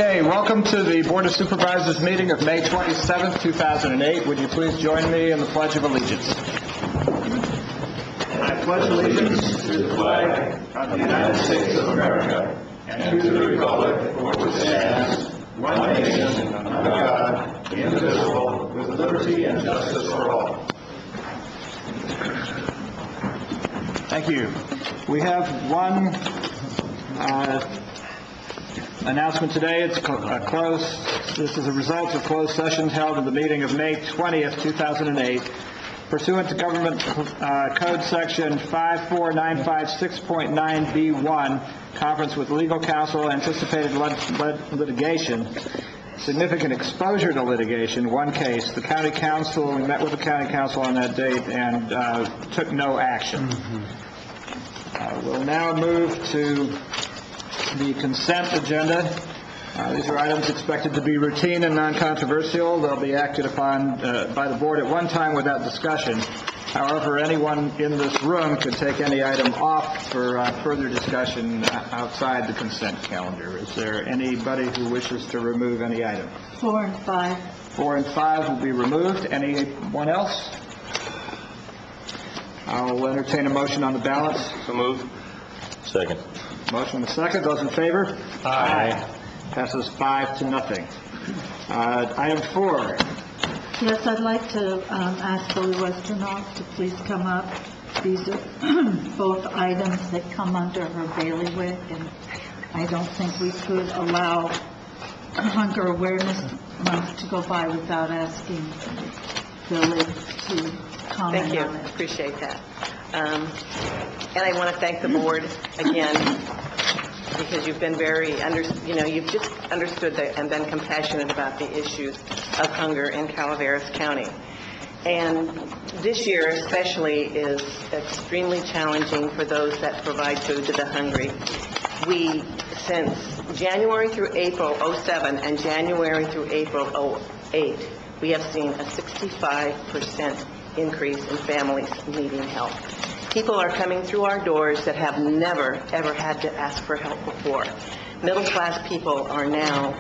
Okay, welcome to the Board of Supervisors meeting of May 27th, 2008. Would you please join me in the Pledge of Allegiance? I pledge allegiance to the flag of the United States of America and to the republic for which it stands, one nation, under God, indivisible, with liberty and justice for all. Thank you. We have one announcement today. It's closed. This is a result of closed sessions held in the meeting of May 20th, 2008, pursuant to Government Code Section 54956.9B1, conference with legal counsel, anticipated litigation, significant exposure to litigation, one case. The county council, we met with the county council on that date and took no action. We'll now move to the consent agenda. These are items expected to be routine and non-controversial. They'll be acted upon by the board at one time without discussion. However, anyone in this room could take any item off for further discussion outside the consent calendar. Is there anybody who wishes to remove any item? 4 and 5. 4 and 5 will be removed. Anyone else? I'll entertain a motion on the balance. So moved. Second. Motion and a second. Those in favor? Aye. Passes 5-0. Item 4. Yes, I'd like to ask Billy Westernoff to please come up. These are both items that come under her bailiwick, and I don't think we could allow Hunger Awareness Month to go by without asking Billy to comment Thank you. on it. Appreciate that. And I want to thank the board again, because you've been you've just understood and been compassionate about the issues of hunger in Calaveras County. And this year especially is extremely challenging for those that provide food to the hungry. We, since January through April 07 and January through April 08, we have seen a 65% increase in families needing help. People are coming through our doors that have never, ever had to ask for help before. Middle-class people are now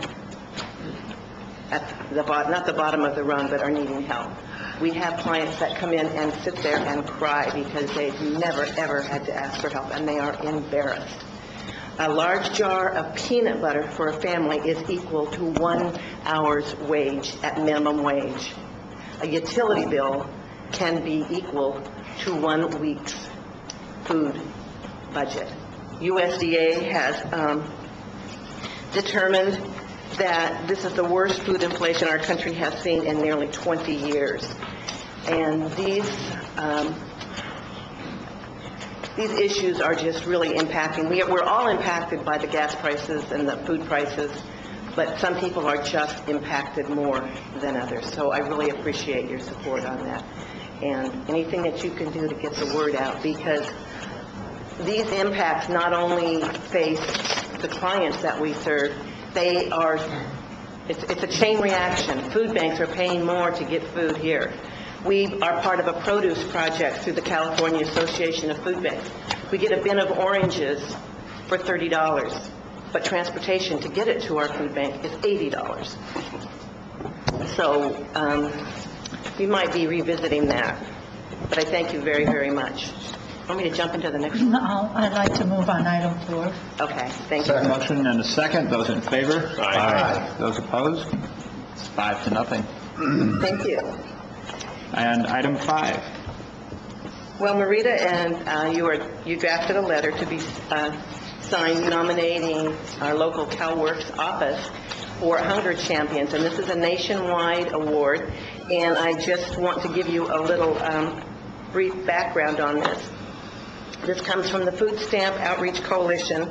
at the bottom, not the bottom of the rung, but are needing help. We have clients that come in and sit there and cry because they've never, ever had to ask for help, and they are embarrassed. A large jar of peanut butter for a family is equal to 1 hour's wage at minimum wage. A utility bill can be equal to 1 week's food budget. USDA has determined that this is the worst food inflation our country has seen in nearly 20 years. And these issues are just really impacting. We're all impacted by the gas prices and the food prices, but some people are just impacted more than others. So I really appreciate your support on that. And anything that you can do to get the word out, because these impacts not only face the clients that we serve, it's a chain reaction. Food banks are paying more to get food here. We are part of a produce project through the California Association of Food Banks. We get a bin of oranges for $30, but transportation to get it to our food bank is $80. So we might be revisiting that, but I thank you very, very much. Want me to jump into the next one? No, I'd like to move on item 4. Okay, thank you. Second motion and a second. Those in favor? Aye. Those opposed? It's 5-0. Thank you. And item 5. Well, Marita and you drafted a letter to be signed nominating our local CalWorks office for Hunger Champions, and this is a nationwide award, and I just want to give you a little brief background on this. This comes from the Food Stamp Outreach Coalition.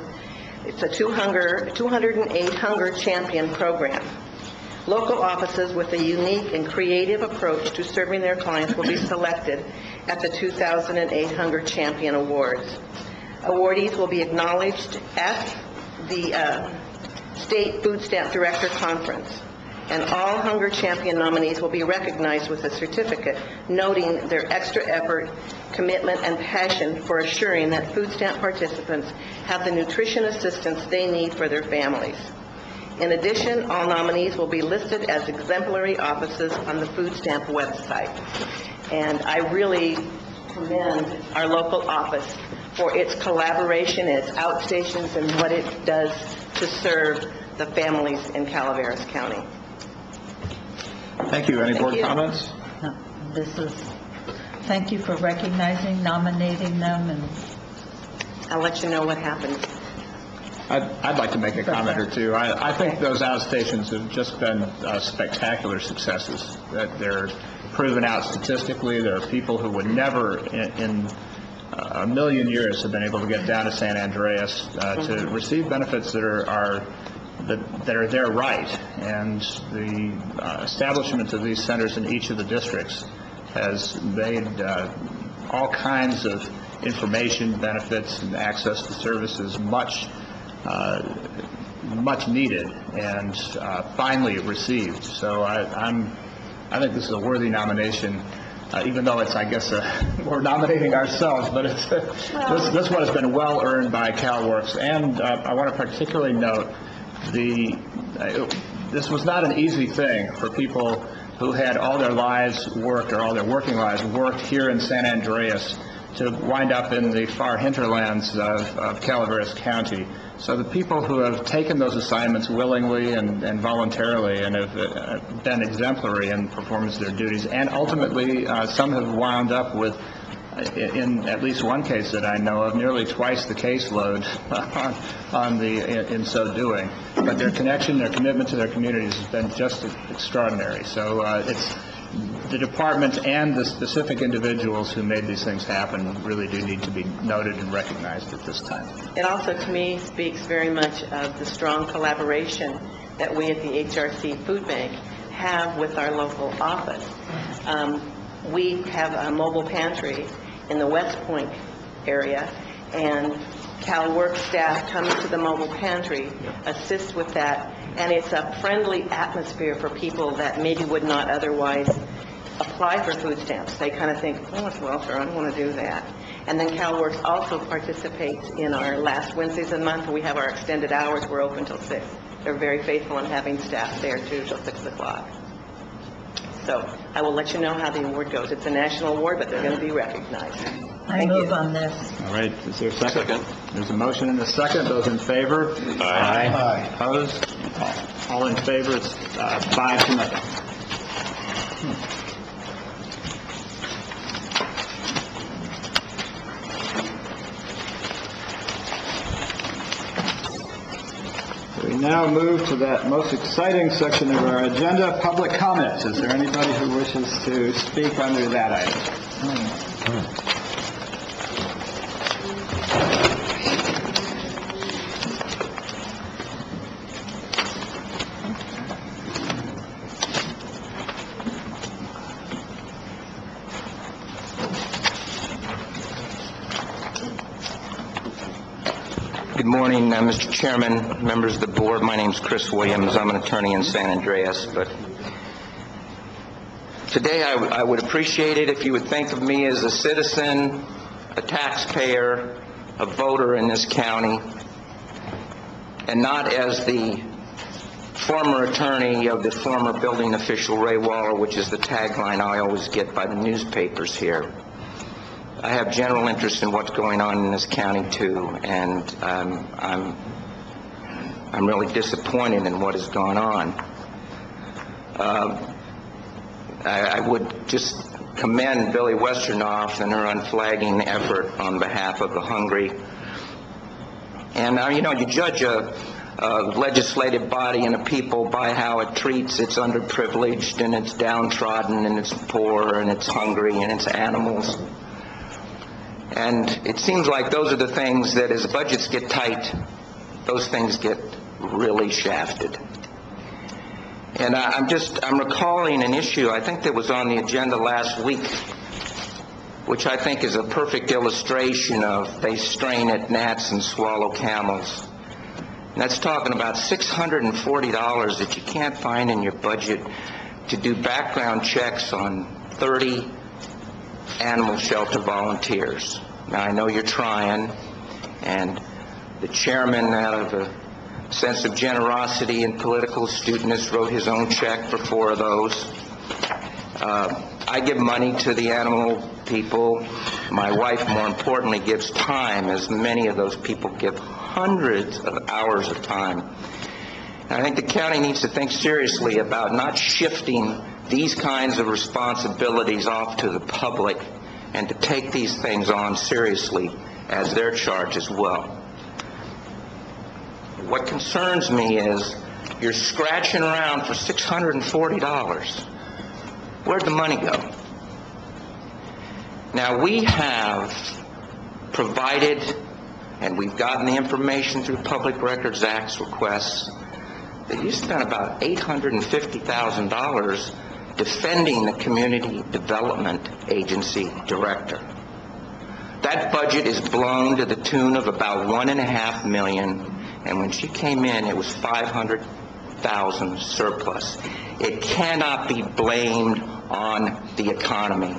It's a 208 Hunger Champion program. Local offices with a unique and creative approach to serving their clients will be selected at the 2008 Hunger Champion Awards. Awardees will be acknowledged at the State Food Stamp Director Conference, and all Hunger Champion nominees will be recognized with a certificate noting their extra effort, commitment, and passion for assuring that food stamp participants have the nutrition assistance they need for their families. In addition, all nominees will be listed as exemplary officers on the food stamp website. And I really commend our local office for its collaboration, its outstations, and what it does to serve the families in Calaveras County. Thank you. Any board you. comments? No, thank you for recognizing, nominating them, and I'll let you know what happens. I'd like to make a comment or two. I think those outstations have just been spectacular successes. That they're proven out statistically. There are people who would never in a million years have been able to get down to San Andreas to receive benefits that are their right. And the establishment of these centers in each of the districts has made all kinds of information benefits and access to services much needed and finally received. So I think this is a worthy nomination, even though it's, I guess, we're nominating ourselves, but it's this one has been well earned by CalWorks. And I want to particularly note this was not an easy thing for people who had all their lives worked, or all their working lives worked here in San Andreas, to wind up in the far hinterlands of Calaveras County. So the people who have taken those assignments willingly and voluntarily and have been exemplary in performance of their duties, and ultimately some have wound up with, in at least one case that I know of, nearly twice the caseload in so doing. But their connection, their commitment to their communities has been just extraordinary. So it's the department and the specific individuals who made these things happen really do need to be noted and recognized at this time. It also, to me, speaks very much of the strong collaboration that we at the HRC Food Bank have with our local office. We have a mobile pantry in the West Point area, and CalWorks staff comes to the mobile pantry, assist with that, and it's a friendly atmosphere for people that maybe would not otherwise apply for food stamps. They kind of think, oh, it's welfare, I don't want to do that. And then CalWorks also participates in our last Wednesdays of the month. We have our extended hours. We're open till 6. They're very faithful in having staff there, too, till 6 o'clock. So I will let you know how the award goes. It's a national award, but they're going to be recognized. I move on this. All right. Is there a second? There's a motion and a second. Those in favor? Aye. Opposed? All in favor? It's 5-0. We now move to that most exciting section of our agenda, public comments. Is there anybody who wishes to speak under that item? Good morning, Mr. Chairman, members of the board. My name is Chris Williams. I'm an attorney in San Andreas. But today I would appreciate it if you would think of me as a citizen, a taxpayer, a voter in this county, and not as the former attorney of the former building official, Ray Waller, which is the tagline I always get by the newspapers here. I have general interest in what's going on in this county too, and I'm really disappointed in what has gone on. I would just commend Billy Westernoff and her unflagging effort on behalf of the hungry. And you judge a legislative body and a people by how it treats its underprivileged and its downtrodden and its poor and its hungry and its animals. And it seems like those are the things that, as budgets get tight, those things get really shafted. And I'm recalling an issue I think that was on the agenda last week, which I think is a perfect illustration of they strain at gnats and swallow camels. And that's talking about $640 that you can't find in your budget to do background checks on 30 animal shelter volunteers. Now, I know you're trying, and the chairman out of sense of generosity and political astuteness, wrote his own check for 4 of those. I give money to the animal people. My wife, more importantly, gives time, as many of those people give hundreds of hours of time. And I think the county needs to think seriously about not shifting these kinds of responsibilities off to the public and to take these things on seriously as their charge as well. What concerns me is you're scratching around for $640. Where'd the money go? Now, we have provided, and we've gotten the information through Public Records Act's requests, that you spent about $850,000 defending the Community Development Agency director. That budget is blown to the tune of about $1.5 million, and when she came in, it was $500,000 surplus. It cannot be blamed on the economy.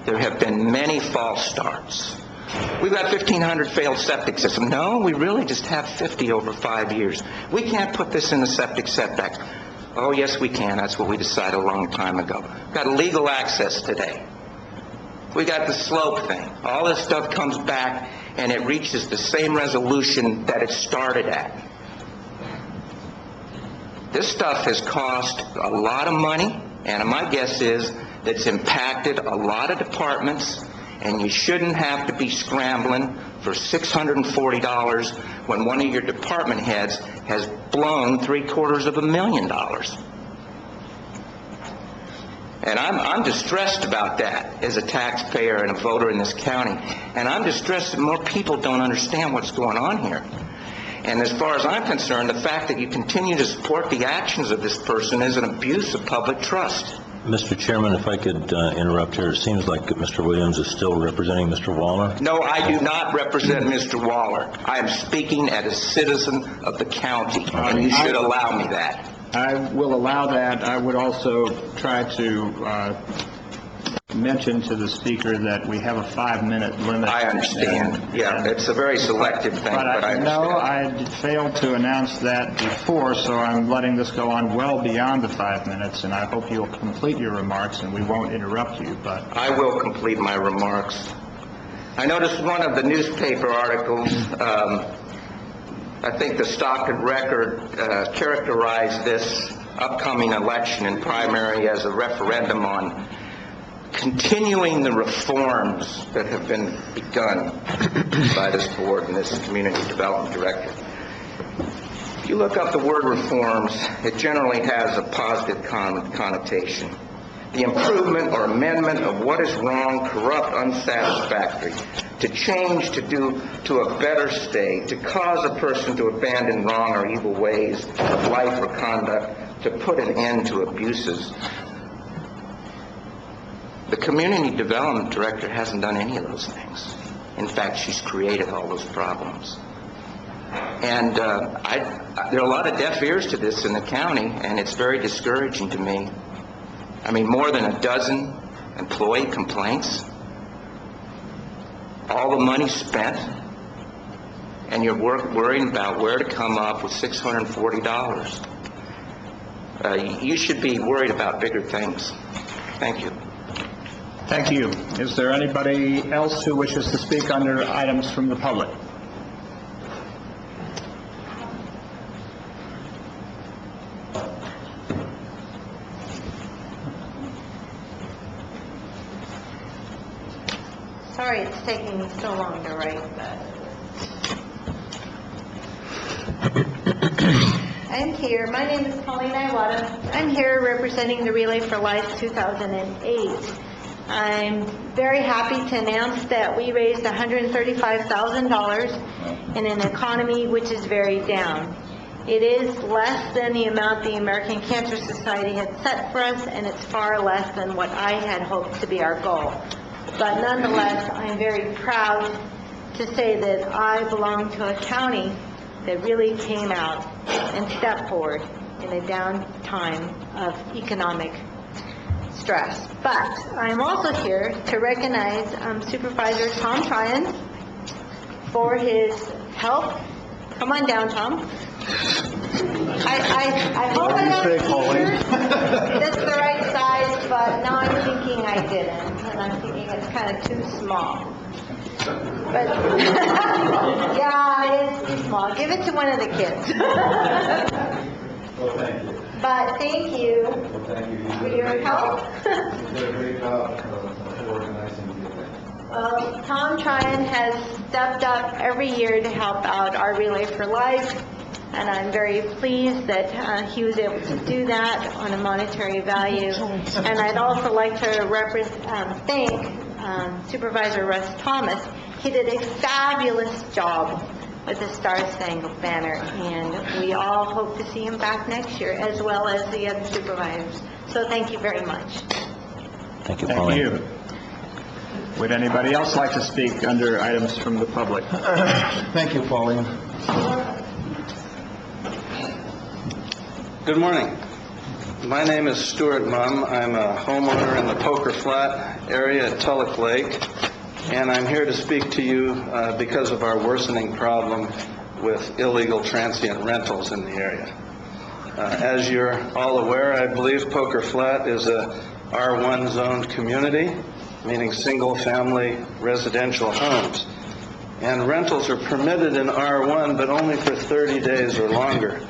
There have been many false starts. We've got 1,500 failed septic systems. No, we really just have 50 over 5 years. We can't put this in the septic setback. Oh, yes, we can. That's what we decided a long time ago. We've got legal access today. We got the slope thing. All this stuff comes back, and it reaches the same resolution that it started at. This stuff has cost a lot of money, and my guess is that it's impacted a lot of departments, and you shouldn't have to be scrambling for $640 when one of your department heads has blown $750,000. And I'm distressed about that as a taxpayer and a voter in this county. And I'm distressed that more people don't understand what's going on here. And as far as I'm concerned, the fact that you continue to support the actions of this person is an abuse of public trust. Mr. Chairman, if I could interrupt here, it seems like Mr. Williams is still representing Mr. Waller. No, I do not represent Mr. Waller. I am speaking as a citizen of the county, and you should allow me that. I will allow that. I would also try to mention to the speaker that we have a 5-minute limit. I understand. Yeah, it's a very selective thing, but I understand. No, I failed to announce that before, so I'm letting this go on well beyond the 5 minutes, and I hope you'll complete your remarks and we won't interrupt you. But I will complete my remarks. I noticed one of the newspaper articles, I think the Stockton Record characterized this upcoming election and primary as a referendum on continuing the reforms that have been begun by this board and this community development director. If you look up the word reforms, it generally has a positive connotation. The improvement or amendment of what is wrong, corrupt, unsatisfactory, to change, to do to a better state, to cause a person to abandon wrong or evil ways of life or conduct, to put an end to abuses. The Community Development Director hasn't done any of those things. In fact, she's created all those problems. And there are a lot of deaf ears to this in the county, and it's very discouraging to me. I mean, more than a dozen employee complaints, all the money spent, and you're worrying about where to come up with $640. You should be worried about bigger things. Thank you. thank you. Is there anybody else who wishes to speak under items from the public? Sorry it's taking me so long to write that. I'm here. My name is Colleen Iwata. I'm here representing the Relay for Life 2008. I'm very happy to announce that we raised $135,000 in an economy which is very down. It is less than the amount the American Cancer Society had set for us, and it's far less than what I had hoped to be our goal. But nonetheless, I'm very proud to say that I belong to a county that really came out and stepped forward in a down time of economic stress. But I'm also here to recognize Supervisor Tom Tryon for his help Come on down, Tom. I hope I got the t-shirt that's the right size, but now I'm thinking I didn't, and I'm thinking it's kind of too small. But, yeah, it is too small. Give it to one of the kids. Well, thank you. But thank you Well, thank you. for your help. You did a great job organizing the event. Well, Tom Tryon has stepped up every year to help out our Relay for Life, and I'm very pleased that he was able to do that on a monetary value. And I'd also like to thank Supervisor Russ Thomas. He did a fabulous job with the Star Spangled Banner, and we all hope to see him back next year, as well as the other supervisors. So thank you very much. Thank you, Thank Pauline. you. Would anybody else like to speak under items from the public? Thank you, Pauline. Good morning. My name is Stuart Mumm. I'm a homeowner in the Poker Flat area at Tulloch Lake, and I'm here to speak to you because of our worsening problem with illegal transient rentals in the area. As you're all aware, I believe Poker Flat is a R1 zoned community, meaning single-family residential homes. And rentals are permitted in R1, but only for 30 days or longer.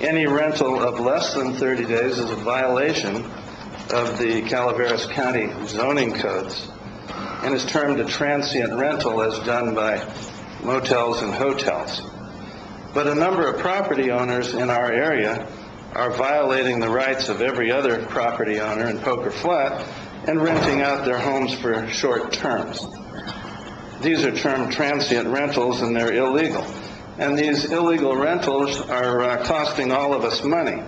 Any rental of less than 30 days is a violation of the Calaveras County zoning codes and is termed a transient rental as done by motels and hotels. But a number of property owners in our area are violating the rights of every other property owner in Poker Flat and renting out their homes for short terms. These are termed transient rentals, and they're illegal. And these illegal rentals are costing all of us money.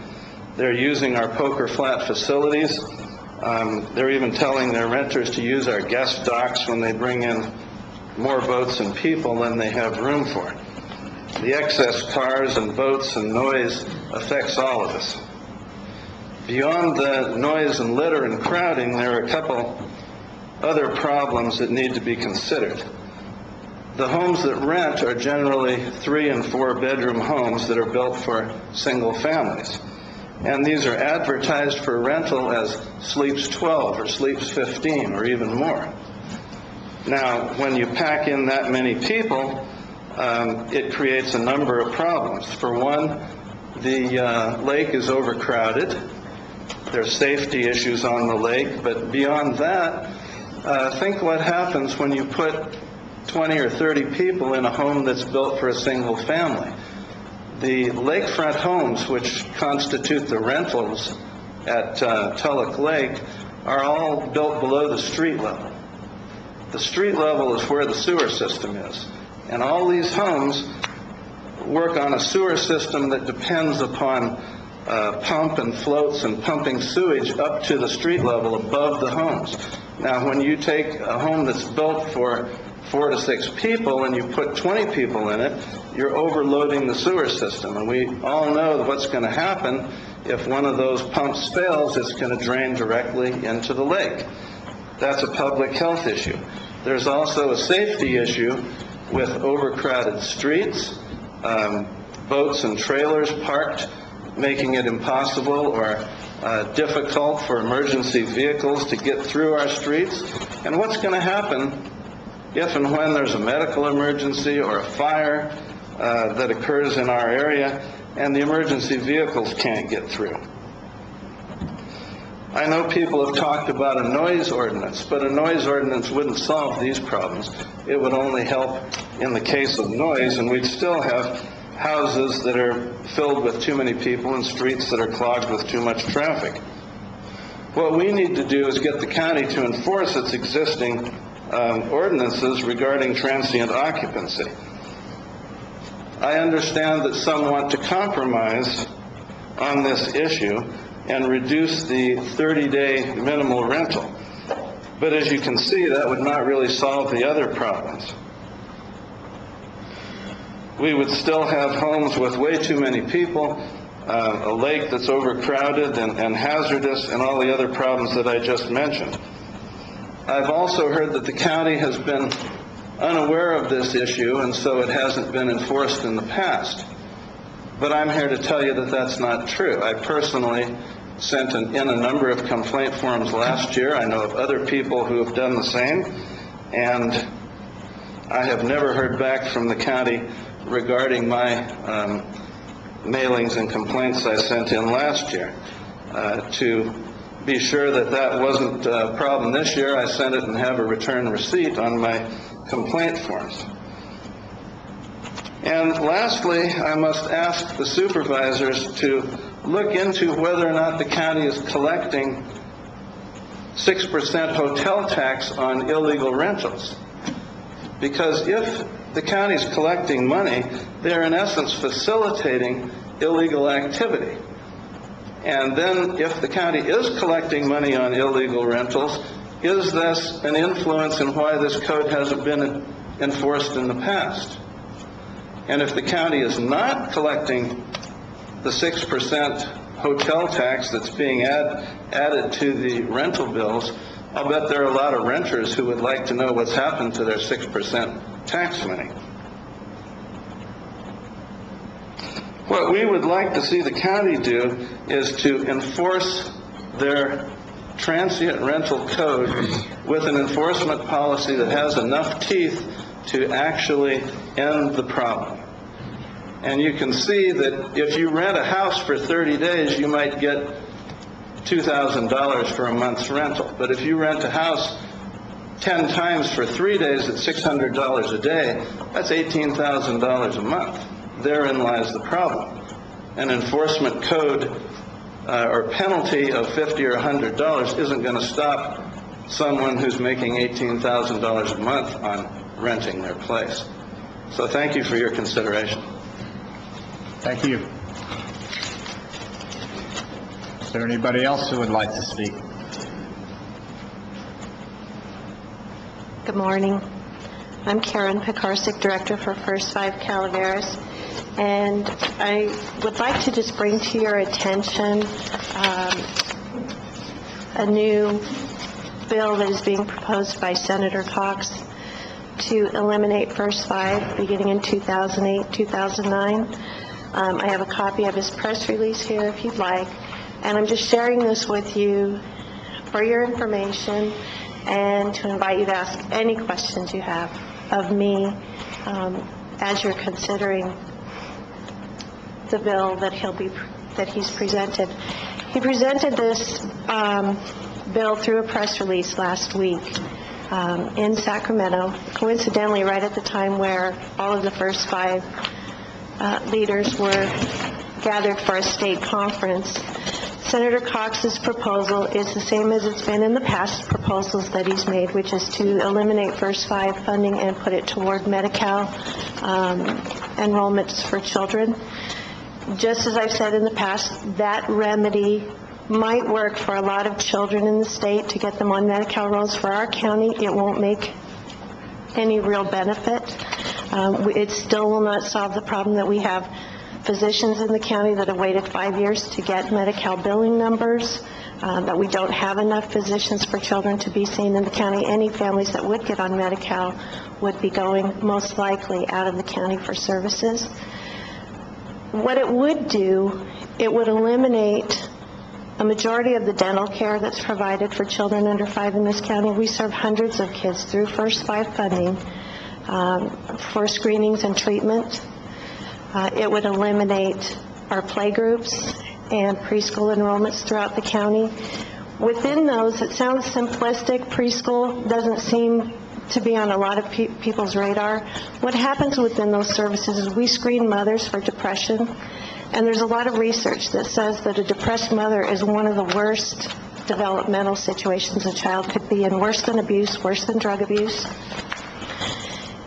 They're using our Poker Flat facilities. They're even telling their renters to use our guest docks when they bring in more boats and people than they have room for. The excess cars and boats and noise affects all of us. Beyond the noise and litter and crowding, there are a couple other problems that need to be considered. The homes that rent are generally 3- and 4-bedroom homes that are built for single families. And these are advertised for rental as Sleeps 12 or Sleeps 15 or even more. Now, when you pack in that many people, it creates a number of problems. For one, the lake is overcrowded. There's safety issues on the lake, but beyond that, think what happens when you put 20 or 30 people in a home that's built for a single family. The lakefront homes, which constitute the rentals at Tulloch Lake, are all built below the street level. The street level is where the sewer system is. And all these homes work on a sewer system that depends upon pump and floats and pumping sewage up to the street level above the homes. Now, when you take a home that's built for 4 to 6 people and you put 20 people in it, you're overloading the sewer system. And we all know what's going to happen if one of those pumps fails. It's going to drain directly into the lake. That's a public health issue. There's also a safety issue with overcrowded streets, boats and trailers parked, making it impossible or difficult for emergency vehicles to get through our streets. And what's going to happen if and when there's a medical emergency or a fire that occurs in our area and the emergency vehicles can't get through? I know people have talked about a noise ordinance, but a noise ordinance wouldn't solve these problems. It would only help in the case of noise, and we'd still have houses that are filled with too many people and streets that are clogged with too much traffic. What we need to do is get the county to enforce its existing ordinances regarding transient occupancy. I understand that some want to compromise on this issue and reduce the 30-day minimal rental. But as you can see, that would not really solve the other problems. We would still have homes with way too many people, a lake that's overcrowded and hazardous, and all the other problems that I just mentioned. I've also heard that the county has been unaware of this issue, and so it hasn't been enforced in the past. But I'm here to tell you that that's not true. I personally sent in a number of complaint forms last year. I know of other people who have done the same, and I have never heard back from the county regarding my mailings and complaints I sent in last year. To be sure that that wasn't a problem this year, I sent it and have a return receipt on my complaint forms. And lastly, I must ask the supervisors to look into whether or not the county is collecting 6% hotel tax on illegal rentals. Because if the county is collecting money, they're in essence facilitating illegal activity. And then if the county is collecting money on illegal rentals, is this an influence in why this code hasn't been enforced in the past? And if the county is not collecting the 6% hotel tax that's being added to the rental bills, I'll bet there are a lot of renters who would like to know what's happened to their 6% tax money. What we would like to see the county do is to enforce their transient rental code with an enforcement policy that has enough teeth to actually end the problem. And you can see that if you rent a house for 30 days, you might get $2,000 for a month's rental. But if you rent a house 10 times for 3 days at $600 a day, that's $18,000 a month. Therein lies the problem. An enforcement code or penalty of $50 or $100 isn't going to stop someone who's making $18,000 a month on renting their place. So thank you for your consideration. Thank you. Is there anybody else who would like to speak? Good morning. I'm Karen Pekarsik, Director for First 5 Calaveras, and I would like to just bring to your attention a new bill that is being proposed by Senator Cox to eliminate First 5 beginning in 2008-2009. I have a copy of his press release here if you'd like, and I'm just sharing this with you for your information and to invite you to ask any questions you have of me as you're considering the bill that he's presented. He presented this bill through a press release last week in Sacramento, coincidentally right at the time where all of the First 5 leaders were gathered for a state conference. Senator Cox's proposal is the same as it's been in the past proposals that he's made, which is to eliminate First 5 funding and put it toward Medi-Cal enrollments for children. Just as I've said in the past, that remedy might work for a lot of children in the state to get them on Medi-Cal rolls. For our county, it won't make any real benefit. It still will not solve the problem that we have physicians in the county that have waited 5 years to get Medi-Cal billing numbers, that we don't have enough physicians for children to be seen in the county. Any families that would get on Medi-Cal would be going most likely out of the county for services. What it would do, it would eliminate a majority of the dental care that's provided for children under 5 in this county. We serve hundreds of kids through First 5 funding for screenings and treatment. It would eliminate our playgroups and preschool enrollments throughout the county. Within those, it sounds simplistic. Preschool doesn't seem to be on a lot of people's radar. What happens within those services is we screen mothers for depression, and there's a lot of research that says that a depressed mother is one of the worst developmental situations a child could be in, worse than abuse, worse than drug abuse.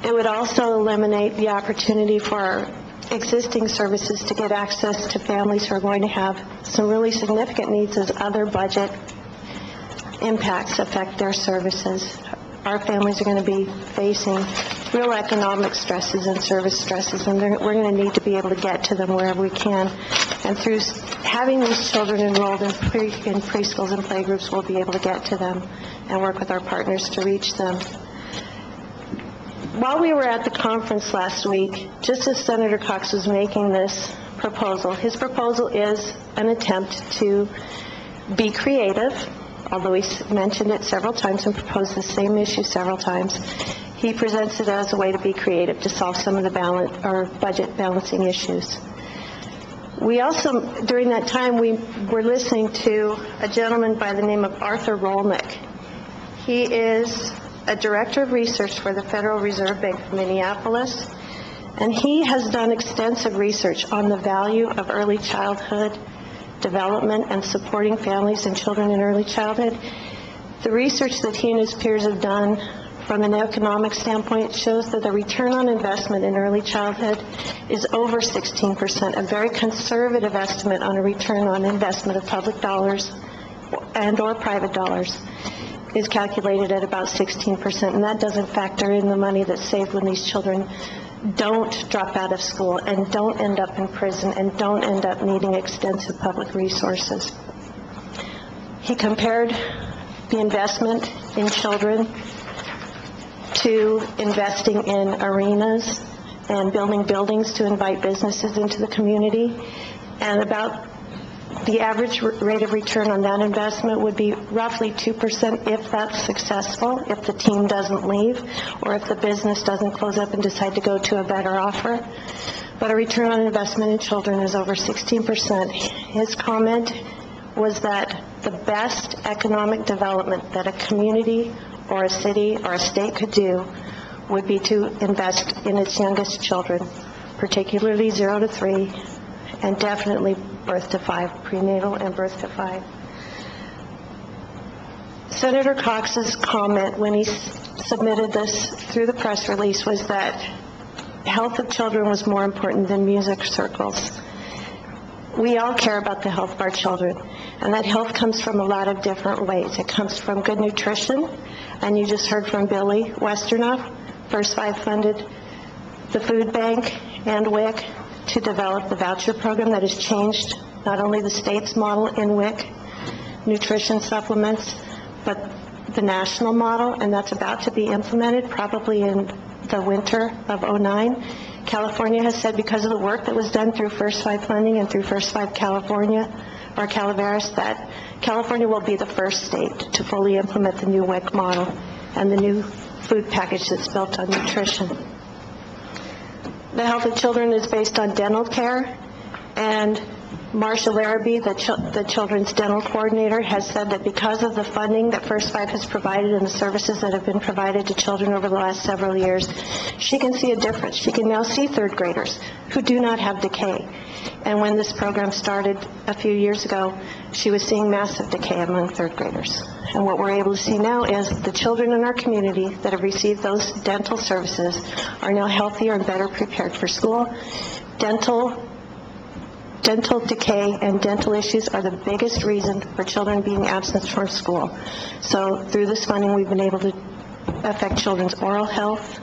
It would also eliminate the opportunity for our existing services to get access to families who are going to have some really significant needs as other budget impacts affect their services. Our families are going to be facing real economic stresses and service stresses, and we're going to need to be able to get to them wherever we can. And through having these children enrolled in preschools and playgroups, we'll be able to get to them and work with our partners to reach them. while we were at the conference last week, just as Senator Cox was making this proposal, his proposal is an attempt to be creative, although he mentioned it several times and proposed the same issue several times. He presents it as a way to be creative, to solve some of the budget balancing issues. We also, during that time, we were listening to a gentleman by the name of Arthur Rolnick. He is a director of research for the Federal Reserve Bank of Minneapolis, and he has done extensive research on the value of early childhood development and supporting families and children in early childhood. The research that he and his peers have done from an economic standpoint shows that the return on investment in early childhood is over 16%, a very conservative estimate on a return on investment of public dollars and or private dollars is calculated at about 16%, and that doesn't factor in the money that's saved when these children don't drop out of school and don't end up in prison and don't end up needing extensive public resources. He compared the investment in children to investing in arenas and building buildings to invite businesses into the community, and about the average rate of return on that investment would be roughly 2% if that's successful, if the team doesn't leave, or if the business doesn't close up and decide to go to a better offer. But a return on investment in children is over 16%. His comment was that the best economic development that a community or a city or a state could do would be to invest in its youngest children, particularly 0 to 3, and definitely birth to 5, prenatal and birth to 5. Senator Cox's comment when he submitted this through the press release was that health of children was more important than music circles. We all care about the health of our children, and that health comes from a lot of different ways. It comes from good nutrition, and you just heard from Billy Westernoff. First Five funded the food bank and WIC to develop the voucher program that has changed not only the state's model in WIC, nutrition supplements, but the national model, and that's about to be implemented probably in the winter of '09. California has said because of the work that was done through First Five funding and through First Five California, or Calaveras, that California will be the first state to fully implement the new WIC model and the new food package that's built on nutrition. The health of children is based on dental care, and Marcia Larrabee, the children's dental coordinator, has said that because of the funding that First Five has provided and the services that have been provided to children over the last several years, she can see a difference. She can now see third graders who do not have decay. And when this program started a few years ago, she was seeing massive decay among third graders. And what we're able to see now is the children in our community that have received those dental services are now healthier and better prepared for school. Dental decay and dental issues are the biggest reason for children being absent from school. So through this funding, we've been able to affect children's oral health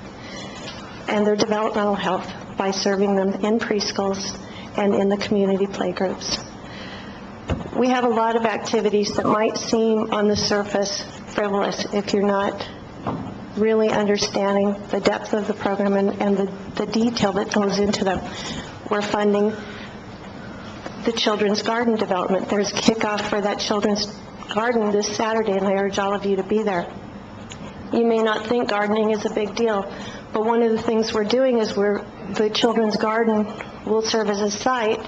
and their developmental health by serving them in preschools and in the community playgroups. We have a lot of activities that might seem on the surface frivolous if you're not really understanding the depth of the program and the detail that goes into them. We're funding the children's garden development. There's a kickoff for that children's garden this Saturday, and I urge all of you to be there. You may not think gardening is a big deal, but one of the things we're doing is the children's garden will serve as a site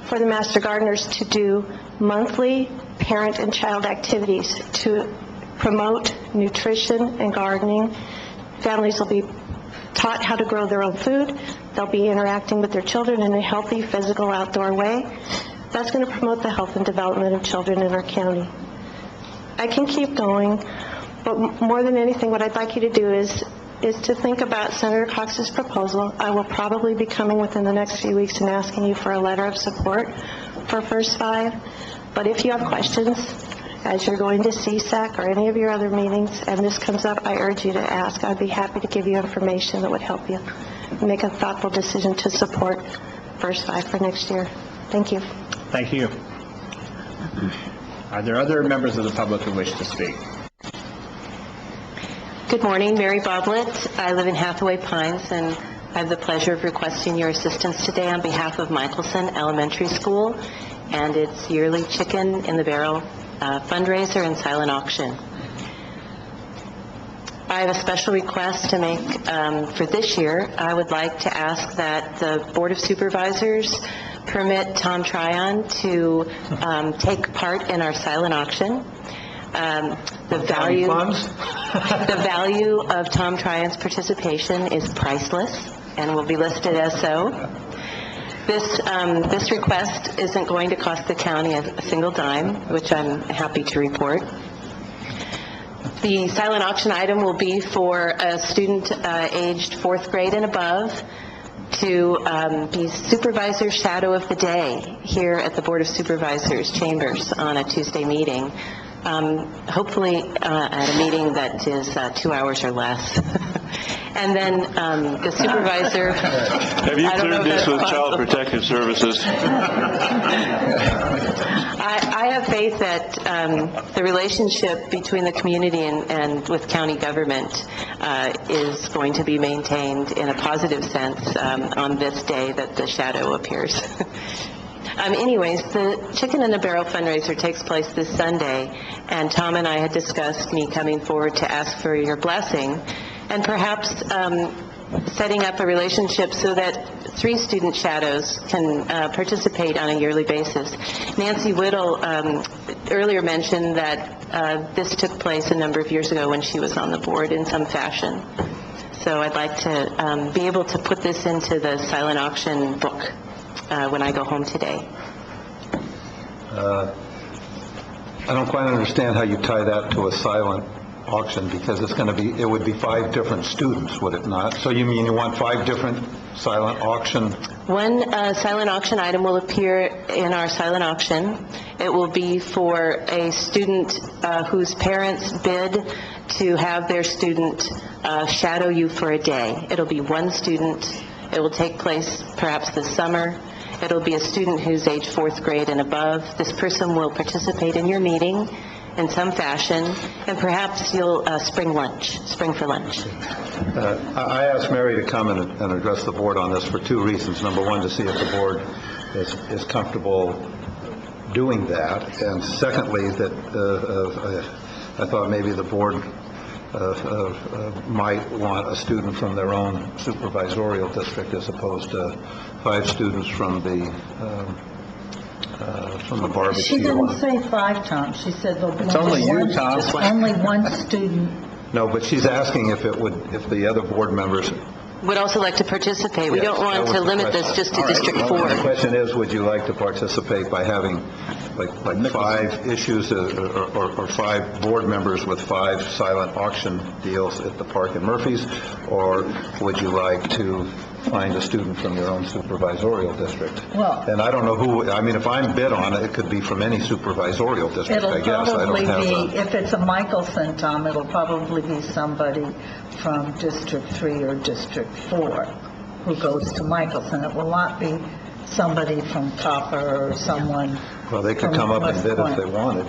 for the master gardeners to do monthly parent and child activities to promote nutrition and gardening. Families will be taught how to grow their own food. They'll be interacting with their children in a healthy, physical, outdoor way. That's going to promote the health and development of children in our county. I can keep going, but more than anything, what I'd like you to do is to think about Senator Cox's proposal. I will probably be coming within the next few weeks and asking you for a letter of support for First Five. But if you have questions, as you're going to CSAC or any of your other meetings, and this comes up, I urge you to ask. I'd be happy to give you information that would help you make a thoughtful decision to support First Five for next year. Thank you. Thank you. Are there other members of the public who wish to speak? Good morning, Mary Boblet. I live in Hathaway Pines, and I have the pleasure of requesting your assistance today on behalf of Michelson Elementary School and its yearly Chicken in the Barrel fundraiser and silent auction. I have a special request to make for this year. I would like to ask that the Board of Supervisors permit Tom Tryon to take part in our silent auction. The value of Tom Tryon's participation is priceless and will be listed as so. This request isn't going to cost the county a single dime, which I'm happy to report. The silent auction item will be for a student aged 4th grade and above to be Supervisor Shadow of the Day here at the Board of Supervisors chambers on a Tuesday meeting. Hopefully at a meeting that is 2 hours or less. And then the supervisor... Have you cleared this with Child Protective Services? I have faith that the relationship between the community and with county government is going to be maintained in a positive sense on this day that the shadow appears. Anyways, the Chicken in a Barrel fundraiser takes place this Sunday, and Tom and I had discussed me coming forward to ask for your blessing and perhaps setting up a relationship so that 3 student shadows can participate on a yearly basis. Nancy Whittle earlier mentioned that this took place a number of years ago when she was on the board in some fashion. So I'd like to be able to put this into the silent auction book when I go home today. I don't quite understand how you tie that to a silent auction, because it's going to be, it would be 5 different students, would it not? So you mean you want 5 different silent auction? One silent auction item will appear in our silent auction. It will be for a student whose parents bid to have their student shadow you for a day. It'll be 1 student. It will take place perhaps this summer. It'll be a student who's age 4th grade and above. This person will participate in your meeting in some fashion, and perhaps you'll spring for lunch. I asked Mary to come and address the board on this for 2 reasons. Number one, to see if the board is comfortable doing that, and secondly, that I thought maybe the board might want a student from their own supervisorial district as opposed to 5 students from the barbecue. She didn't say 5, Tom. She said there'll be only you, Tom. only 1 student. No, but she's asking if the other board members Would also like to participate. We don't want to limit this just to District 4. The question is, would you like to participate by having like 5 issues or 5 board members with 5 silent auction deals at the park in Murphy's, or would you like to find a student from your own supervisorial district? Well, and I don't know who, I mean, if I'm bid on it, it could be from any supervisorial district, I guess. It'll probably be, if it's a Michelson, Tom, it'll probably be somebody from District 3 or District 4 who goes to Michelson. It will not be somebody from Copper or someone. Well, they could come up and bid if they wanted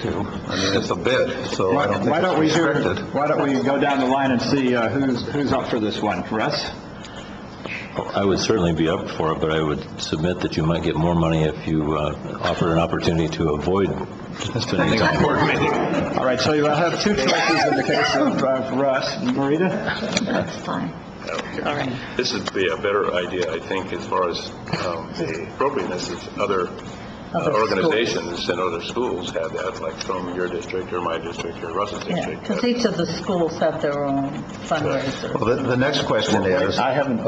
to. I mean, it's a bid, so I don't think it's restricted. Why don't we go down the line and see who's up for this one? Russ? I would certainly be up for it, but I would submit that you might get more money if you offered an opportunity to avoid spending on board meeting. All right, so you'll have 2 choices in the case of Russ. Marita? That's fine. All right. This would be a better idea, I think, as far as the appropriateness of other organizations and other schools have that, like from your district or my district or Russ's district. Yeah, because each of the schools have their own fundraiser. Well, the next question is... I haven't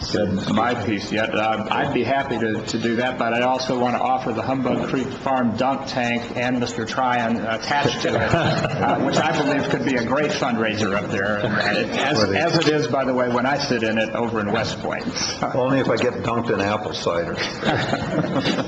said my piece yet. I'd be happy to do that, but I also want to offer the Humbug Creek Farm dunk tank and Mr. Tryon attached to it, which I believe could be a great fundraiser up there, as it is, by the way, when I sit in it over in West Point. Only if I get dunked in apple cider.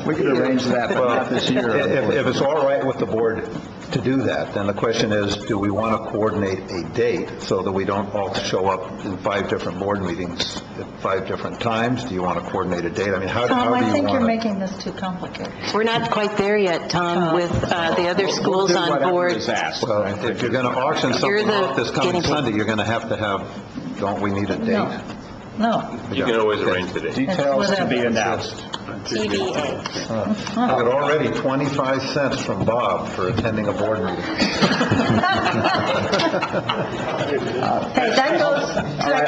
We could arrange arrange that, but not this year. If it's all right with the board to do that, then the question is, do we want to coordinate a date so that we don't all show up in 5 different board meetings at 5 different times? Do you want to coordinate a date? I mean, how do you Tom, want to... I think you're making this too complicated. We're not quite there yet, Tom, with the other schools We'll do on whatever board. is asked. Well, if you're going to auction You're something the off this coming guinea pig. Sunday, you're going to have, don't we need a date? No. You can always arrange the date. Details to be announced. TBA. I got already 25 cents from Bob for attending a board meeting. Hey, that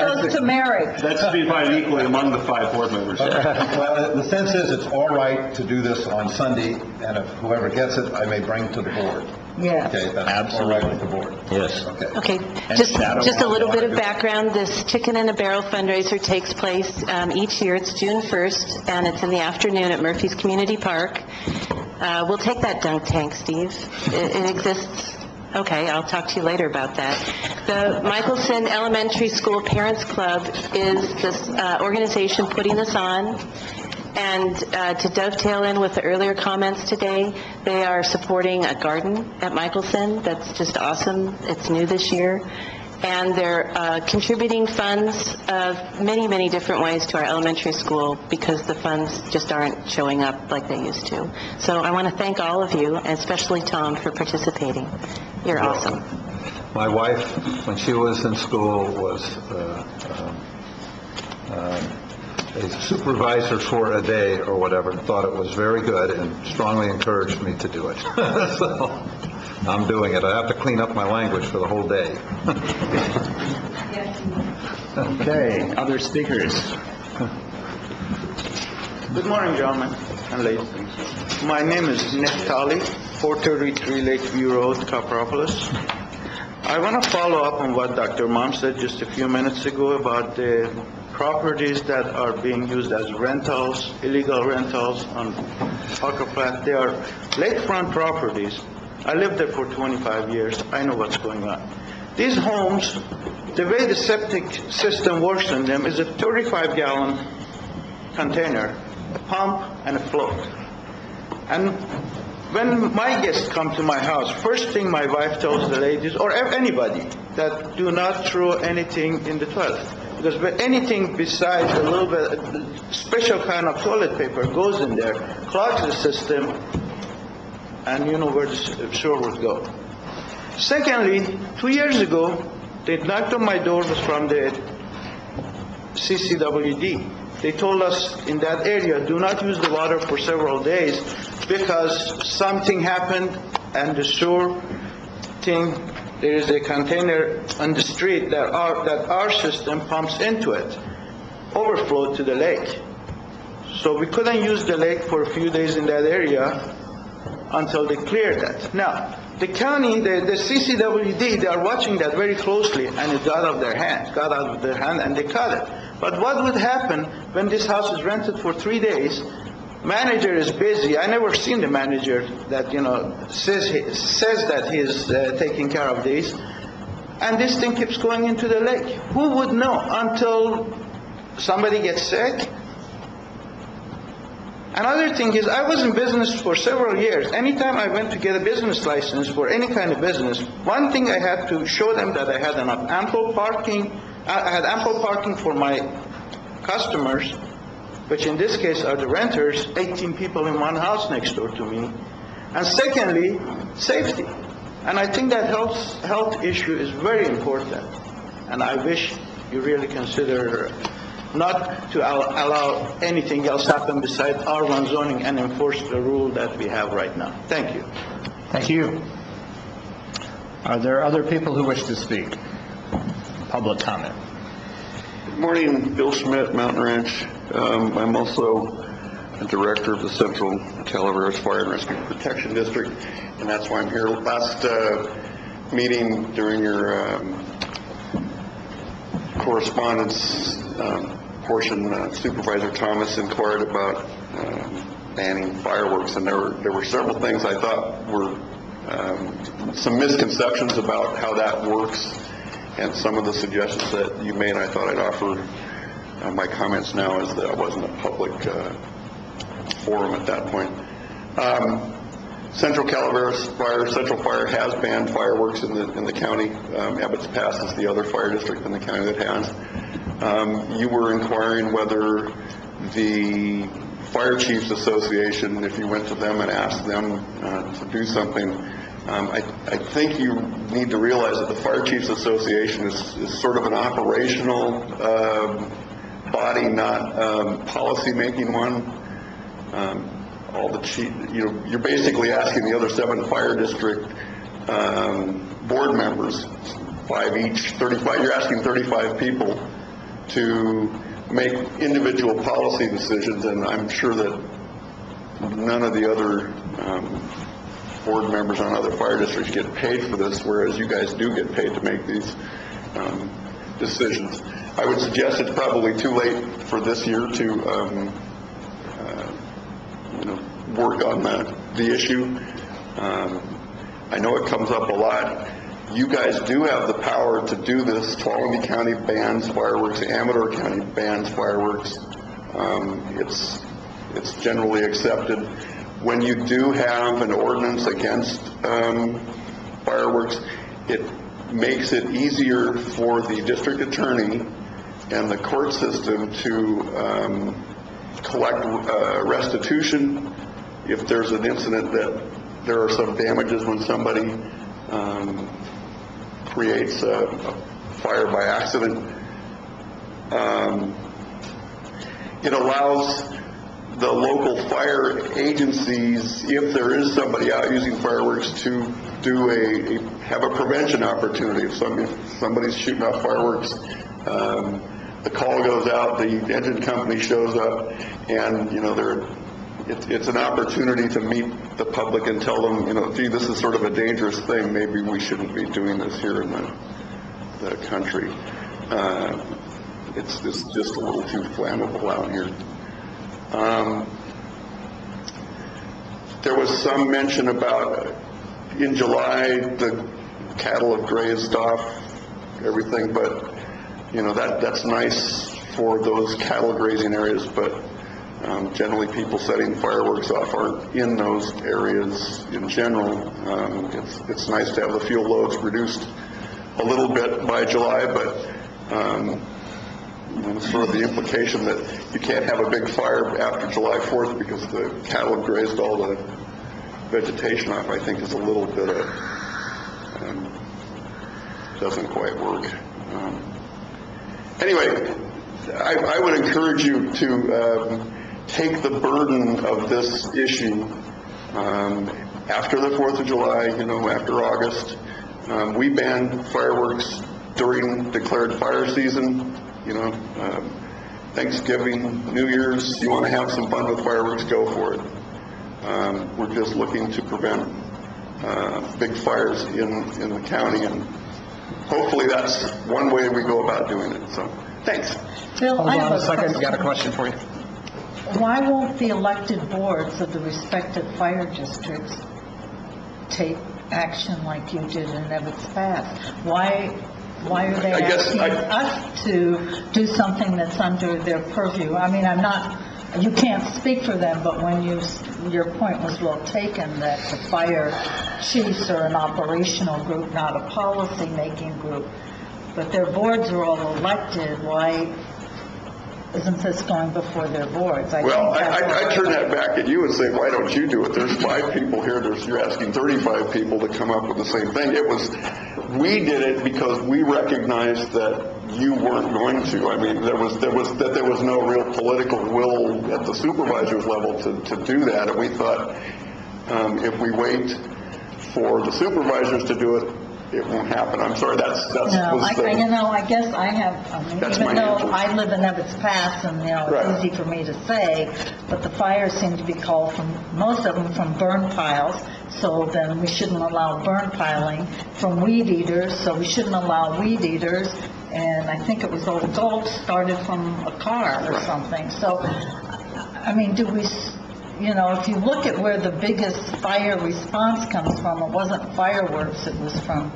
goes to Mary. That's to be divided equally among the 5 board members. Well, the sense is it's all right to do this on Sunday, and if whoever gets it, I may bring to the board. Yes. Okay, that's all right with the board. Yes. Okay. Okay, just a little bit of background. This Chicken in a Barrel fundraiser takes place each year. It's June 1st, and it's in the afternoon at Murphy's Community Park. We'll take that dunk tank, Steve. It exists. Okay, I'll talk to you later about that. The Michelson Elementary School Parents Club is this organization putting this on. And to dovetail in with the earlier comments today, they are supporting a garden at Michelson. That's just awesome. It's new this year. And they're contributing funds of many, many different ways to our elementary school because the funds just aren't showing up like they used to. So I want to thank all of you, and especially Tom, for participating. You're awesome. My wife, when she was in school, was a supervisor for a day or whatever, and thought it was very good and strongly encouraged me to do it. So I'm doing it. I have to clean up my language for the whole day. Okay, other speakers? Good morning, gentlemen and ladies. My name is Neftali, 433 Lakeview Road, Copperopolis. I want to follow up on what Dr. Mom said just a few minutes ago about the properties that are being used as rentals, illegal rentals on Parker Flat. They are lakefront properties. I lived there for 25 years. I know what's going on. These homes, the way the septic system works in them is a 35-gallon container, a pump, and a float. And when my guests come to my house, first thing my wife tells the ladies, or anybody, that do not throw anything in the toilet. Because anything besides a little bit, special kind of toilet paper goes in there, clogs the system, and you know where the sewer would go. Secondly, 2 years ago, they knocked on my door, was from the CCWD. They told us in that area, do not use the water for several days because something happened and the sewer thing, there is a container on the street that our system pumps into it, overflowed to the lake. So we couldn't use the lake for a few days in that area until they cleared that. Now, the county, the CCWD, they are watching that very closely, and it got out of their hand, and they cut it. But what would happen when this house is rented for 3 days? Manager is busy. I never seen the manager that, says that he's taking care of this, and this thing keeps going into the lake. Who would know until somebody gets sick? Another thing is, I was in business for several years. Anytime I went to get a business license for any kind of business, one thing I had to show them that I had ample parking. I had ample parking for my customers, which in this case are the renters, 18 people in one house next door to me. And secondly, safety. And I think that health issue is very important. And I wish you really consider not to allow anything else happen besides R1 zoning and enforce the rule that we have right now. Thank you. Thank you. Are there other people who wish to speak? Public comment. Good morning, Bill Schmidt, Mountain Ranch. I'm also a director of the Central Calaveras Fire and Rescue Protection District, and that's why I'm here. Last meeting during your correspondence portion, Supervisor Thomas inquired about banning fireworks, and there were several things I thought were some misconceptions about how that works, and some of the suggestions that you made. I thought I'd offer my comments now, as that wasn't a public forum at that point. Central Calaveras Fire, Central Fire has banned fireworks in the county. Abbott's Pass is the other fire district in the county that has. You were inquiring whether the Fire Chiefs Association, if you went to them and asked them to do something, I think you need to realize that the Fire Chiefs Association is sort of an operational body, not policy-making one. All the chief, you're basically asking the other 7 fire district board members, 5 each, 35. You're asking 35 people to make individual policy decisions, and I'm sure that none of the other board members on other fire districts get paid for this, whereas you guys do get paid to make these decisions. I would suggest it's probably too late for this year to work on the issue. I know it comes up a lot. You guys do have the power to do this. Tuolumne County bans fireworks. Amador County bans fireworks. It's generally accepted. When you do have an ordinance against fireworks, it makes it easier for the district attorney and the court system to collect restitution if there's an incident that there are some damages when somebody creates a fire by accident. It allows the local fire agencies, if there is somebody out using fireworks, to do have a prevention opportunity. If somebody's shooting off fireworks, the call goes out, the engine company shows up, and it's an opportunity to meet the public and tell them, gee, this is sort of a dangerous thing. Maybe we shouldn't be doing this here in the country. It's just a little too flammable out here. There was some mention about in July the cattle have grazed off everything, but that's nice for those cattle grazing areas, but generally people setting fireworks off aren't in those areas in general. It's nice to have the fuel loads reduced a little bit by July, but sort of the implication that you can't have a big fire after July 4th because the cattle have grazed all the vegetation off, I think is a little bit doesn't quite work. Anyway, I would encourage you to take the burden of this issue after the 4th of July, after August. We ban fireworks during declared fire season. Thanksgiving, New Year's, you want to have some fun with fireworks, go for it. We're just looking to prevent big fires in the county, and hopefully that's one way we go about doing it. So, thanks. Bill, Hold on a second, we got a question for you. Why won't the elected boards of the respective fire districts take action like you did in Ebbets Pass? Why are they asking us to do something that's under their purview? I mean, you can't speak for them, but when your point was well taken that the fire chiefs are an operational group, not a policy-making group, but their boards are all elected, why isn't this going before their boards? I turn that back at you and say, why don't you do it? There's 5 people here. You're asking 35 people to come up with the same thing. We did it because we recognized that you weren't going to. I mean, there was no real political will at the supervisor's level to do that, and we thought if we wait for the supervisors to do it, it won't happen. I'm sorry, I guess I have, even though I live in Ebbets Pass, and, it's easy for me to say, but the fires seem to be called most of them from burn piles, so then we shouldn't allow burn piling, from weed eaters, so we shouldn't allow weed eaters, and I think it was Old Gulch started from a car or something. So, I mean, if you look at where the biggest fire response comes from, it wasn't fireworks, it was from,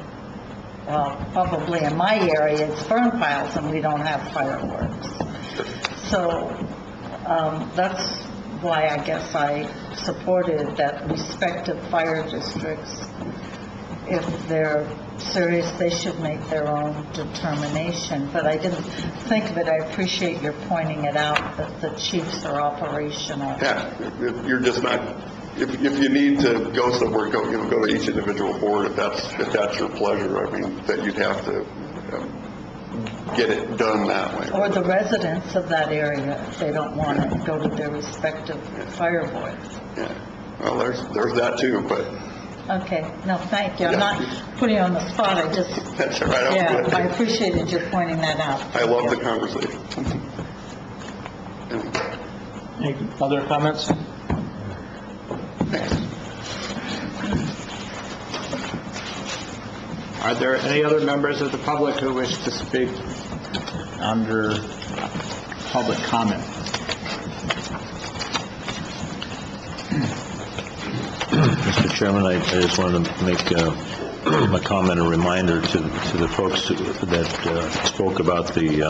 probably in my area, it's burn piles, and we don't have fireworks. So that's why I guess I supported that respective fire districts, if they're serious, they should make their own determination. But I didn't think of it. I appreciate your pointing it out, that the chiefs are operational. Yeah, you're just not, if you need to go somewhere, go to each individual board if that's your pleasure. I mean, that you'd have to get it done that way. Or the residents of that area, if they don't want it, go to their respective fire boards. Yeah, well, there's that too, but... Okay, no, thank you. I'm not putting you on the spot, I just... That's all right. Yeah, I appreciated you pointing that out. I love the conversation. Any other comments? Are there any other members of the public who wish to speak under public comment? Mr. Chairman, I just wanted to make a comment, a reminder to the folks that spoke about the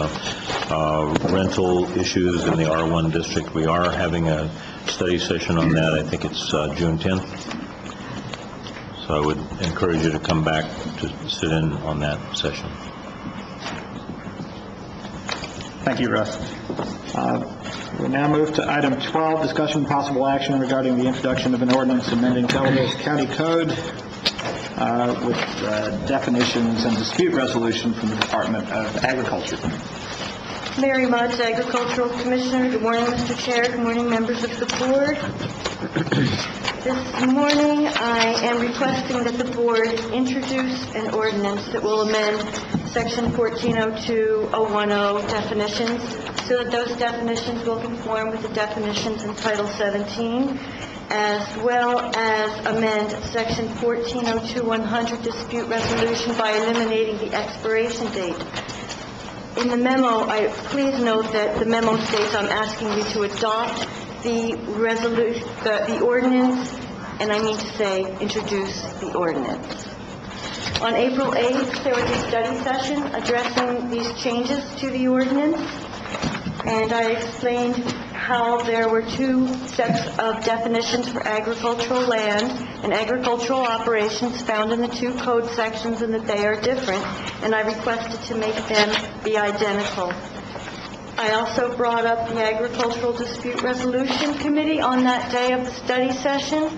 rental issues in the R1 district. We are having a study session on that. I think it's June 10th. So I would encourage you to come back to sit in on that session. Thank you, Russ. We now move to item 12, discussion and possible action regarding the introduction of an ordinance amending Calaveras County Code with definitions and dispute resolution from the Department of Agriculture. Mary Mudge, Agricultural Commissioner. Good morning, Mr. Chair. Good morning, members of the board. This morning, I am requesting that the board introduce an ordinance that will amend Section 1402.010 definitions so that those definitions will conform with the definitions in Title 17, as well as amend Section 1402.100 dispute resolution by eliminating the expiration date. In the memo, please note that the memo states I'm asking you to adopt the ordinance, and I mean to say introduce the ordinance. On April 8th, there was a study session addressing these changes to the ordinance, and I explained how there were two sets of definitions for agricultural land and agricultural operations found in the two code sections, and that they are different, and I requested to make them be identical. I also brought up the Agricultural Dispute Resolution Committee on that day of the study session,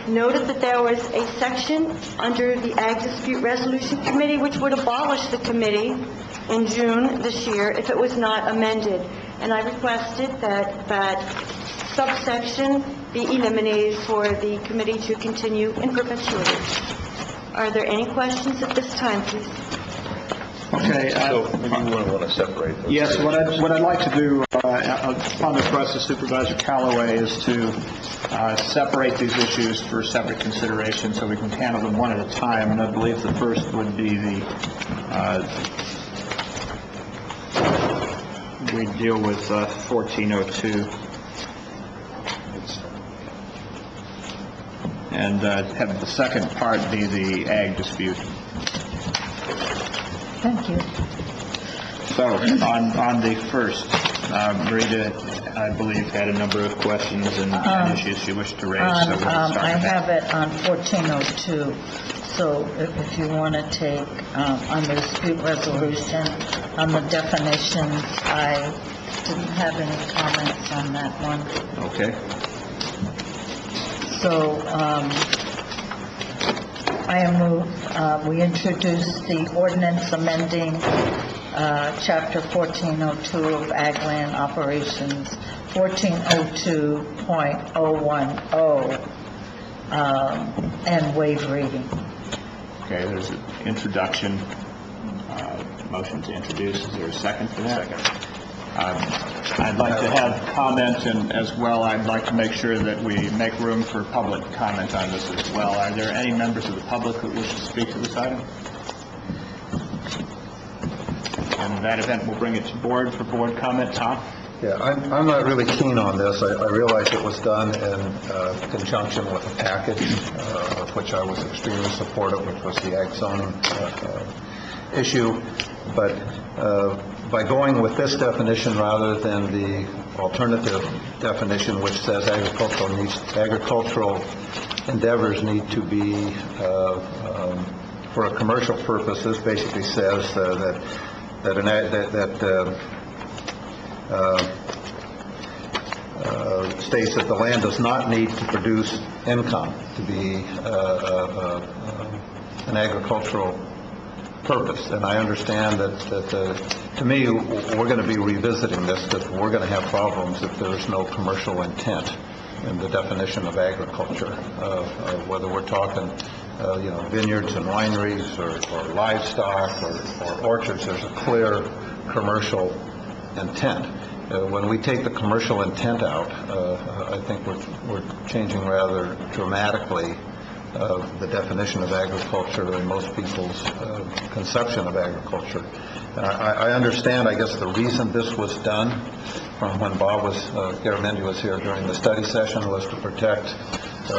noted that there was a section under the Ag Dispute Resolution Committee which would abolish the committee in June this year if it was not amended. And I requested that that subsection be eliminated for the committee to continue in perpetuity. Are there any questions at this time, please? Okay. So maybe you want to separate those. Yes, what I'd like to do upon the request of Supervisor Callaway is to separate these issues for separate consideration so we can handle them one at a time. And I believe the first would be we deal with 1402 and have the second part be the ag dispute. Thank you. So, on the first, Marita, I believe, had a number of questions and issues she wished to raise. So we'll start I with have that. it on 1402. So if you want to take on the dispute resolution, on the definitions, I didn't have any comments on that one. Okay. So I move we introduce the ordinance amending Chapter 1402 of Ag Land Operations, 1402.010, and waive reading. Okay, there's an introduction, motion to introduce. Is there a second for that? Second. I'd like to have comment, and as well, I'd like to make sure that we make room for public comment on this as well. Are there any members of the public who wish to speak to this item? In that event, we'll bring it to board for board comment. Tom? Yeah, I'm not really keen on this. I realize it was done in conjunction with a package of which I was extremely supportive, which was the ag zoning issue. But by going with this definition rather than the alternative definition, which says agricultural endeavors need to be for a commercial purpose, this basically says states that the land does not need to produce income to be an agricultural purpose. And I understand that to me, we're going to be revisiting this, that we're going to have problems if there's no commercial intent in the definition of agriculture, whether we're talking vineyards and wineries or livestock or orchards. There's a clear commercial intent. When we take the commercial intent out, I think we're changing rather dramatically the definition of agriculture and most people's conception of agriculture. I understand, I guess, the reason this was done from when Garamendi was here during the study session was to protect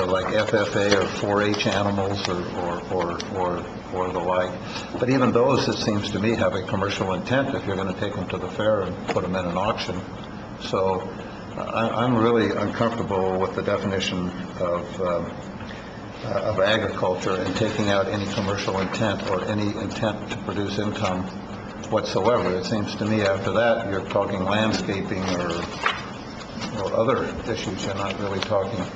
like FFA or 4-H animals or the like. But even those, it seems to me, have a commercial intent if you're going to take them to the fair and put them in an auction. So I'm really uncomfortable with the definition of agriculture and taking out any commercial intent or any intent to produce income whatsoever. It seems to me after that you're talking landscaping or other issues. You're not really talking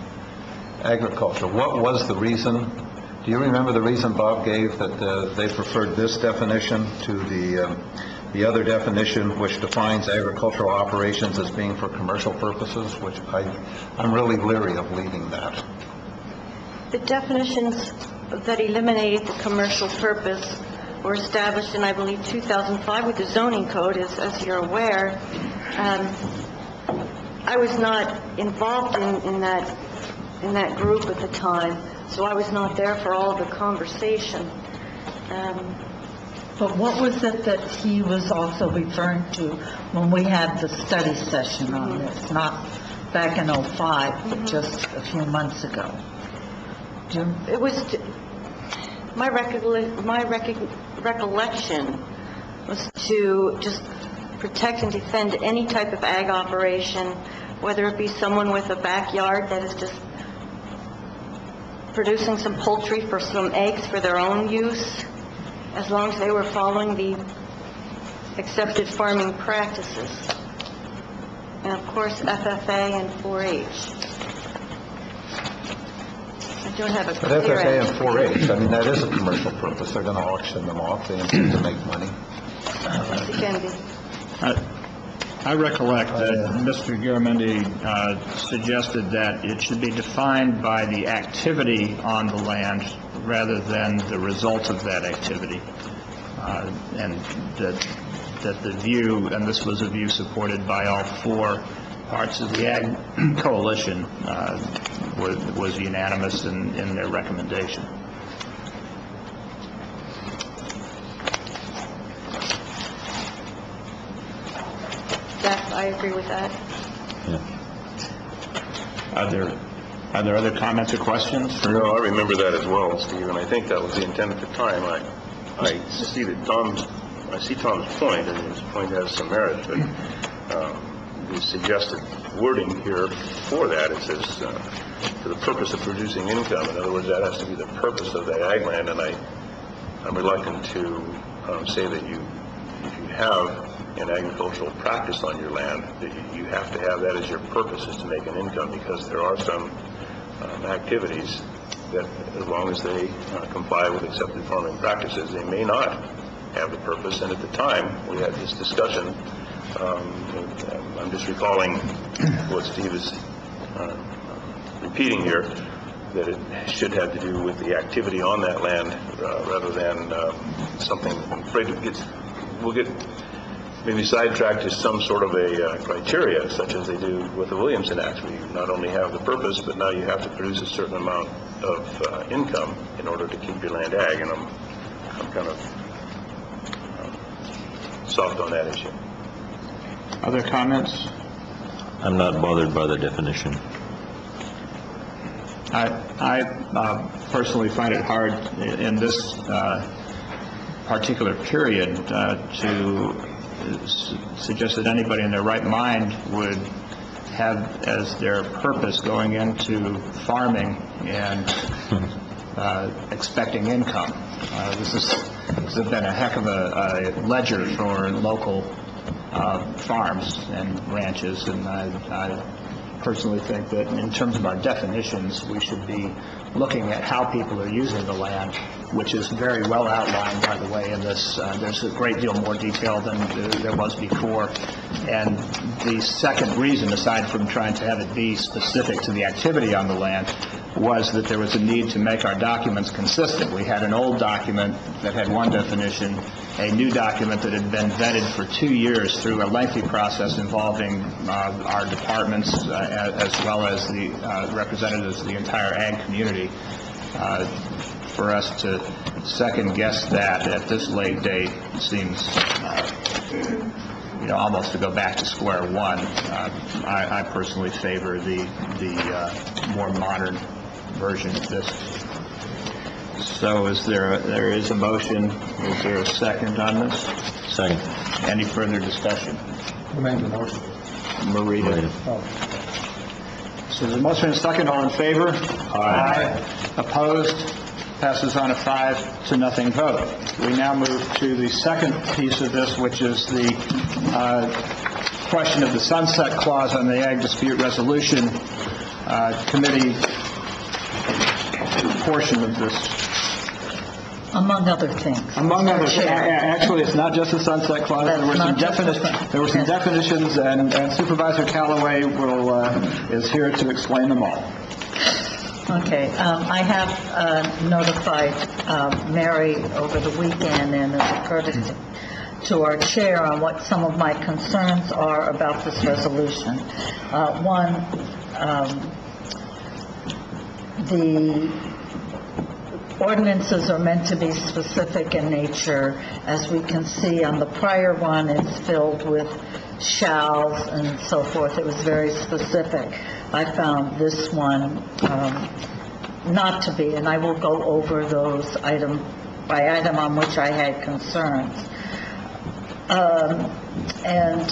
agriculture. What was the reason? Do you remember the reason Bob gave that they preferred this definition to the other definition, which defines agricultural operations as being for commercial purposes, which I'm really leery of leaving that. The definitions that eliminated the commercial purpose were established in, I believe, 2005 with the zoning code, as you're aware. I was not involved in that group at the time, so I was not there for all of the conversation. But what was it that he was also referring to when we had the study session on this? Not back in '05, but just a few months ago. It was my recollection was to just protect and defend any type of ag operation, whether it be someone with a backyard that is just producing some poultry for some eggs for their own use, as long as they were following the accepted farming practices. And of course, FFA and 4-H. I don't have a But clear FFA answer. and 4-H, I mean, that is a commercial purpose. They're going to auction them off. They intend to make money. Mr. Kennedy. I recollect that Mr. Garamendi suggested that it should be defined by the activity on the land rather than the result of that activity. And that the view, and this was a view supported by all four parts of the Ag Coalition, was unanimous in their recommendation. Yes, I agree with that. Are there other comments or questions? No, I remember that as well, Steve, and I think that was the intent at the time. I see Tom's point, and his point has some merit, but the suggested wording here for that, it says for the purpose of producing income. In other words, that has to be the purpose of that ag land, and I'm reluctant to say that if you have an agricultural practice on your land, that you have to have that as your purpose, is to make an income, because there are some activities that, as long as they comply with accepted farming practices, they may not have the purpose. And at the time we had this discussion, I'm just recalling what Steve is repeating here, that it should have to do with the activity on that land rather than something. I'm afraid we'll get maybe sidetracked to some sort of a criteria, such as they do with the Williamson Act, where you not only have the purpose, but now you have to produce a certain amount of income in order to keep your land ag, and I'm kind of soft on that issue. Other comments? I'm not bothered by the definition. I personally find it hard in this particular period to suggest that anybody in their right mind would have as their purpose going into farming and expecting income. This has been a heck of a ledger for local farms and ranches, and I personally think that in terms of our definitions, we should be looking at how people are using the land, which is very well outlined, by the way, in this. There's a great deal more detail than there was before. And the second reason, aside from trying to have it be specific to the activity on the land, was that there was a need to make our documents consistent. We had an old document that had one definition, a new document that had been vetted for 2 years through a lengthy process involving our departments as well as the representatives of the entire ag community. For us to second-guess that at this late date seems, almost to go back to square one. I personally favor the more modern version of this. So there is a motion. Is there a second on this? Second. Any further discussion? Who made the motion? Marita. So the motion is second. All in favor? Aye. Opposed? Passes on a 5-0 vote. We now move to the second piece of this, which is the question of the sunset clause on the Ag Dispute Resolution Committee portion of this. Among other things. Among other things. Actually, it's not just a sunset clause. There were some definitions, and Supervisor Callaway is here to explain them all. Okay, I have notified Mary over the weekend, and as a courtesy to our chair, on what some of my concerns are about this resolution. One, the ordinances are meant to be specific in nature. As we can see on the prior one, it's filled with shalls and so forth. It was very specific. I found this one not to be, and I will go over those item by item on which I had concerns. And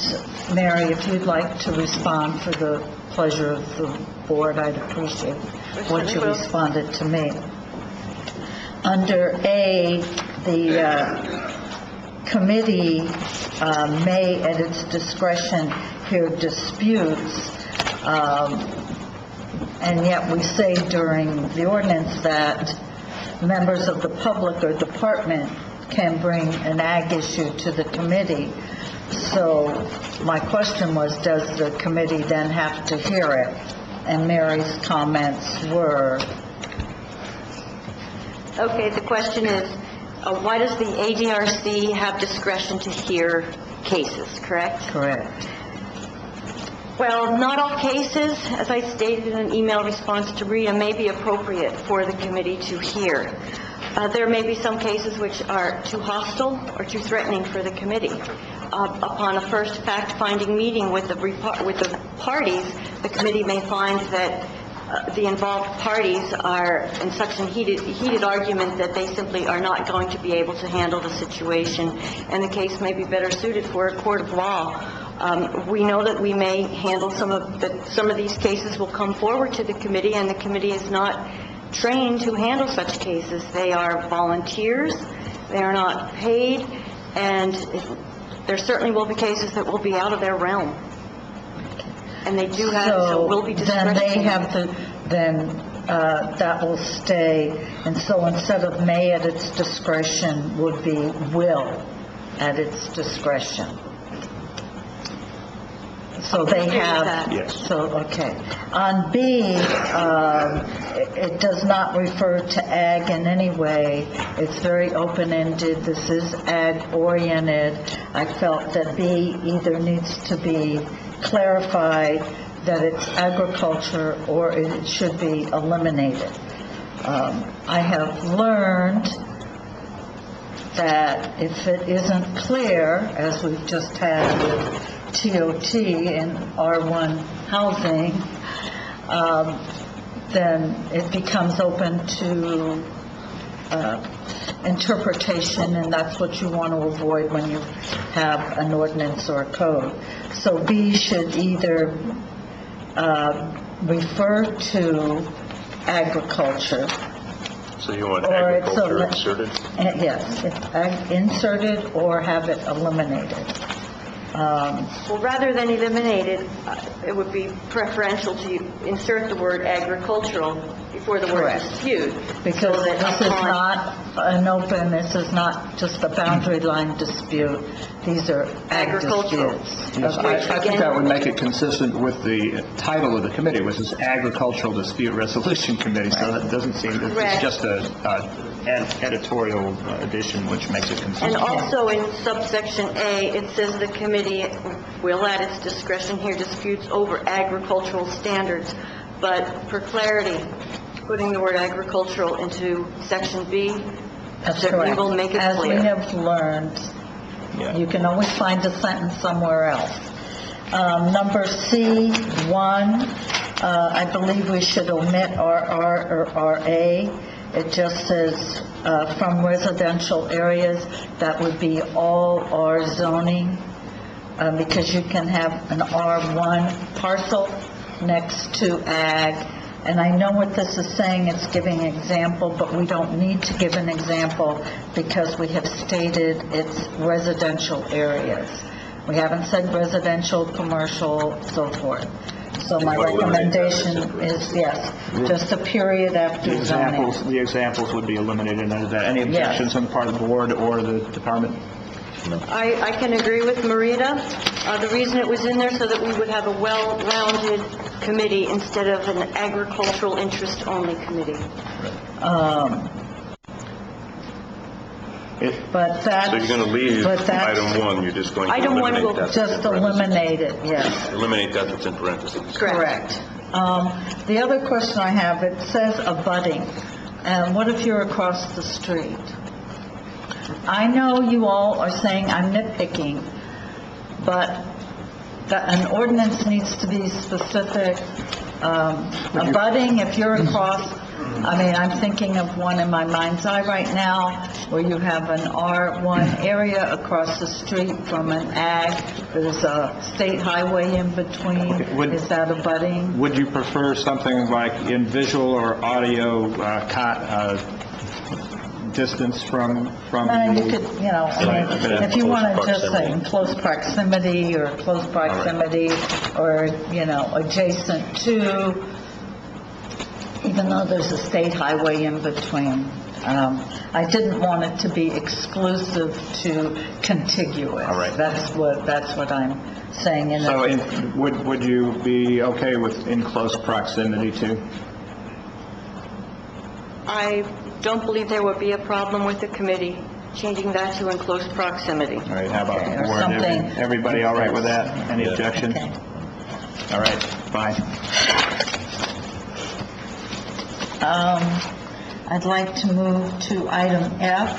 Mary, if you'd like to respond for the pleasure of the board, I'd appreciate what you responded to me. Under A, the committee may, at its discretion, hear disputes, and yet we say during the ordinance that members of the public or department can bring an ag issue to the committee. So my question was, does the committee then have to hear it? And Mary's comments were... Okay, the question is, why does the ADRC have discretion to hear cases, correct? Correct. Well, not all cases, as I stated in an email response to Rita, may be appropriate for the committee to hear. There may be some cases which are too hostile or too threatening for the committee. Upon a first fact-finding meeting with the parties, the committee may find that the involved parties are in such a heated argument that they simply are not going to be able to handle the situation, and the case may be better suited for a court of law. We know that we may handle some of these cases will come forward to the committee, and the committee is not trained to handle such cases. They are volunteers, they are not paid, and there certainly will be cases that will be out of their realm. And they do have, so will be discretion. Then they have to, that will stay, and so instead of may at its discretion would be will at its discretion. So they have, yes. So, okay. On B, it does not refer to ag in any way. It's very open-ended. This is ag-oriented. I felt that B either needs to be clarified that it's agriculture or it should be eliminated. I have learned that if it isn't clear, as we've just had with TOT and R1 housing, then it becomes open to interpretation, and that's what you want to avoid when you have an ordinance or a code. So B should either refer to agriculture. So you want Or it's agriculture inserted? Yes, inserted or have it eliminated. Well, rather than eliminated, it would be preferential to insert the word agricultural before the word Correct. dispute. Because so that this is upon- not this is not just a boundary line dispute. These are ag Agricultural. disputes. Yes, I think that would make it consistent with the title of the committee, which is Agricultural Dispute Resolution Committee, so that doesn't seem, it's Correct. just an editorial addition, which makes it And consistent. also in subsection A, it says the committee will at its discretion hear disputes over agricultural standards. But for clarity, putting the word agricultural into section B That's certainly correct. will make it As we clear. have learned, Yeah. you can always find a sentence somewhere else. Number C1, I believe we should omit RR or RA. It just says from residential areas, that would be all R zoning, because you can have an R1 parcel next to ag. And I know what this is saying, it's giving an example, but we don't need to give an example because we have stated it's residential areas. We haven't said residential, commercial, so forth. So my You wanna eliminate that as recommendation in is, yes, just a period The after zoning. examples would be eliminated under that. Any Yes. objections on the part of the board or the department? I can agree with Marita. The reason it was in there so that we would have a well-rounded committee instead of an agricultural interest-only committee. But that's... So you're going to leave but that's- item 1, you're just going to Item one eliminate will that. Just eliminate it, yes. Eliminate that that's in parentheses. Correct. The other question I have, it says abutting, and what if you're across the street? I know you all are saying I'm nitpicking, but an ordinance needs to be specific. Abutting, if you're across, I mean, I'm thinking of one in my mind's eye right now, where you have an R1 area across the street from an ag, there's a state highway in between. Is that abutting? Would you prefer something like in visual or audio distance from You the... could, if you want to just say in close proximity or close proximity or, adjacent to, even though there's a state highway in between. I didn't want it to be exclusive to contiguous. All right. That's what I'm saying. So would you be okay with in close proximity to? I don't believe there would be a problem with the committee changing that to in close proximity. All right, how about Okay, the or board? something. Everybody all right with that? Any objections? Okay. All right, fine. I'd like to move to item F.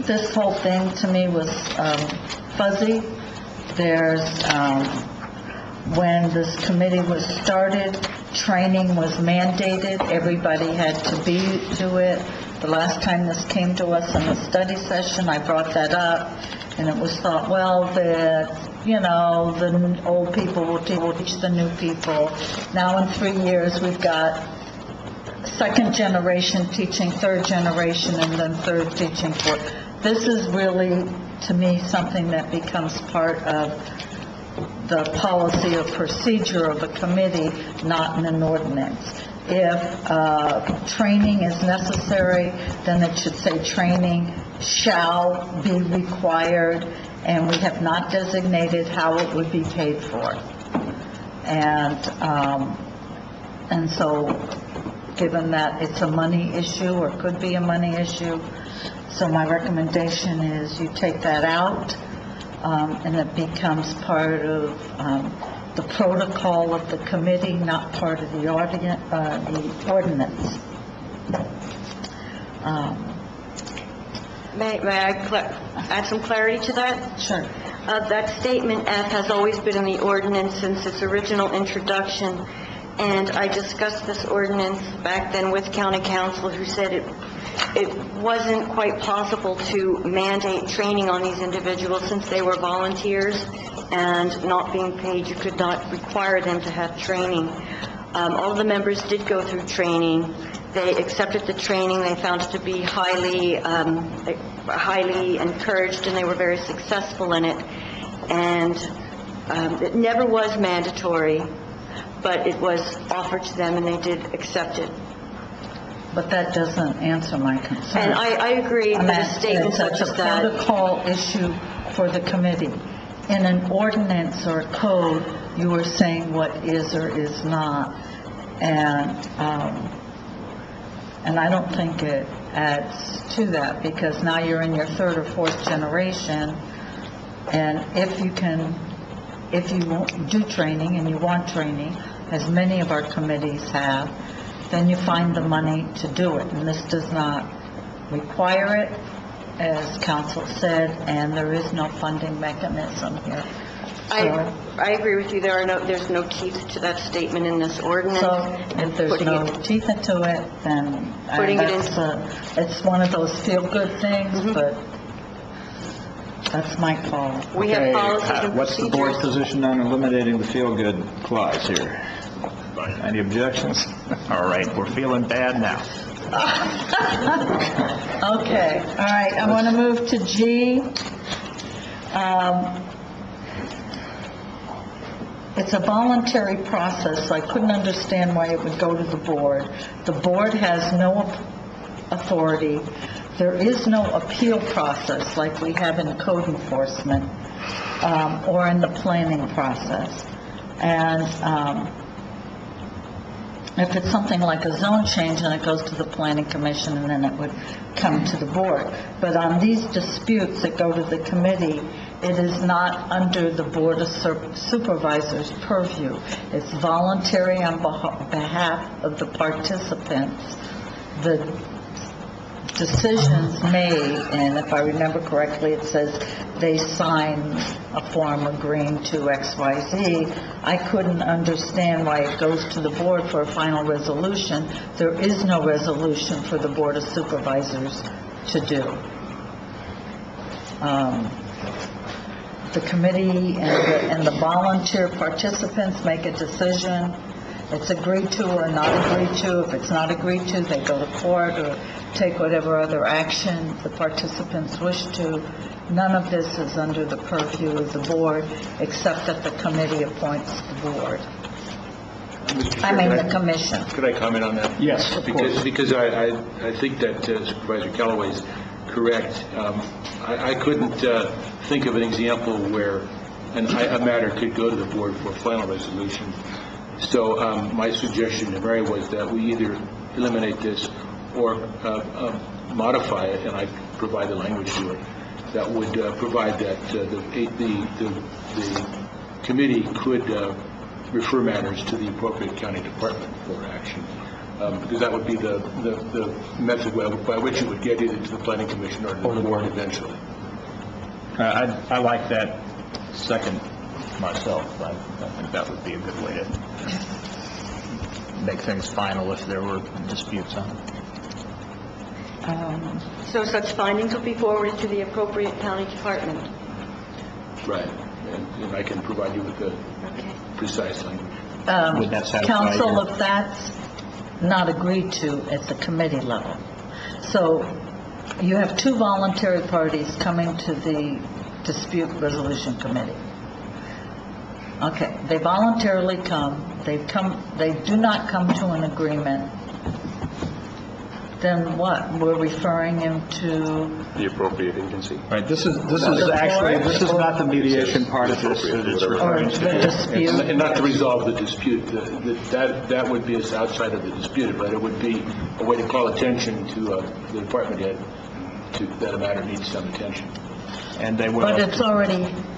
This whole thing to me was fuzzy. When this committee was started, training was mandated. Everybody had to do it. The last time this came to us in a study session, I brought that up, and it was thought, well, the old people will teach the new people. Now in 3 years, we've got second generation teaching third generation, and then third teaching fourth. This is really, to me, something that becomes part of the policy or procedure of a committee, not in an ordinance. If training is necessary, then it should say training shall be required, and we have not designated how it would be paid for. And so, given that it's a money issue, or could be a money issue, so my recommendation is you take that out, and it becomes part of the protocol of the committee, not part of the ordinance. May I add some clarity to that? Sure. That statement F has always been in the ordinance since its original introduction, and I discussed this ordinance back then with county council, who said it wasn't quite possible to mandate training on these individuals since they were volunteers and not being paid. You could not require them to have training. All of the members did go through training. They accepted the training. They found it to be highly encouraged, and they were very successful in it. And it never was mandatory, but it was offered to them, and they did accept it. But that doesn't answer my concern. And I agree with a statement such as that. It's a protocol issue for the committee. In an ordinance or code, you were saying what is or is not. And I don't think it adds to that, because now you're in your third or fourth generation, and if you do training and you want training, as many of our committees have, then you find the money to do it. And this does not require it, as council said, and there is no funding mechanism here. I agree with you. There's no teeth to that statement in this ordinance. So if there's no teeth into it, then it's one of those feel-good things, but that's my call. We have policies and What's the board's position on eliminating the feel-good clause here? Any objections? All right, we're feeling bad now. Okay, all right, I want to move to G. It's a voluntary process, so I couldn't understand why it would go to the board. The board has no authority. There is no appeal process like we have in code enforcement or in the planning process. And if it's something like a zone change, then it goes to the planning commission, and then it would come to the board. But on these disputes that go to the committee, it is not under the Board of Supervisors' purview. It's voluntary on behalf of the participants. The decisions made, and if I remember correctly, it says they sign a form agreeing to XYZ. I couldn't understand why it goes to the board for a final resolution. There is no resolution for the Board of Supervisors to do. The committee and the volunteer participants make a decision. It's agreed to or not agreed to. If it's not agreed to, they go to court or take whatever other action the participants wish to. None of this is under the purview of the board, except that the committee appoints the board. The commission. Could I comment on that? Yes, of course. Because I think that Supervisor Callaway's correct. I couldn't think of an example where a matter could go to the board for a final resolution. So my suggestion to Mary was that we either eliminate this or modify it, and I provide the language to it, that would provide that the committee could refer matters to the appropriate county department for action. Because that would be the method by which it would get either to the planning commission or to the board eventually. I like that second myself. I think that would be a good way to make things final if there were disputes on it. So such findings will be forwarded to the appropriate county department. Right. And I can provide you with the precise language. Would that satisfy Council, your- if that's not agreed to at the committee level. So you have two voluntary parties coming to the dispute resolution committee. Okay, they voluntarily come, they do not come to an agreement. Then what? We're referring him to The appropriate agency. Right, this is not the mediation part of this. It's referring to the dispute. And not to resolve the dispute. That would be outside of the dispute, but it would be a way to call attention to the department head that a matter needs some attention. And they will. But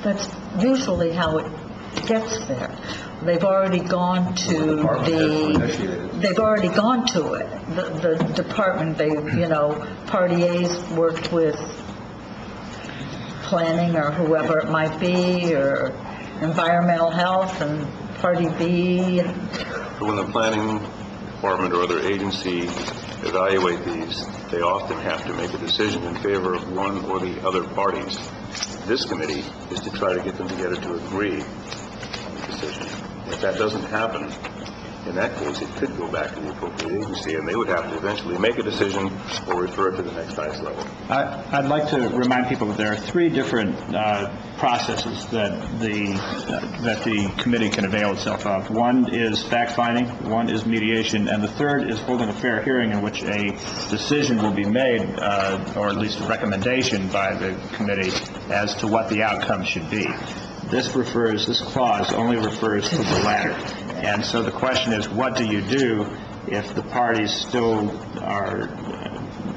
that's usually how it gets there. They've already gone to they've already gone to it. The department, party A's worked with planning or whoever it might be, or environmental health and party B. When the planning department or other agency evaluate these, they often have to make a decision in favor of one or the other parties. This committee is to try to get them together to agree on the decision. If that doesn't happen, in that case, it could go back to the appropriate agency, and they would have to eventually make a decision or refer it to the next highest level. I'd like to remind people that there are three different processes that the committee can avail itself of. One is fact-finding, one is mediation, and the third is holding a fair hearing in which a decision will be made, or at least a recommendation by the committee as to what the outcome should be. This clause only refers to the latter. And so the question is, what do you do if the parties still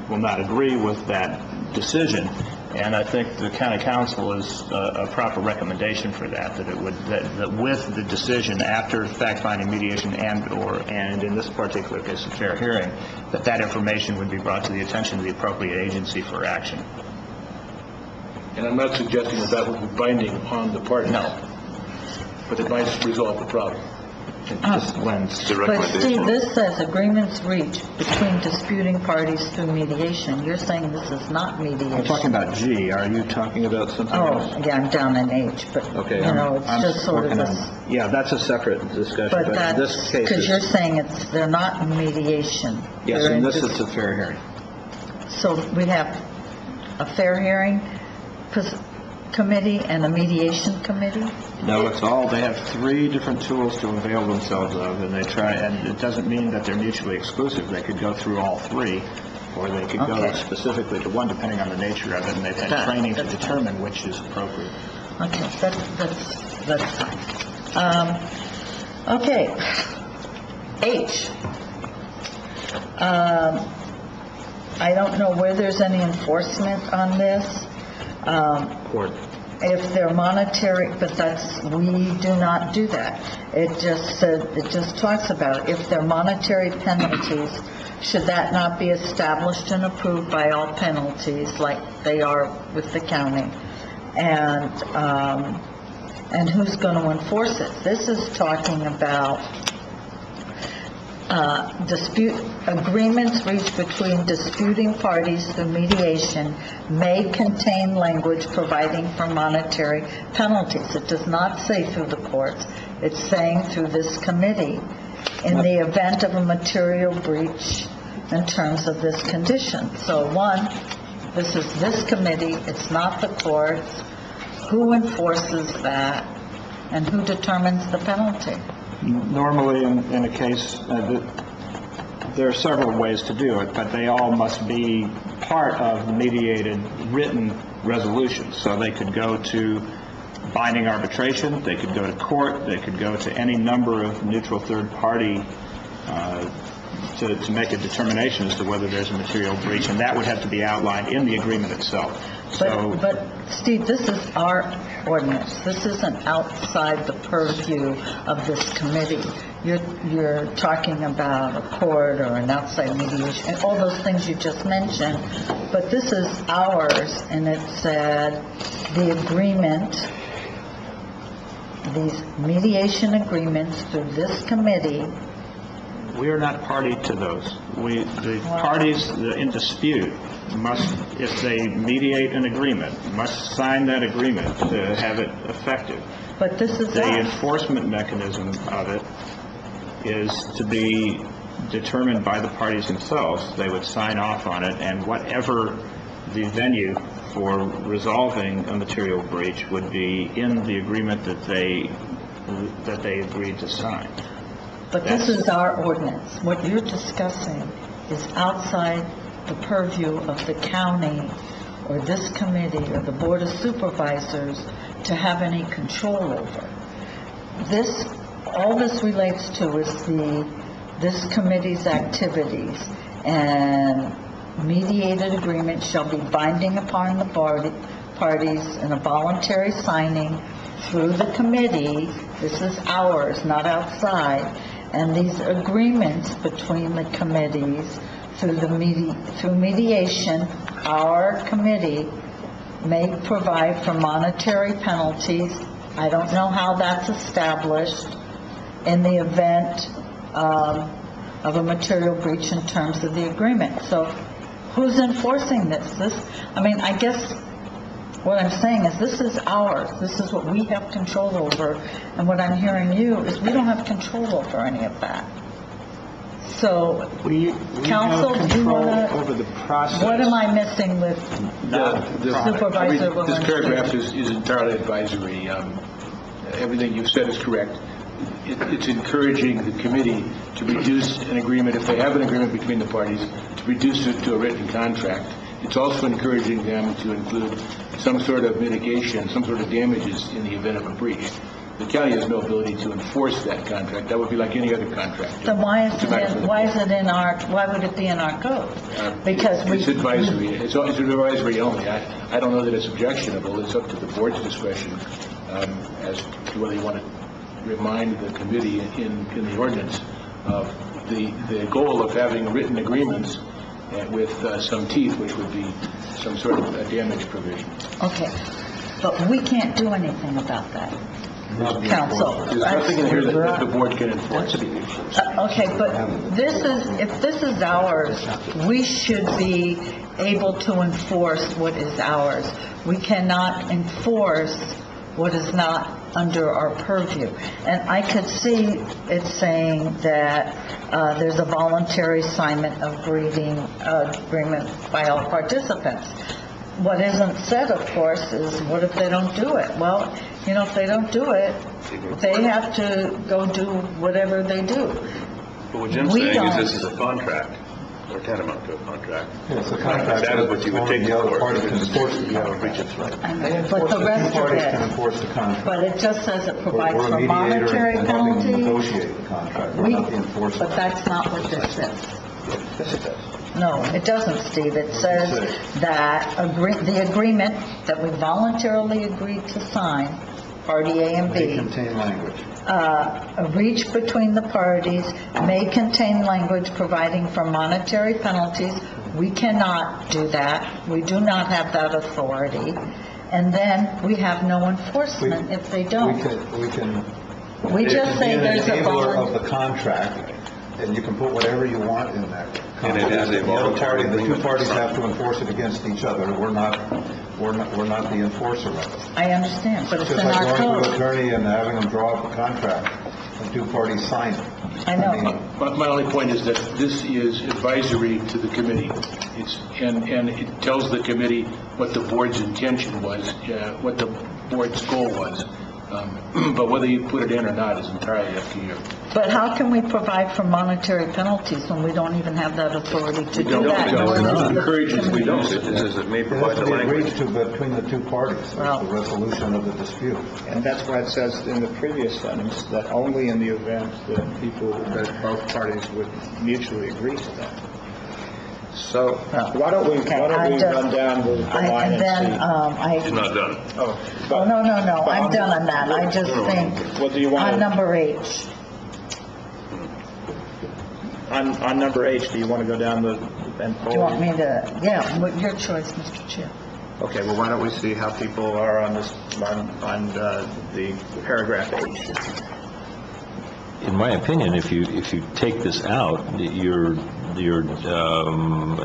will not agree with that decision? And I think the county council is a proper recommendation for that, that with the decision after fact-finding, mediation, and in this particular case, a fair hearing, that information would be brought to the attention of the appropriate agency for action. And I'm not suggesting that would be binding on the parties. No. But it might resolve the problem. But Steve, this says agreements reached between disputing parties through mediation. You're saying this is not mediation. I'm talking about G. Are you talking about something else? Oh, yeah, I'm down in H, but, okay, it's just sort of this. Yeah, that's a separate discussion. But in this case, because you're saying they're not mediation. Yes, in this it's a fair hearing. So we have a fair hearing committee and a mediation committee? No, it's all, they have three different tools to avail themselves of, and it doesn't mean that they're mutually exclusive. They could go through all three, or they could go specifically to one, depending on the nature of it, and they've had training to determine which is appropriate. Okay, that's fine. Okay, H. I don't know where there's any enforcement on this. Court. If they're monetary, but we do not do that. It just talks about if they're monetary penalties, should that not be established and approved by all penalties like they are with the county? And who's going to enforce it? This is talking about agreements reached between disputing parties through mediation may contain language providing for monetary penalties. It does not say through the courts. It's saying through this committee in the event of a material breach in terms of this condition. So one, this is this committee, it's not the courts. Who enforces that and who determines the penalty? Normally, in a case, there are several ways to do it, but they all must be part of mediated written resolutions. So they could go to binding arbitration, they could go to court, they could go to any number of neutral third party to make a determination as to whether there's a material breach, and that would have to be outlined in the agreement itself. But Steve, this is our ordinance. This isn't outside the purview of this committee. You're talking about a court or an outside mediation, and all those things you just mentioned. But this is ours, and it said the agreement, these mediation agreements through this committee. We are not party to those. The parties in dispute must, if they mediate an agreement, must sign that agreement to have it effective. But this is the enforcement mechanism of it is to be determined by the parties themselves. They would sign off on it, and whatever the venue for resolving a material breach would be in the agreement that they agreed to sign. But this is our ordinance. What you're discussing is outside the purview of the county or this committee or the Board of Supervisors to have any control over. All this relates to is this committee's activities, and mediated agreement shall be binding upon the parties in a voluntary signing through the committee. This is ours, not outside. And these agreements between the committees through mediation, our committee may provide for monetary penalties. I don't know how that's established in the event of a material breach in terms of the agreement. So who's enforcing this? I guess what I'm saying is this is ours. This is what we have control over. And what I'm hearing you is we don't have control over any of that. So, we council, have do you control want over the process. What am I missing with Supervisor This Walensky? paragraph is entirely advisory. Everything you've said is correct. It's encouraging the committee to reduce an agreement, if they have an agreement between the parties, to reduce it to a written contract. It's also encouraging them to include some sort of mitigation, some sort of damages in the event of a breach. The county has no ability to enforce that contract. That would be like any other contract. Then why would it be in our code? Because It's advisory. It's advisory only. I don't know that it's objectionable. It's up to the board's discretion as to whether you want to remind the committee in the ordinance of the goal of having written agreements with some teeth, which would be some sort of a damage provision. Okay, but we can't do anything about that, council. There's nothing in here that the board can enforce. Okay, but if this is ours, we should be able to enforce what is ours. We cannot enforce what is not under our purview. And I could see it saying that there's a voluntary assignment of agreement by all participants. What isn't said, of course, is what if they don't do it? Well, if they don't do it, they have to go do whatever they do. But what Jim's saying is this is a contract, or tantamount to a contract. It's a contract. That is what you would take The other to party court. can enforce it. You have a breach of right. But the rest Two of parties can it, enforce the contract. but it just says it provides We're a for mediator monetary and helping penalties. negotiate the contract. We're not the enforcer. But that's not what this says. Yes, it does. No, it doesn't, Steve. It says that the agreement that we voluntarily agreed to sign, party A and May B, contain language. a breach between the parties may contain language providing for monetary penalties. We cannot do that. We do not have that authority. And then we have no enforcement if they don't. We just say there's a It can be an enabler of the contract, and you can put whatever you want in that contract. And it is a The other voluntary party, the two agreement. parties have to enforce it against each other. We're not the enforcer of it. I understand, but it's Just in like our going to an code. attorney and having them draw up a contract, and two parties sign it. I know. My only point is that this is advisory to the committee. And it tells the committee what the board's intention was, what the board's goal was. But whether you put it in or not is entirely up to you. But how can we provide for monetary penalties when we don't even have that authority to do don't. that? It encourages We the don't. use It says it may It provide has the to be language. agreed to between the two parties, the resolution of the dispute. And that's why it says in the previous sentence that only in the event that both parties would mutually agree to that. So why don't we run down the line And then, and He's not done. see? oh, no, I'm done on that. I just think, What do you want? on number H, On number H, do you want to go down and do you want me to, your choice, Mr. Chair. Okay, well, why don't we see how people are on the paragraph H? In my opinion, if you take this out, you're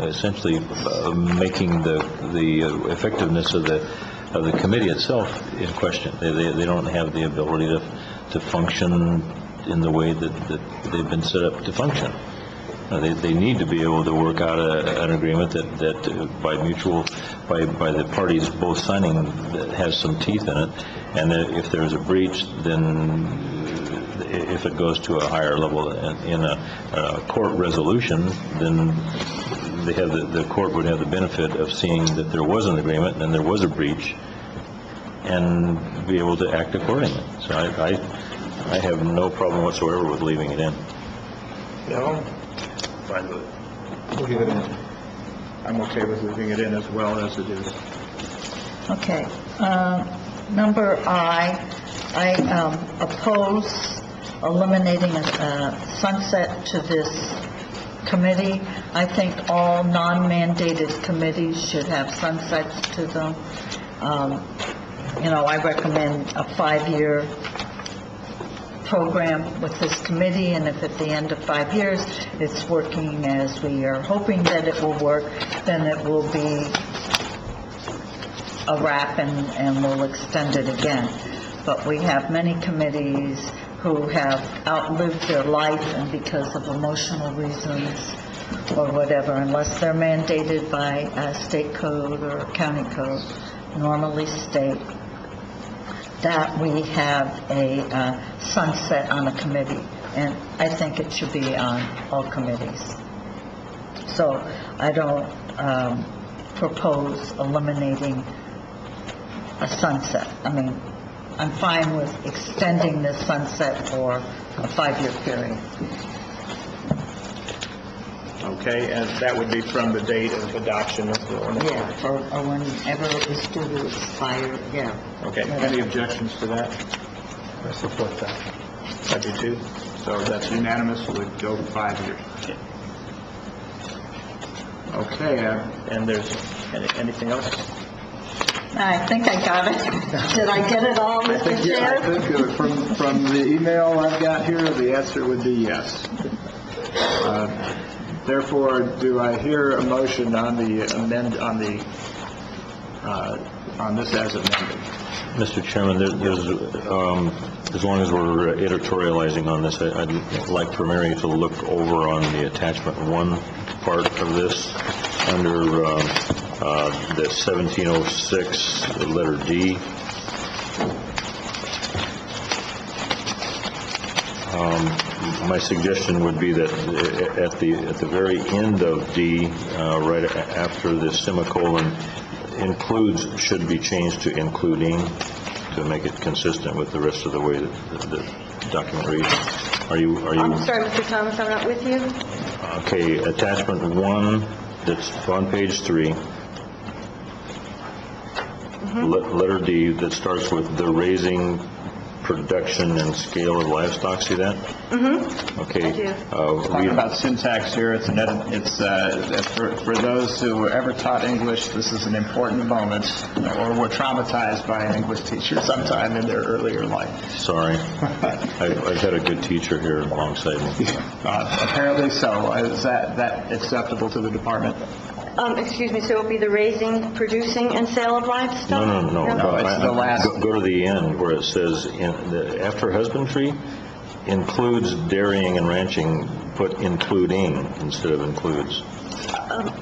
essentially making the effectiveness of the committee itself in question. They don't have the ability to function in the way that they've been set up to function. They need to be able to work out an agreement that by the parties both signing, that has some teeth in it, and that if there's a breach, then if it goes to a higher level in a court resolution, then the court would have the benefit of seeing that there was an agreement and there was a breach, and be able to act accordingly. So I have no problem whatsoever with leaving it in. No? Fine with it. We'll leave it in. I'm okay with leaving it in as well as it is. Okay, number I oppose eliminating a sunset to this committee. I think all non-mandated committees should have sunsets to them. I recommend a 5-year program with this committee, and if at the end of 5 years it's working as we are hoping that it will work, then it will be a wrap and we'll extend it again. But we have many committees who have outlived their life, and because of emotional reasons or whatever, unless they're mandated by a state code or county code, normally state, that we have a sunset on a committee, and I think it should be on all committees. So I don't propose eliminating a sunset. I mean, I'm fine with extending this sunset for a 5-year period. Okay, and that would be from the date of adoption of the ordinance? Yeah, or whenever it was due to expire, yeah. Okay, any objections to that? I support that. I do too. So that's unanimous, we'll go 5 years. Okay, and there's anything else? I think I got it. Did I get it all, Mr. Chair? I think from the email I've got here, the answer would be yes. Therefore, do I hear a motion on the on this as amended? Mr. Chairman, there's, as long as we're editorializing on this, I'd like for Mary to look over on the attachment 1 part of this under the 1706 letter D. My suggestion would be that at the very end of D, right after the semicolon, includes should be changed to including, to make it consistent with the rest of the way that the document reads. Are you? I'm sorry, Mr. Thomas, I'm not with you. Okay, attachment 1, that's on page 3. Letter D, that starts with the raising, production, and scale of livestock. See that? Mm-hmm. Okay. I do. Talking about syntax here, it's for those who ever taught English, this is an important moment, or were traumatized by an English teacher sometime in their earlier life. Sorry. I've had a good teacher here alongside me. Apparently so. Is that acceptable to the department? Excuse me, so it will be the raising, producing, and sale of livestock? No. It's the last. Go to the end where it says, after husbandry, includes dairying and ranching, put including instead of includes.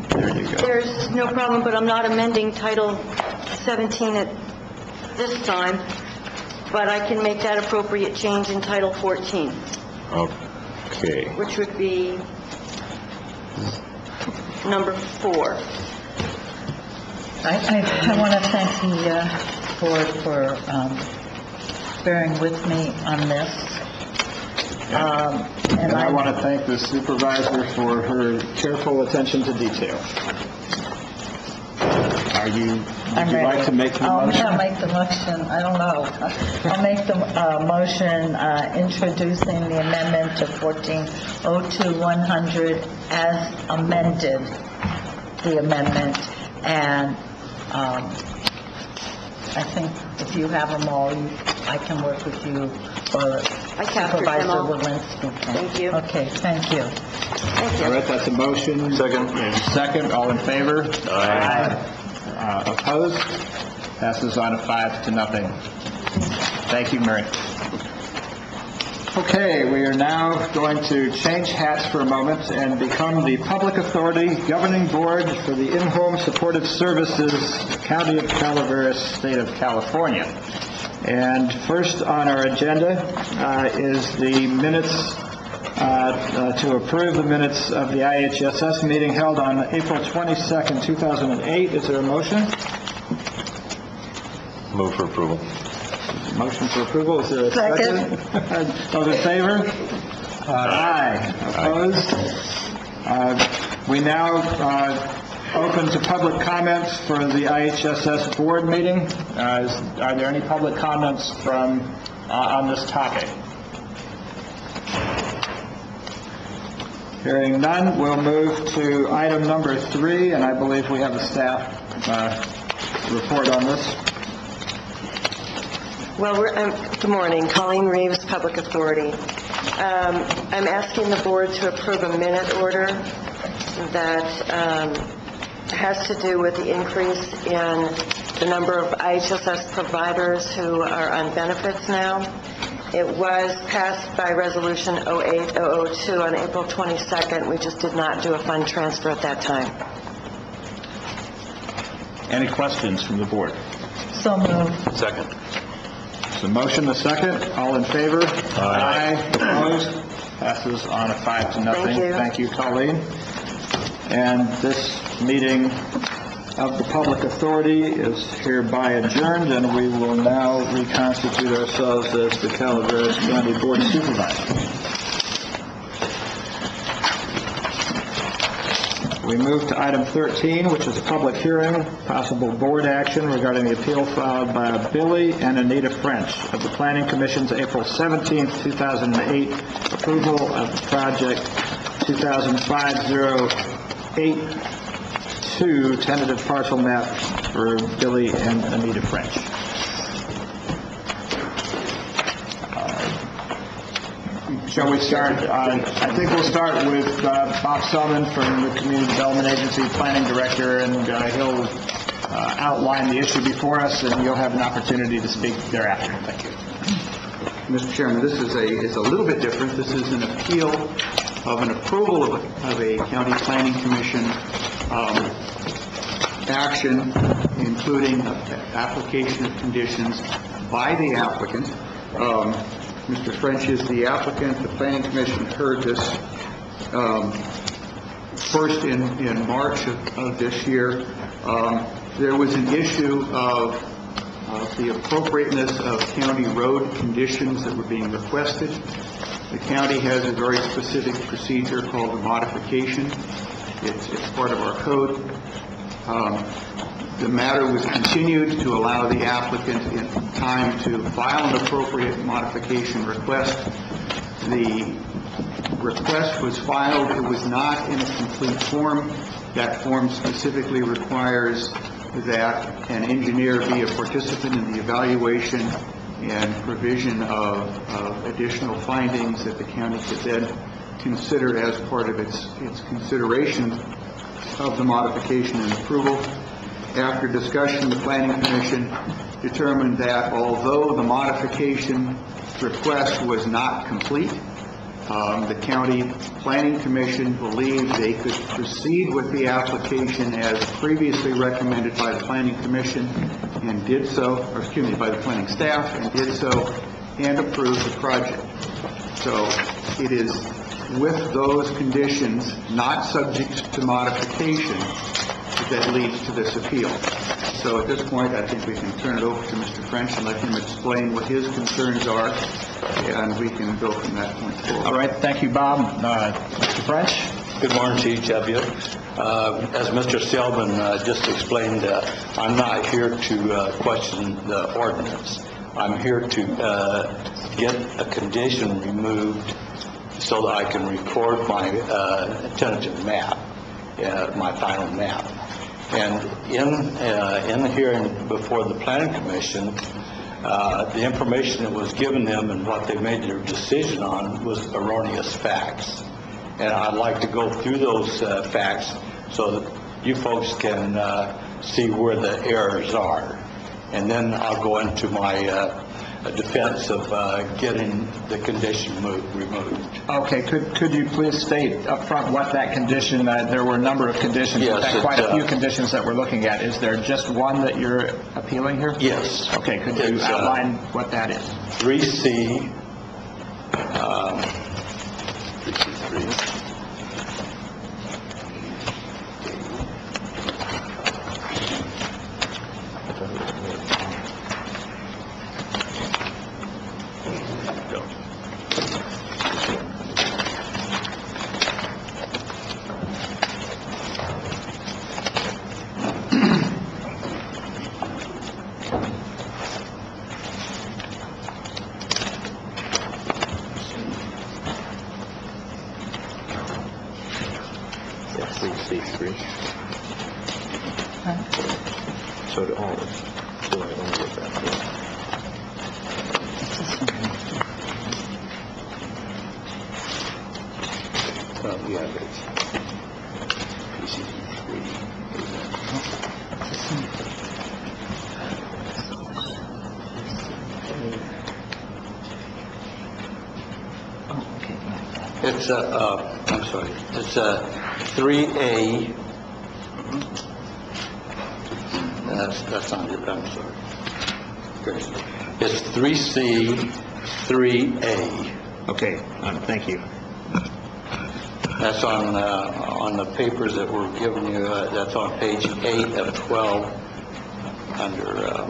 There you go. There's no problem, but I'm not amending Title 17 at this time, but I can make that appropriate change in Title 14, Okay. which would be number 4. I want to thank the board for bearing with me on this. And I want to thank the supervisor for her careful attention to detail. Would you like to make the motion? I'll make the motion. I don't know. I'll make the motion introducing the amendment to 1402-100 as amended, the amendment, and I think if you have them all, I can work with you, or I captured them Supervisor all. Walensky. Thank you. Okay, thank you. Thank you. All right, that's a motion. Second, all in favor? Aye. Opposed? Passes on a 5-0. Thank you, Mary. Okay, we are now going to change hats for a moment and become the public authority governing board for the in-home supportive services, County of Calaveras, State of California. And first on our agenda is the minutes, to approve the minutes of the IHSS meeting held on April 22nd, 2008. Is there a motion? Move for approval. Motion for approval. Is there a second? Those in favor? Aye. Opposed? We now open to public comments for the IHSS board meeting. Are there any public comments on this topic? Hearing none, we'll move to item number 3, and I believe we have a staff report on this. Well, good morning. Colleen Reeves, Public Authority. I'm asking the board to approve a minute order that has to do with the increase in the number of IHSS providers who are on benefits now. It was passed by Resolution 08002 on April 22nd. We just did not do a fund transfer at that time. Any questions from the board? So moved. Second. So motion, a second. All in favor? Aye. Opposed? Passes on a 5-0. Thank you. Thank you, Colleen. And this meeting of the Public Authority is hereby adjourned, and we will now reconstitute ourselves as the Calaveras County Board of Supervisors. We move to item 13, which is a public hearing, possible board action regarding the appeal filed by Billy and Anita French of the Planning Commission's April 17, 2008 approval of the project 2005-08-2 tentative parcel map for Billy and Anita French. Shall we start? I think we'll start with Bob Selman from the Community Development Agency, Planning Director, and he'll outline the issue before us, and you'll have an opportunity to speak thereafter. Thank you. Mr. Chairman, this is a little bit different. This is an appeal of an approval of a county planning commission action, including application of conditions by the applicant. Mr. French is the applicant. The Planning Commission heard this first in March of this year. There was an issue of the appropriateness of county road conditions that were being requested. The county has a very specific procedure called a modification. It's part of our code. The matter was continued to allow the applicant time to file an appropriate modification request. The request was filed. It was not in a complete form. That form specifically requires that an engineer be a participant in the evaluation and provision of additional findings that the county could then consider as part of its consideration of the modification and approval. After discussion, the Planning Commission determined that although the modification request was not complete, the County Planning Commission believed they could proceed with the application as previously recommended by the Planning Commission and did so, or excuse me, by the planning staff and did so, and approved the project. So it is with those conditions not subject to modification that leads to this appeal. So at this point, I think we can turn it over to Mr. French and let him explain what his concerns are, and we can go from that point forward. All right. Thank you, Bob. Mr. French? Good morning to each of you. As Mr. Selman just explained, I'm not here to question the ordinance. I'm here to get a condition removed so that I can record my tentative map, my final map. And in the hearing before the Planning Commission, the information that was given them and what they made their decision on was erroneous facts. And I'd like to go through those facts so that you folks can see where the errors are. And then I'll go into my defense of getting the condition removed. Okay. Could you please state up front what that condition, there were a number of conditions, yes, in fact, quite a few conditions that we're looking at. Is there just one that you're appealing here? Yes. Okay. Could you outline what that is? 3C. 3C3. So to all of us. So I only get that. Yeah, it's It's I'm sorry, it's 3A. That's not it, I'm sorry. It's 3C, 3A. Okay, thank you. That's on the papers that were given you, that's on page 8 of 12, under,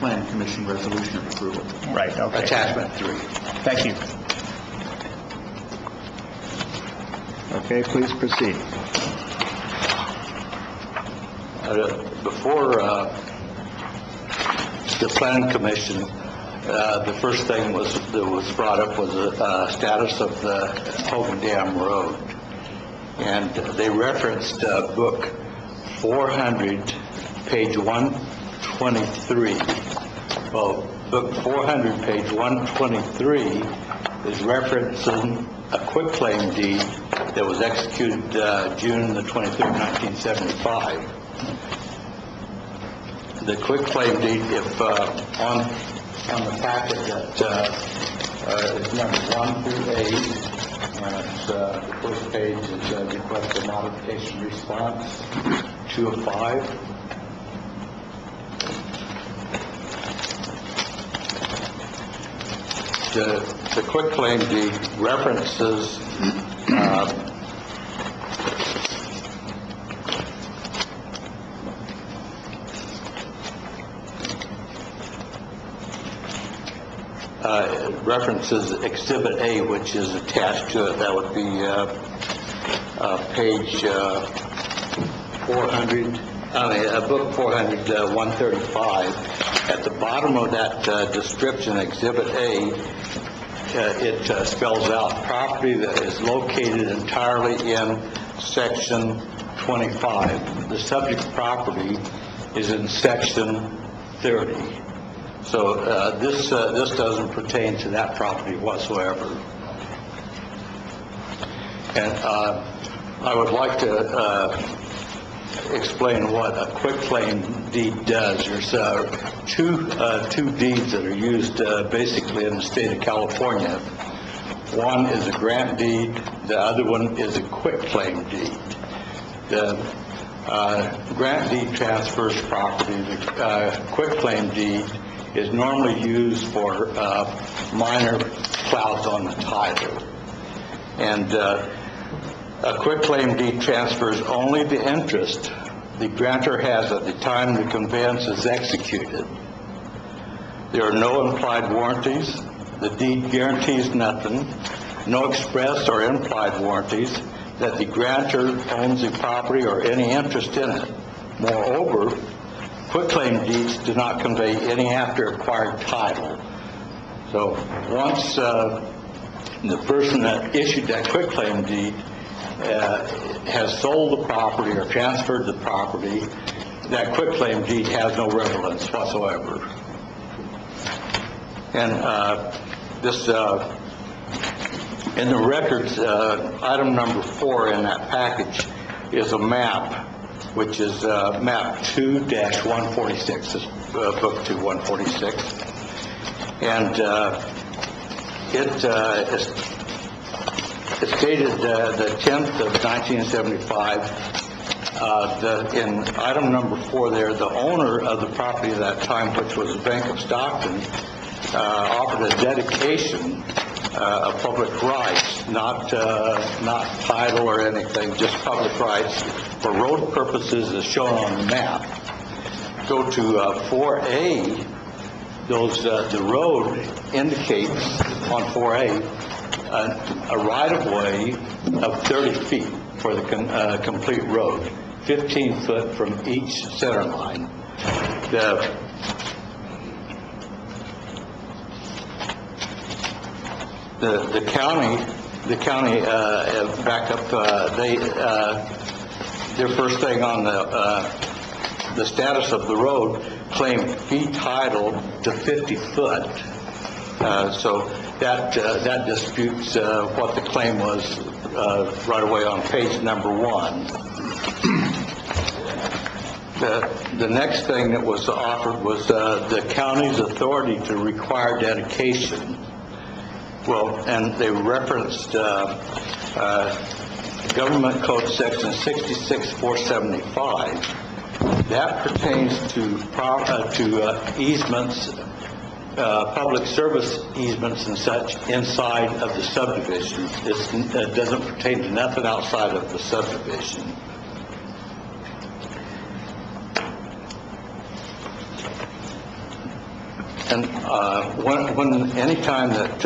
Plan Commission resolution of approval. Right, okay. attachment 3. Thank you. Okay, please proceed. Before the Planning Commission, the first thing that was brought up was the status of the Hogan Dam Road. And they referenced book 400, page 123. Well, book 400, page 123 is referencing a quitclaim deed that was executed June the 23rd, 1975. The quitclaim deed, if on the packet that is number 1 through 8, and it's, the first page is request for modification response 2 of 5. The quitclaim deed references references Exhibit A, which is attached to it. That would be page 400, book 400, 135. At the bottom of that description, Exhibit A, it spells out property that is located entirely in Section 25. The subject property is in Section 30. So this doesn't pertain to that property whatsoever. And I would like to explain what a quitclaim deed does. There's two deeds that are used basically in the state of California. One is a grant deed. The other one is a quitclaim deed. The grant deed transfers property. The quitclaim deed is normally used for minor clouds on the title. And a quitclaim deed transfers only the interest the grantor has at the time the conveyance is executed. There are no implied warranties. The deed guarantees nothing. No express or implied warranties that the grantor owns the property or any interest in it. Moreover, quitclaim deeds do not convey any after-acquired title. So once the person that issued that quitclaim deed has sold the property or transferred the property, that quitclaim deed has no relevance whatsoever. And this, in the records, item number 4 in that package is a map, which is map 2-146, book 2-146. And it's dated the 10th of 1975. In item number 4 there, the owner of the property at that time, which was the Bank of Stockton, offered a dedication of public rights, not title or anything, just public rights for road purposes as shown on the map. Go to 4A, the road indicates on 4A a right-of-way of 30 feet for the complete road, 15 foot from each center line. The county back up, their first thing on the status of the road claimed fee title to 50 foot So that disputes what the claim was right away on page number 1. The next thing that was offered was the county's authority to require dedication. Well, and they referenced Government Code Section 66475. That pertains to easements, public service easements and such inside of the subdivision. It doesn't pertain to nothing outside of the subdivision. And anytime that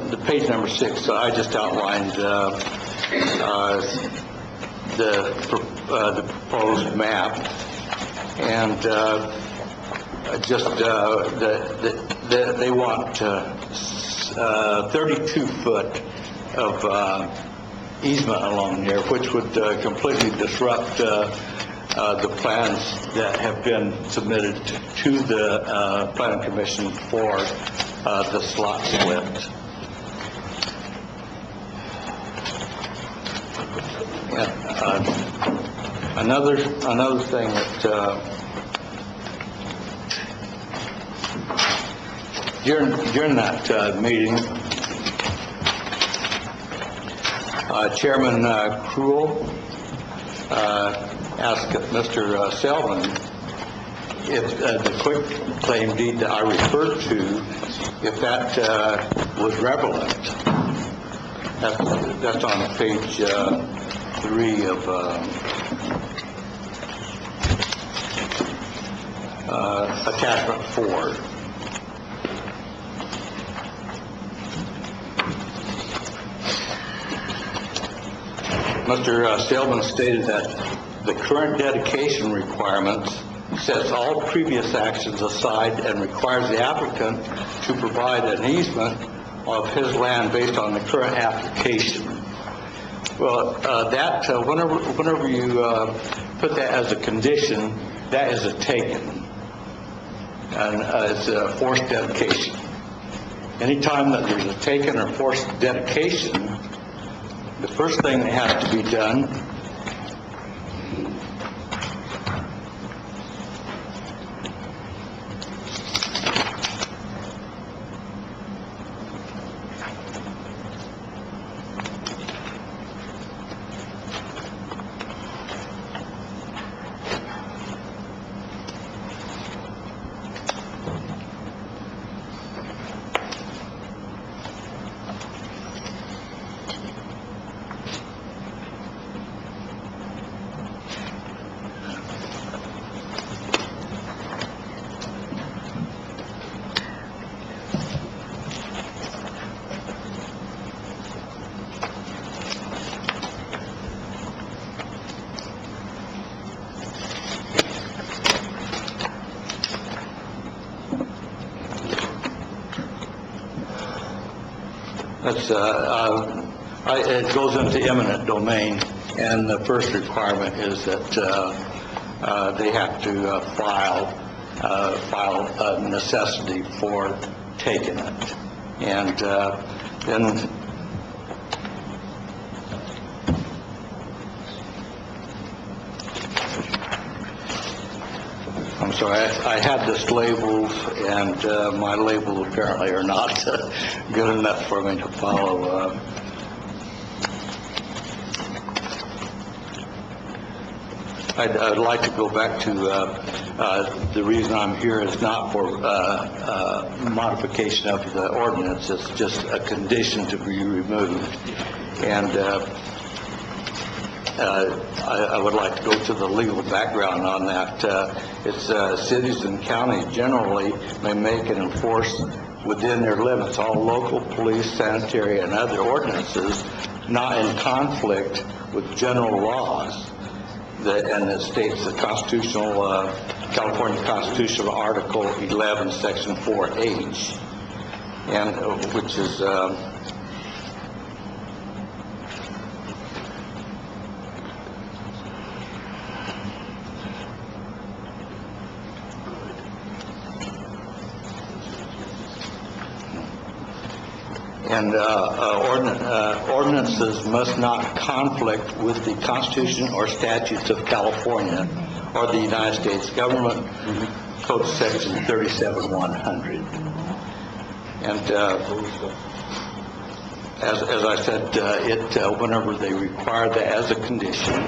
the page number 6, I just outlined the proposed map, and they want 32 foot of easement along there, which would completely disrupt the plans that have been submitted to the Planning Commission for the slot split. Another thing that during that meeting, Chairman Krull asked Mr. Selvin if the quick claim deed that I referred to, if that was relevant. That's on page 3 of attachment 4. Mr. Selvin stated that the current dedication requirements sets all previous actions aside and requires the applicant to provide an easement of his land based on the current application. Well, whenever you put that as a condition, that is a taken, and it's a forced dedication. Anytime that there's a taken or forced dedication, the first thing that has to be done it goes into eminent domain, and the first requirement is that they have to file a necessity for taking it, and then I'm sorry, I had this labeled, and my labels apparently are not good enough for me to follow. I'd like to go back to the reason I'm here is not for modification of the ordinance. It's just a condition to be removed. And I would like to go to the legal background on that. It's cities and counties generally may make and enforce within their limits all local police, sanitary, and other ordinances not in conflict with general laws. And it states the constitutional, California Constitutional Article 11, Section 4H, and which is And ordinances must not conflict with the Constitution or statutes of California or the United States government, Code Section 37100. And as I said, whenever they require that as a condition,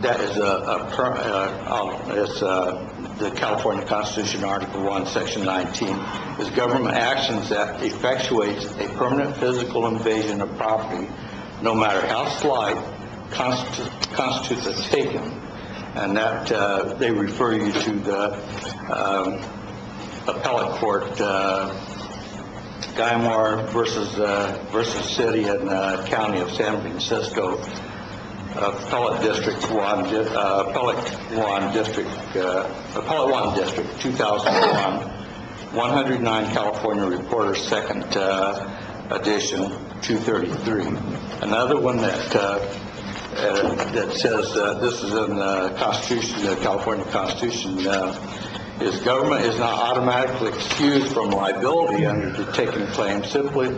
that is the California Constitution, Article 1, Section 19, is government actions that effectuates a permanent physical invasion of property, no matter how slight, constitutes a taking. And that they refer you to the appellate court, Guymar versus City and County of San Francisco, Appellate District 1, District 2001, 109 California Reporter, second edition, 233. Another one that says this is in the Constitution, the California Constitution, is government is not automatically excused from liability under the taking claim simply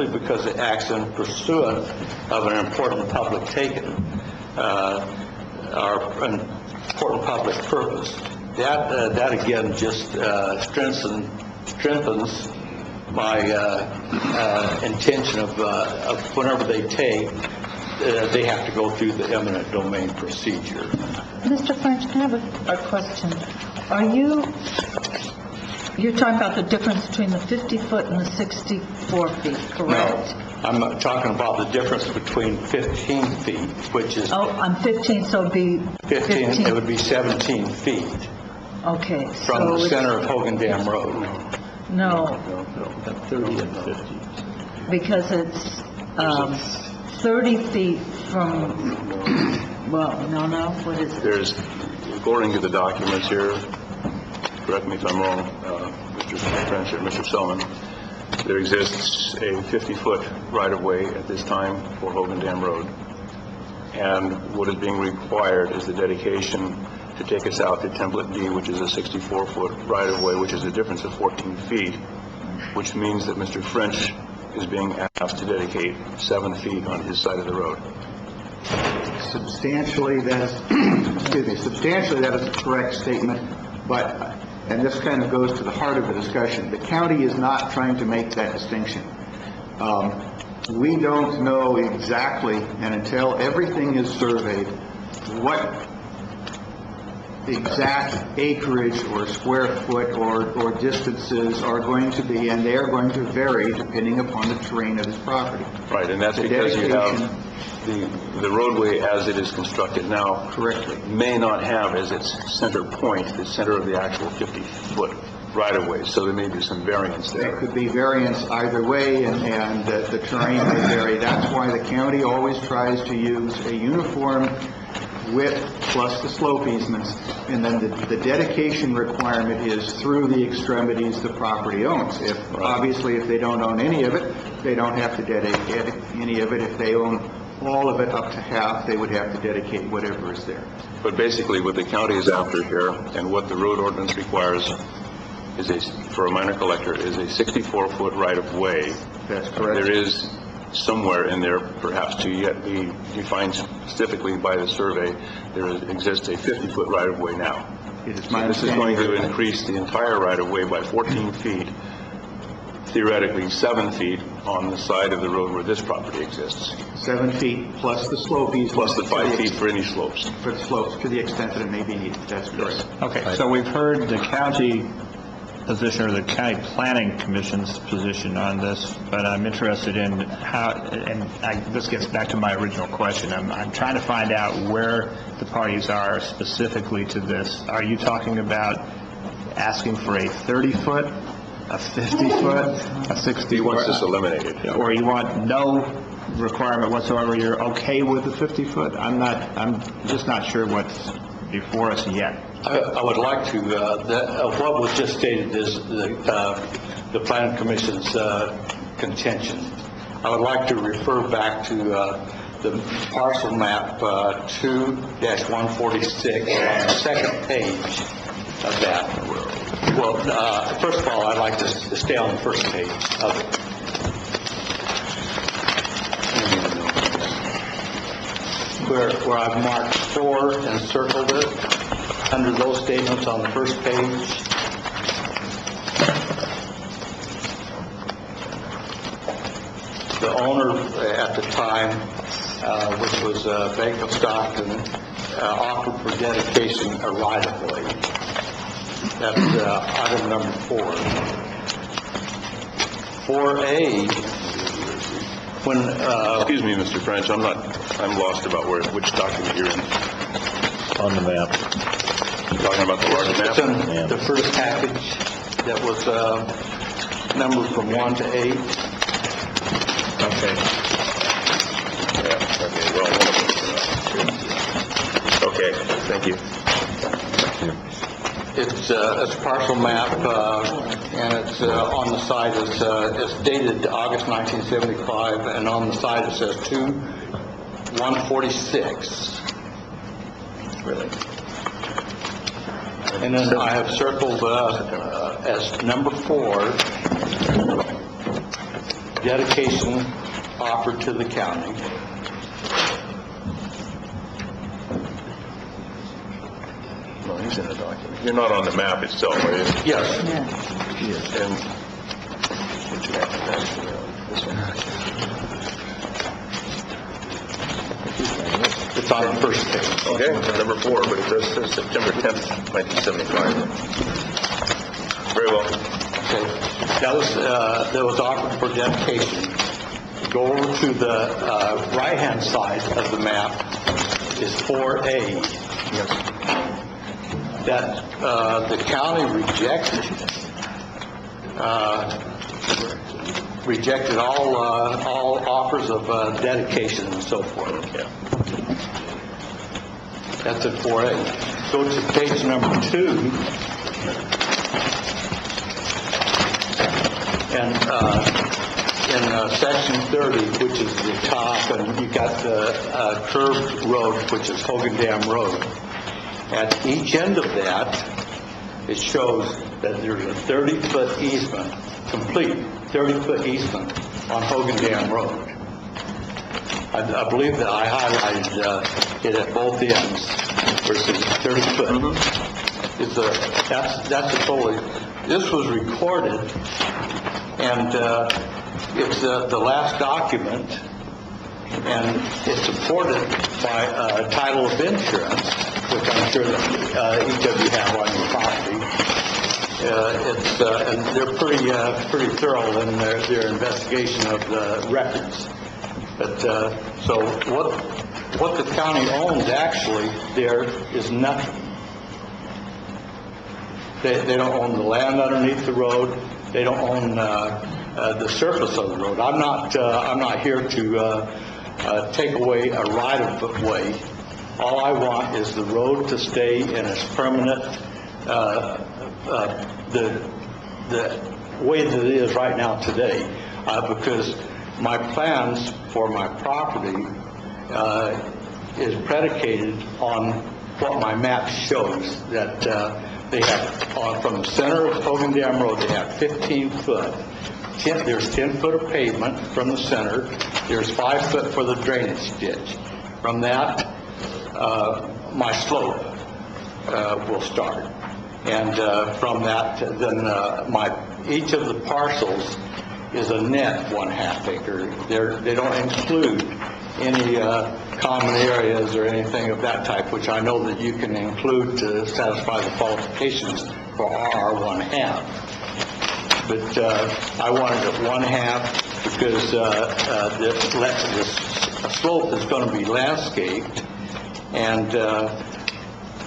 because it acts in pursuit of an important public taking or an important public purpose. That again just strengthens my intention of whenever they take, they have to go through the eminent domain procedure. Mr. French, can I have a question? You're talking about the difference between the 50 foot and the 64 feet, correct? No, I'm talking about the difference between 15 feet, which is... Oh, I'm 15, so it'd be 15, it would be 17 feet. Okay, from the center of Hogan Dam Road. No. 30 and 50. Because it's 30 feet from, well, no, what is it? There's, according to the documents here, correct me if I'm wrong, Mr. French or Mr. Selman, there exists a 50-foot right-of-way at this time for Hogan Dam Road. And what is being required is the dedication to take us out to Template D, which is a 64-foot right-of-way, which is a difference of 14 feet, which means that Mr. French is being asked to dedicate 7 feet on his side of the road. Substantially, that is, substantially that is a correct statement, but, and this kind of goes to the heart of the discussion, the county is not trying to make that distinction. We don't know exactly, and until everything is surveyed, what the exact acreage or square foot or distances are going to be, and they are going to vary depending upon the terrain of this property. Right, and that's because you have the roadway as it is constructed now correctly may not have as its center point the center of the actual 50-foot right-of-way, so there may be some variance there. There could be variance either way, and the terrain may vary. That's why the county always tries to use a uniform width plus the slope easements, and then the dedication requirement is through the extremities the property owns. Obviously, if they don't own any of it, they don't have to dedicate any of it. If they own all of it up to half, they would have to dedicate whatever is there. But basically what the county is after here, and what the road ordinance requires is for a minor collector, is a 64-foot right-of-way. That's correct. There is somewhere in there, perhaps to yet be defined specifically by the survey, there exists a 50-foot right-of-way now. It is my this is going to increase the entire right-of-way by 14 feet, theoretically 7 feet on the side of the road where this property exists. 7 feet plus the slope easement. Plus the 5 feet for any slopes. For the slopes, to the extent that it may be needed. That's correct. Okay, So we've heard the county position or the county planning commission's position on this, but I'm interested in how, and this gets back to my original question. I'm trying to find out where the parties are specifically to this. Are you talking about asking for a 30-foot, a 50-foot, a 60-foot? He wants this eliminated. Or you want no requirement whatsoever? You're okay with the 50-foot? I'm just not sure what's before us yet. I would like to, what was just stated is the Planning Commission's contention. I would like to refer back to the parcel map 2-146 on the second page of that. Well, first of all, I'd like to stay on the first page of it. Where I've marked 4 and circled it, under those statements on the first page. The owner at the time, which was Bank of Stockton, offered for dedication a right-of-way. That's item number 4. 4A, when... Excuse me, Mr. French, I'm lost about which document you're in. On the map. You're talking about the large map? It's in the first package that was numbered from 1 to 8. Okay. Yeah, okay, well, okay, thank you. It's a parcel map, and it's on the side, it's dated August 1975, and on the side it says 2/146. Really? And then I have circled as number 4, dedication offered to the county. No, he's in the document. You're not on the map itself, are you? Yes. And which map is that? This one. It's on the first page. Okay, number 4, but it does say September 10th, 1975. Very well. Okay. That was offered for dedication. Go over to the right-hand side of the map is 4A. Yes. That the county rejected all offers of dedication and so forth. Yeah. That's at 4A. Go to page number 2, and in section 30, which is the top, and you got the curved road, which is Hogan Dam Road. At each end of that, it shows that there's a 30-foot easement, complete 30-foot easement on Hogan Dam Road. I believe that I highlighted it at both ends, where it says 30 foot. That's a totally, this was recorded, and it's the last document, and it's supported by a title of insurance, which I'm sure that each of you have on your property. And they're pretty thorough in their investigation of the records. But so what the county owns actually there is nothing. They don't own the land underneath the road. They don't own the surface of the road. I'm not here to take away a right of way. All I want is the road to stay in its permanent the way that it is right now today, because my plans for my property is predicated on what my map shows, that they have, from the center of Hogan Dam Road, they have 15 foot. There's 10 foot of pavement from the center. There's 5 foot for the drainage ditch. From that, my slope will start. And from that, then each of the parcels is a net 1/2 acre. They don't include any common areas or anything of that type, which I know that you can include to satisfy the qualifications for RR 1/2. But I wanted it 1/2 because this slope is going to be landscaped, and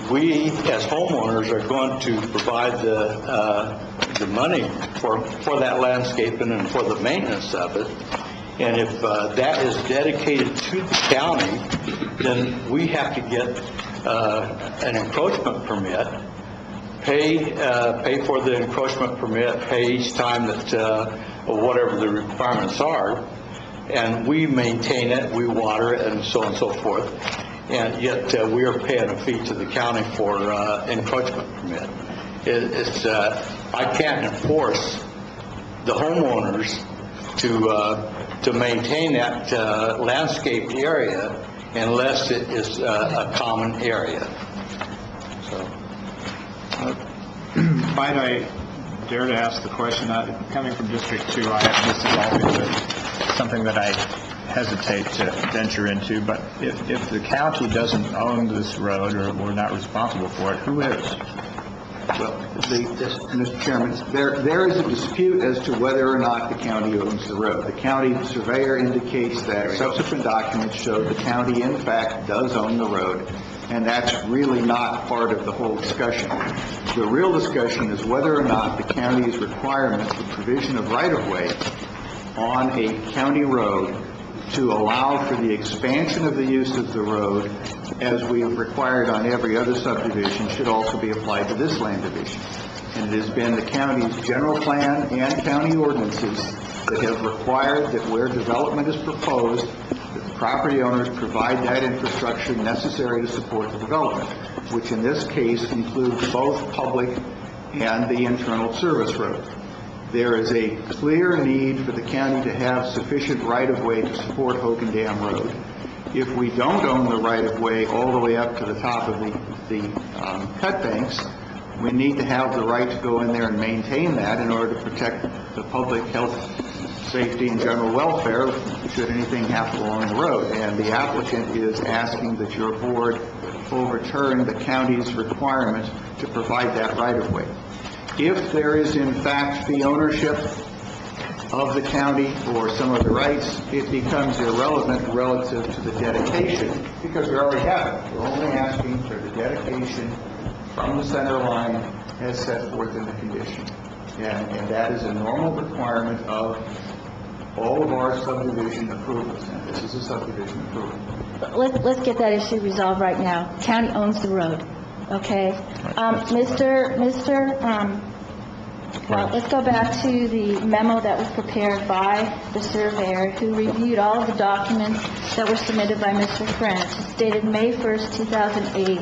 we as homeowners are going to provide the money for that landscaping and for the maintenance of it. And if that is dedicated to the county, then we have to get an encroachment permit, pay for the encroachment permit, pay each time that whatever the requirements are, and we maintain it, we water it, and so on and so forth. And yet we are paying a fee to the county for encroachment permit. I can't enforce the homeowners to maintain that landscaped area unless it is a common area. Might I dare to ask the question, coming from District 2, this is always something that I hesitate to venture into, but if the county doesn't own this road or we're not responsible for it, who is? Well, Mr. Chairman, there is a dispute as to whether or not the county owns the road. The county surveyor indicates that subsequent documents show the county, in fact, does own the road, and that's really not part of the whole discussion. The real discussion is whether or not the county's requirement for provision of right-of-way on a county road to allow for the expansion of the use of the road as we have required on every other subdivision should also be applied to this land division. And it has been the county's general plan and county ordinances that have required that where development is proposed, that the property owners provide that infrastructure necessary to support the development, which in this case includes both public and the internal service road. There is a clear need for the county to have sufficient right-of-way to support Hogan Dam Road. If we don't own the right-of-way all the way up to the top of the cut banks, we need to have the right to go in there and maintain that in order to protect the public health, safety, and general welfare should anything happen along the road. And the applicant is asking that your board overturn the county's requirement to provide that right-of-way. If there is, in fact, fee ownership of the county or some of the rights, it becomes irrelevant relative to the dedication, because we already have it. We're only asking for the dedication from the center line as set forth in the condition. And that is a normal requirement of all of our subdivision approvals. And this is a subdivision approval. Let's get that issue resolved right now. County owns the road, okay? Let's go back to the memo that was prepared by the surveyor who reviewed all of the documents that were submitted by Mr. French. It's dated May 1st, 2008.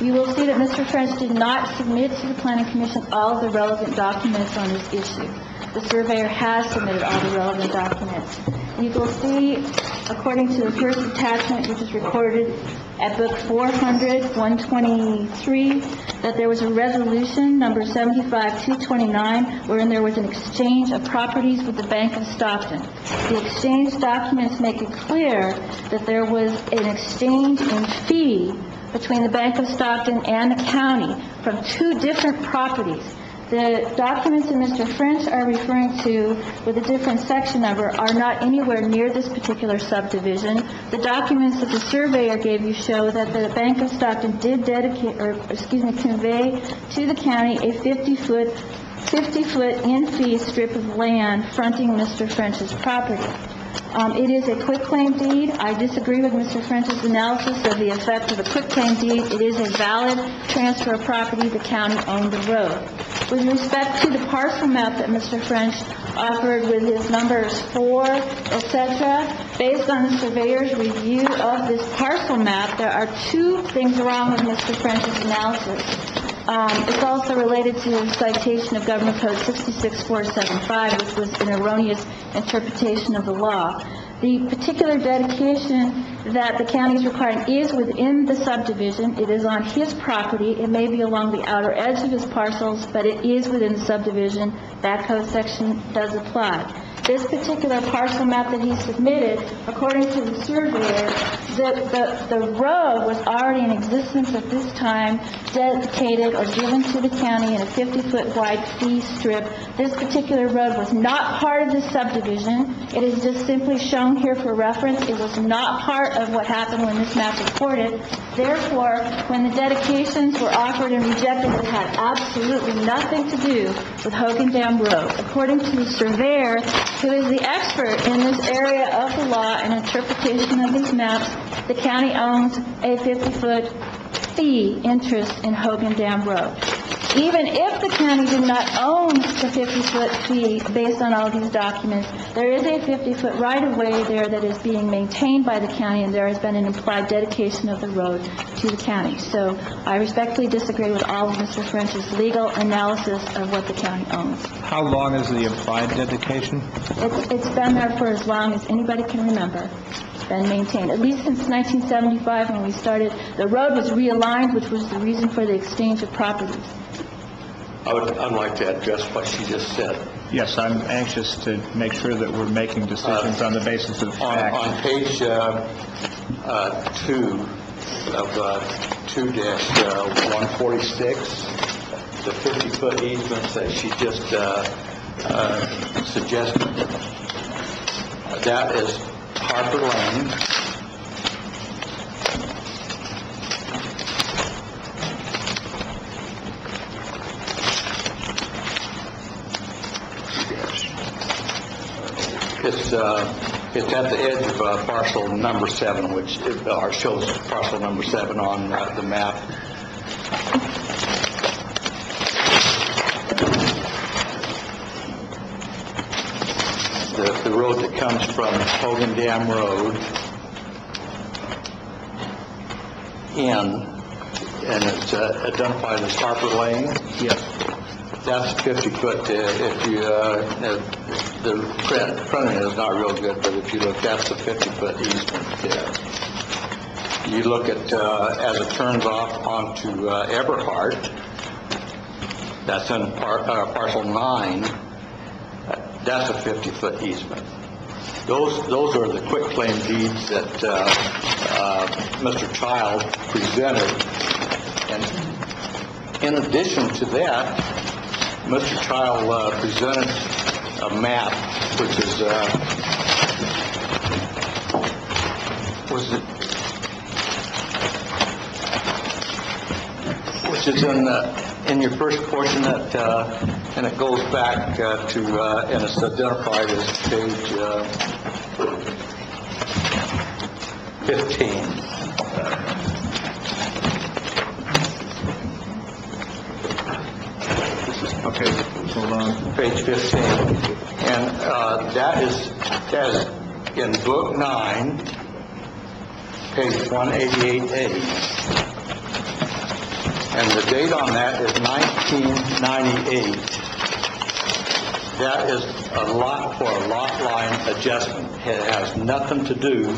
You will see that Mr. French did not submit to the Planning Commission all of the relevant documents on this issue. The surveyor has submitted all the relevant documents. You will see, according to the first attachment, which is recorded at book 400-123, that there was a resolution, number 75-229, wherein there was an exchange of properties with the Bank of Stockton. The exchange documents make it clear that there was an exchange in fee between the Bank of Stockton and the county from two different properties. The documents that Mr. French are referring to with a different section number are not anywhere near this particular subdivision. The documents that the surveyor gave you show that the Bank of Stockton did convey to the county a 50-foot in-fee strip of land fronting Mr. French's property. It is a quitclaim deed. I disagree with Mr. French's analysis of the effect of a quitclaim deed. It is a valid transfer of property. The county owned the road. With respect to the parcel map that Mr. French offered with his numbers 4, etc., based on the surveyor's review of this parcel map, there are two things wrong with Mr. French's analysis. It's also related to the citation of Government Code 66475, which was an erroneous interpretation of the law. The particular dedication that the county is requiring is within the subdivision. It is on his property. It may be along the outer edge of his parcels, but it is within the subdivision. That code section does apply. This particular parcel map that he submitted, according to the surveyor, the road was already in existence at this time, dedicated or given to the county in a 50-foot wide fee strip. This particular road was not part of the subdivision. It is just simply shown here for reference. It was not part of what happened when this map was recorded. Therefore, when the dedications were offered and rejected, it had absolutely nothing to do with Hogan Dam Road. According to the surveyor, who is the expert in this area of the law and interpretation of these maps, the county owns a 50-foot fee interest in Hogan Dam Road. even if the county did not own the 50-foot fee based on all these documents, there is a 50-foot right-of-way there that is being maintained by the county, and there has been an implied dedication of the road to the county. So I respectfully disagree with all of Mr. French's legal analysis of what the county owns. How long is the implied dedication? It's been there for as long as anybody can remember. It's been maintained, at least since 1975 when we started. The road was realigned, which was the reason for the exchange of properties. I'd like to address what she just said. Yes, I'm anxious to make sure that we're making decisions on the basis of facts. On page 2 of 2-146, the 50-foot easements that she just suggested, that is Harper Lane. It's at the edge of parcel number 7, which shows parcel number 7 on the map. The road that comes from Hogan Dam Road in, and it's identified as Harper Lane. Yes. That's 50-foot. If you, the printing is not real good, but if you look, that's the 50-foot easement there. You look at, as it turns off onto Eberhard, that's in parcel 9, that's a 50-foot easement. Those are the quitclaim deeds that Mr. Child presented. And in addition to that, Mr. Child presented a map, which is in your first portion, that and it goes back to and it's identified as page 15. Okay, hold on. Page 15. And that is in book 9, page 188A. And the date on that is 1998. That is a lot for a lot line adjustment. It has nothing to do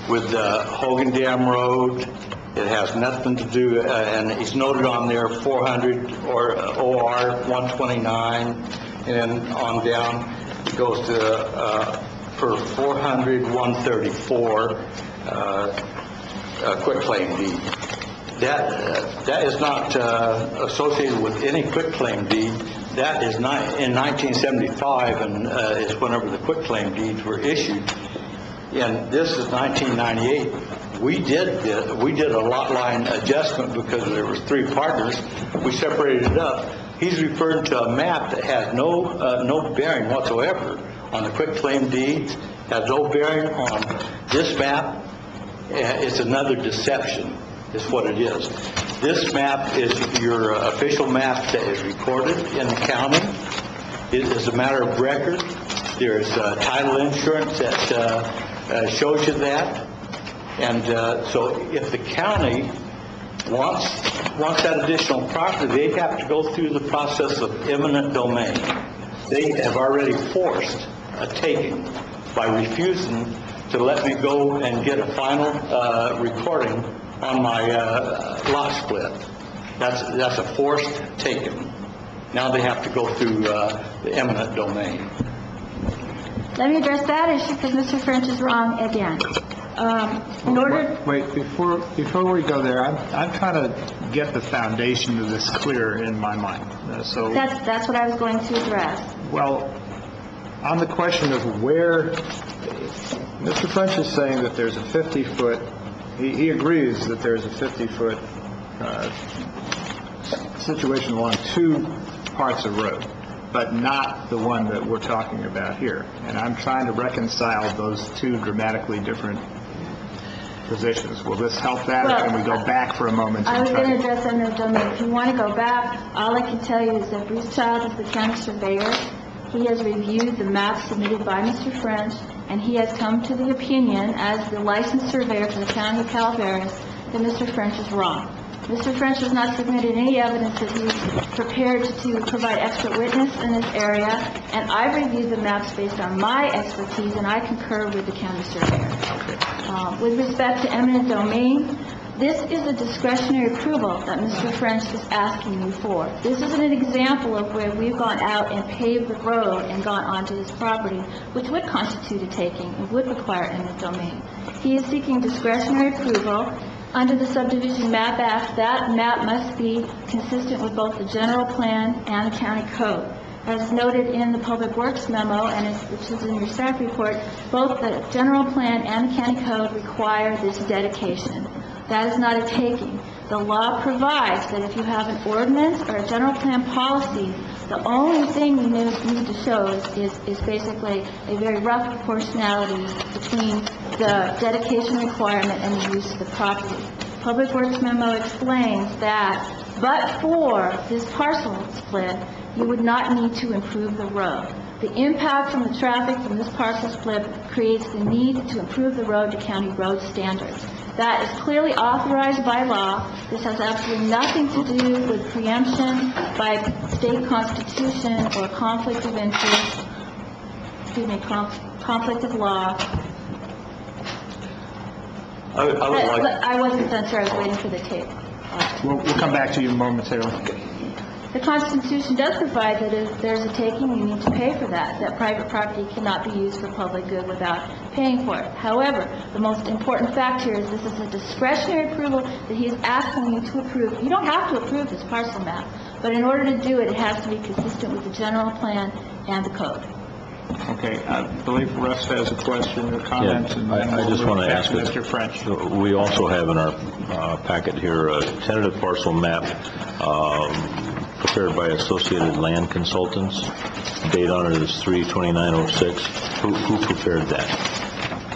with the Hogan Dam Road. It has nothing to do, and it's noted on there 400 or OR 129, and on down it goes to for 400 134 quitclaim deed. That is not associated with any quitclaim deed. That is not in 1975, and is whenever the quitclaim deeds were issued. And this is 1998. We did a lot line adjustment because there was 3 partners. We separated it up. He's referring to a map that has no bearing whatsoever on the quitclaim deeds. Has no bearing on this map. It's another deception. Is what it is. This map is your official map that is recorded in the county. It is a matter of record. There's title insurance that shows you that. And so if the county wants that additional property, they have to go through the process of eminent domain. They have already forced a taking by refusing to let me go and get a final recording on my lot split. That's a forced taking. Now they have to go through the eminent domain. Let me address that issue because Mr. French is wrong again. In order... Wait, before we go there, I'm trying to get the foundation of this clear in my mind. So That's what I was going to address. Well, on the question of where, Mr. French is saying that there's a 50-foot, he agrees that there's a 50-foot situation along 2 parts of road, but not the one that we're talking about here. And I'm trying to reconcile those 2 dramatically different positions. Will this help that, or Well, can we go back for a moment? I was and try going to address eminent domain. If you want to go back, all I can tell you is that Bruce Child is the county surveyor. He has reviewed the maps submitted by Mr. French, and he has come to the opinion, as the licensed surveyor for the county of Calaveras, that Mr. French is wrong. Mr. French has not submitted any evidence that he's prepared to provide expert witness in this area, and I've reviewed the maps based on my expertise, and I concur with the county surveyor. With respect to eminent domain, this is a discretionary approval that Mr. French is asking you for. This isn't an example of where we've gone out and paved the road and gone onto his property, which would constitute a taking and would require eminent domain. He is seeking discretionary approval. Under the Subdivision Map Act, that map must be consistent with both the general plan and the county code. As noted in the Public Works memo, and which is in your staff report, both the general plan and the county code require this dedication. That is not a taking. The law provides that if you have an ordinance or a general plan policy, the only thing you need to show is basically a very rough proportionality between the dedication requirement and the use of the property. Public Works memo explains that, but for this parcel split, you would not need to improve the road. The impact from the traffic from this parcel split creates the need to improve the road to county road standards. That is clearly authorized by law. This has absolutely nothing to do with preemption by state constitution or conflict of interest, conflict of law. I wasn't done, sir. I was waiting for the tape. We'll come back to you momentarily. The Constitution does provide that if there's a taking, you need to pay for that. That private property cannot be used for public good without paying for it. However, the most important fact here is this is a discretionary approval that he is asking you to approve. You don't have to approve this parcel map, but in order to do it, it has to be consistent with the general plan and the code. Okay, I believe Russ has a question or comment. Yeah, and I just want to ask Mr. French. We also have in our packet here a tentative parcel map prepared by Associated Land Consultants. Date on it is 3/29/06. Who prepared that?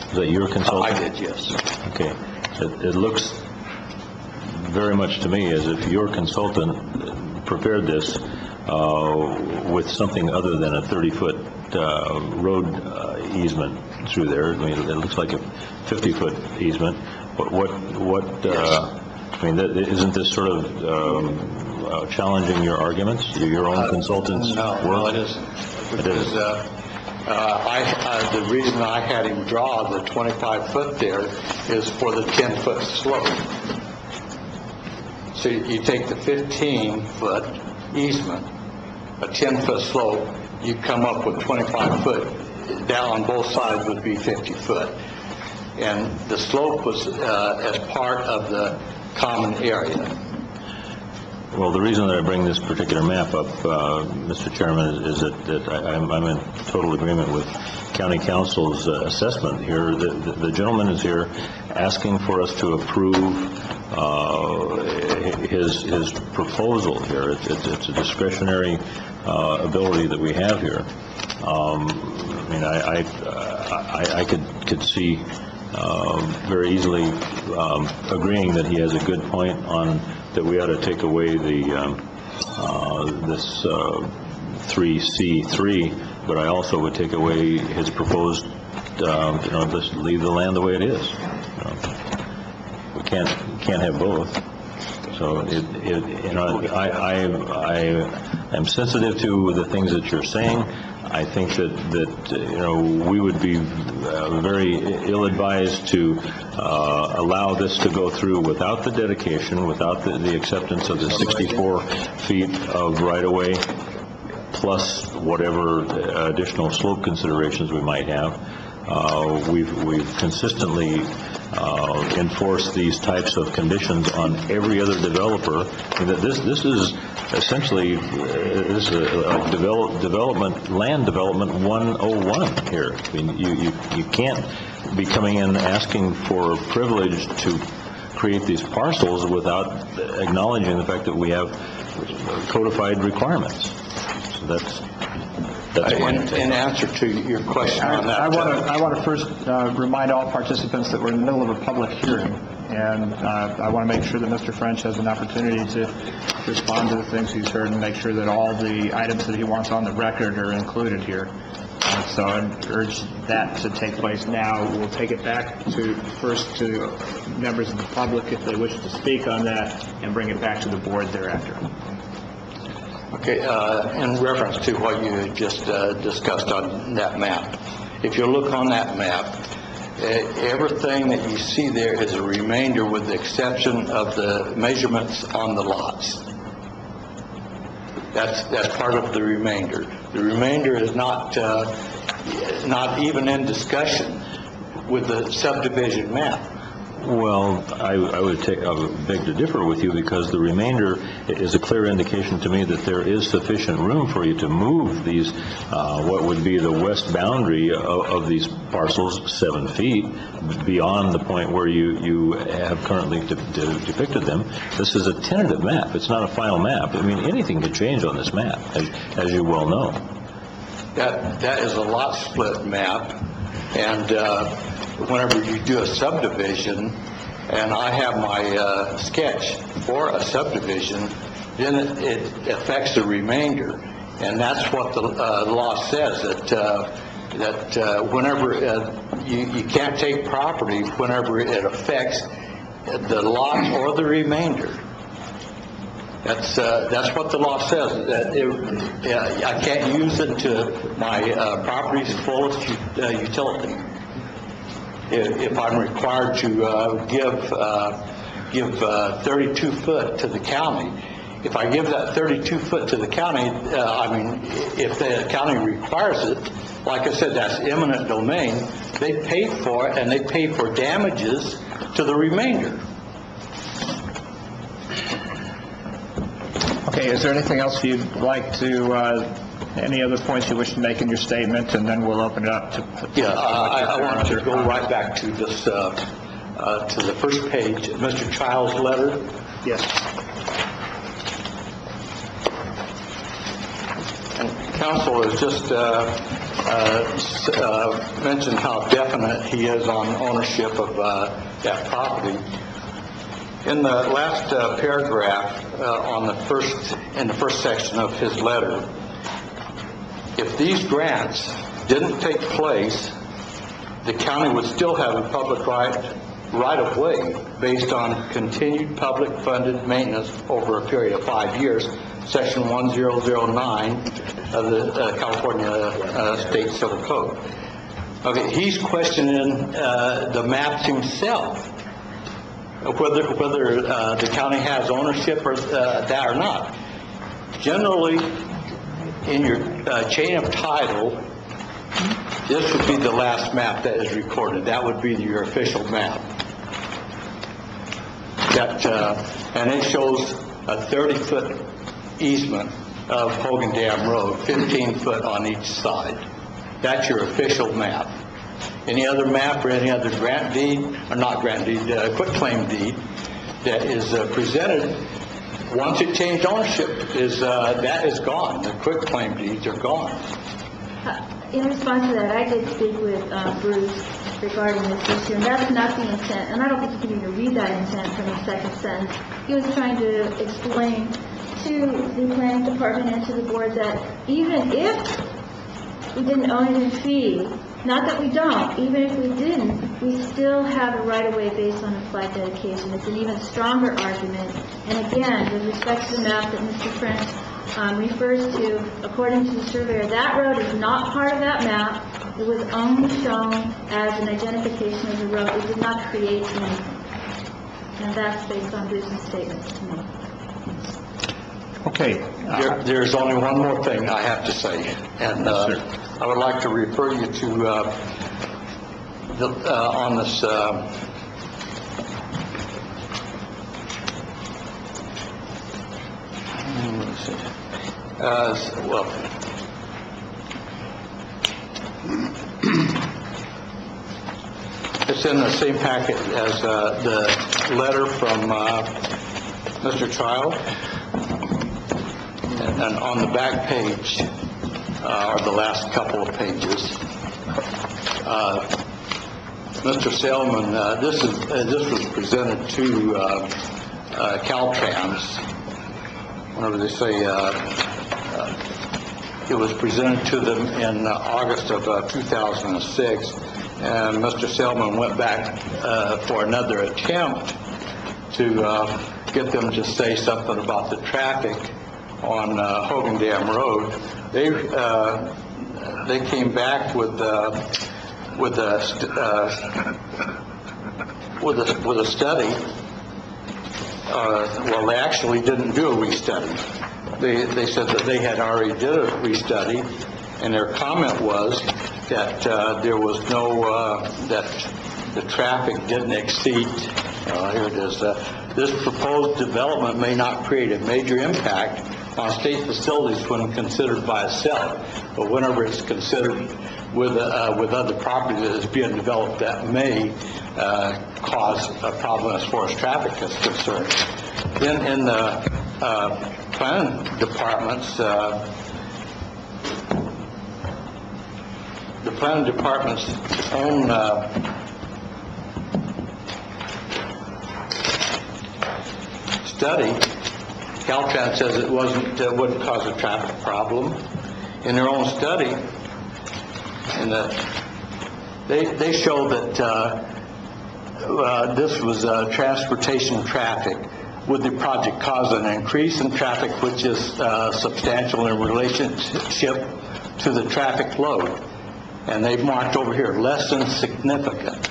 Is that your consultant? I did, yes. Okay. It looks very much to me as if your consultant prepared this with something other than a 30-foot road easement through there. I mean, it looks like a 50-foot easement. But I mean, isn't this sort of challenging your arguments, your own consultant's work? No, it isn't. Because the reason I had him draw the 25-foot there is for the 10-foot slope. So you take the 15-foot easement, a 10-foot slope, you come up with 25-foot. Down on both sides would be 50-foot. And the slope was as part of the common area. Well, the reason that I bring this particular map up, Mr. Chairman, is that I'm in total agreement with County Council's assessment here. The gentleman is here asking for us to approve his proposal here. It's a discretionary ability that we have here. I mean, I could see very easily agreeing that he has a good point on that we ought to take away the this 3C3, but I also would take away his proposed, just leave the land the way it is. We can't have both. So I'm sensitive to the things that you're saying. I think that we would be very ill-advised to allow this to go through without the dedication, without the acceptance of the 64 feet of right-of-way, plus whatever additional slope considerations we might have. We've consistently enforced these types of conditions on every other developer. This is essentially land development 101 here. I mean, you can't be coming in asking for privilege to create these parcels without acknowledging the fact that we have codified requirements. So That's one. In answer to your question on that. I want to first remind all participants that we're in the middle of a public hearing, and I want to make sure that Mr. French has an opportunity to respond to the things he's heard and make sure that all the items that he wants on the record are included here. So I urge that to take place now. We'll take it back first to members of the public if they wish to speak on that, and bring it back to the board thereafter. Okay, in reference to what you just discussed on that map, if you look on that map, everything that you see there is a remainder with the exception of the measurements on the lots. That's part of the remainder. The remainder is not even in discussion with the subdivision map. Well, I would beg to differ with you, because the remainder is a clear indication to me that there is sufficient room for you to move these, what would be the west boundary of these parcels 7 feet beyond the point where you have currently depicted them. This is a tentative map. It's not a final map. I mean, anything could change on this map, as you well know. That is a lot split map, and whenever you do a subdivision, and I have my sketch for a subdivision, then it affects the remainder, and that's what the law says, that whenever you can't take property whenever it affects the lot or the remainder. That's what the law says. That I can't use it to my property's fullest utility. If I'm required to give 32 foot to the county, if I give that 32 foot to the county, if the county requires it, like I said, that's eminent domain. They pay for it, and they pay for damages to the remainder. Okay, is there anything else you'd like to, any other points you wish to make in your statement, and then we'll open it up to... I want to go right back to this, to the first page, Mr. Child's letter. Yes. And council has just mentioned how definite he is on ownership of that property. In the last paragraph, in the first section of his letter, if these grants didn't take place, the county would still have a public right of way based on continued public funded maintenance over a period of 5 years, Section 1009 of the California State Civil Code. Okay, he's questioning the maps himself, whether the county has ownership or that or not. Generally, in your chain of title, this would be the last map that is recorded. That would be your official map. And it shows a 30-foot easement of Hogan Dam Road, 15 foot on each side. That's your official map. Any other map or any other grant deed, or not grant deed, quitclaim deed that is presented, once it changed ownership, that is gone. The quitclaim deeds are gone. In response to that, I did speak with Bruce regarding this issue, and that's not the intent, and I don't think you can even read that intent from the second sentence. He was trying to explain to the planning department and to the board that even if we didn't own it in fee, not that we don't, even if we didn't, we still have a right-of-way based on a flag dedication. It's an even stronger argument. And again, with respect to the map that Mr. French refers to, according to the surveyor, that road is not part of that map. It was only shown as an identification of the road. It did not create anything. And that's based on Bruce's statements to me. Okay. There's only one more thing I have to say, and I would like to refer you to on this it's in the same packet as the letter from Mr. Child. And on the back page, are the last couple of pages. Mr. Sailman, this was presented to Caltrans. Whenever they say it was presented to them in August of 2006, and Mr. Sailman went back for another attempt to get them to say something about the traffic on Hogan Dam Road. They came back with a study. Well, they actually didn't do a restudy. They said that they had already did a restudy, and their comment was that there was no that the traffic didn't exceed. Here it is. This proposed development may not create a major impact on state facilities when considered by itself, but whenever it's considered with other property that is being developed, that may cause a problem as far as traffic is concerned. Then in the planning department's own study, Caltrans says it wouldn't cause a traffic problem. In their own study, they show that this was transportation traffic. Would the project cause an increase in traffic which is substantial in relationship to the traffic load? And they've marked over here, less than significant.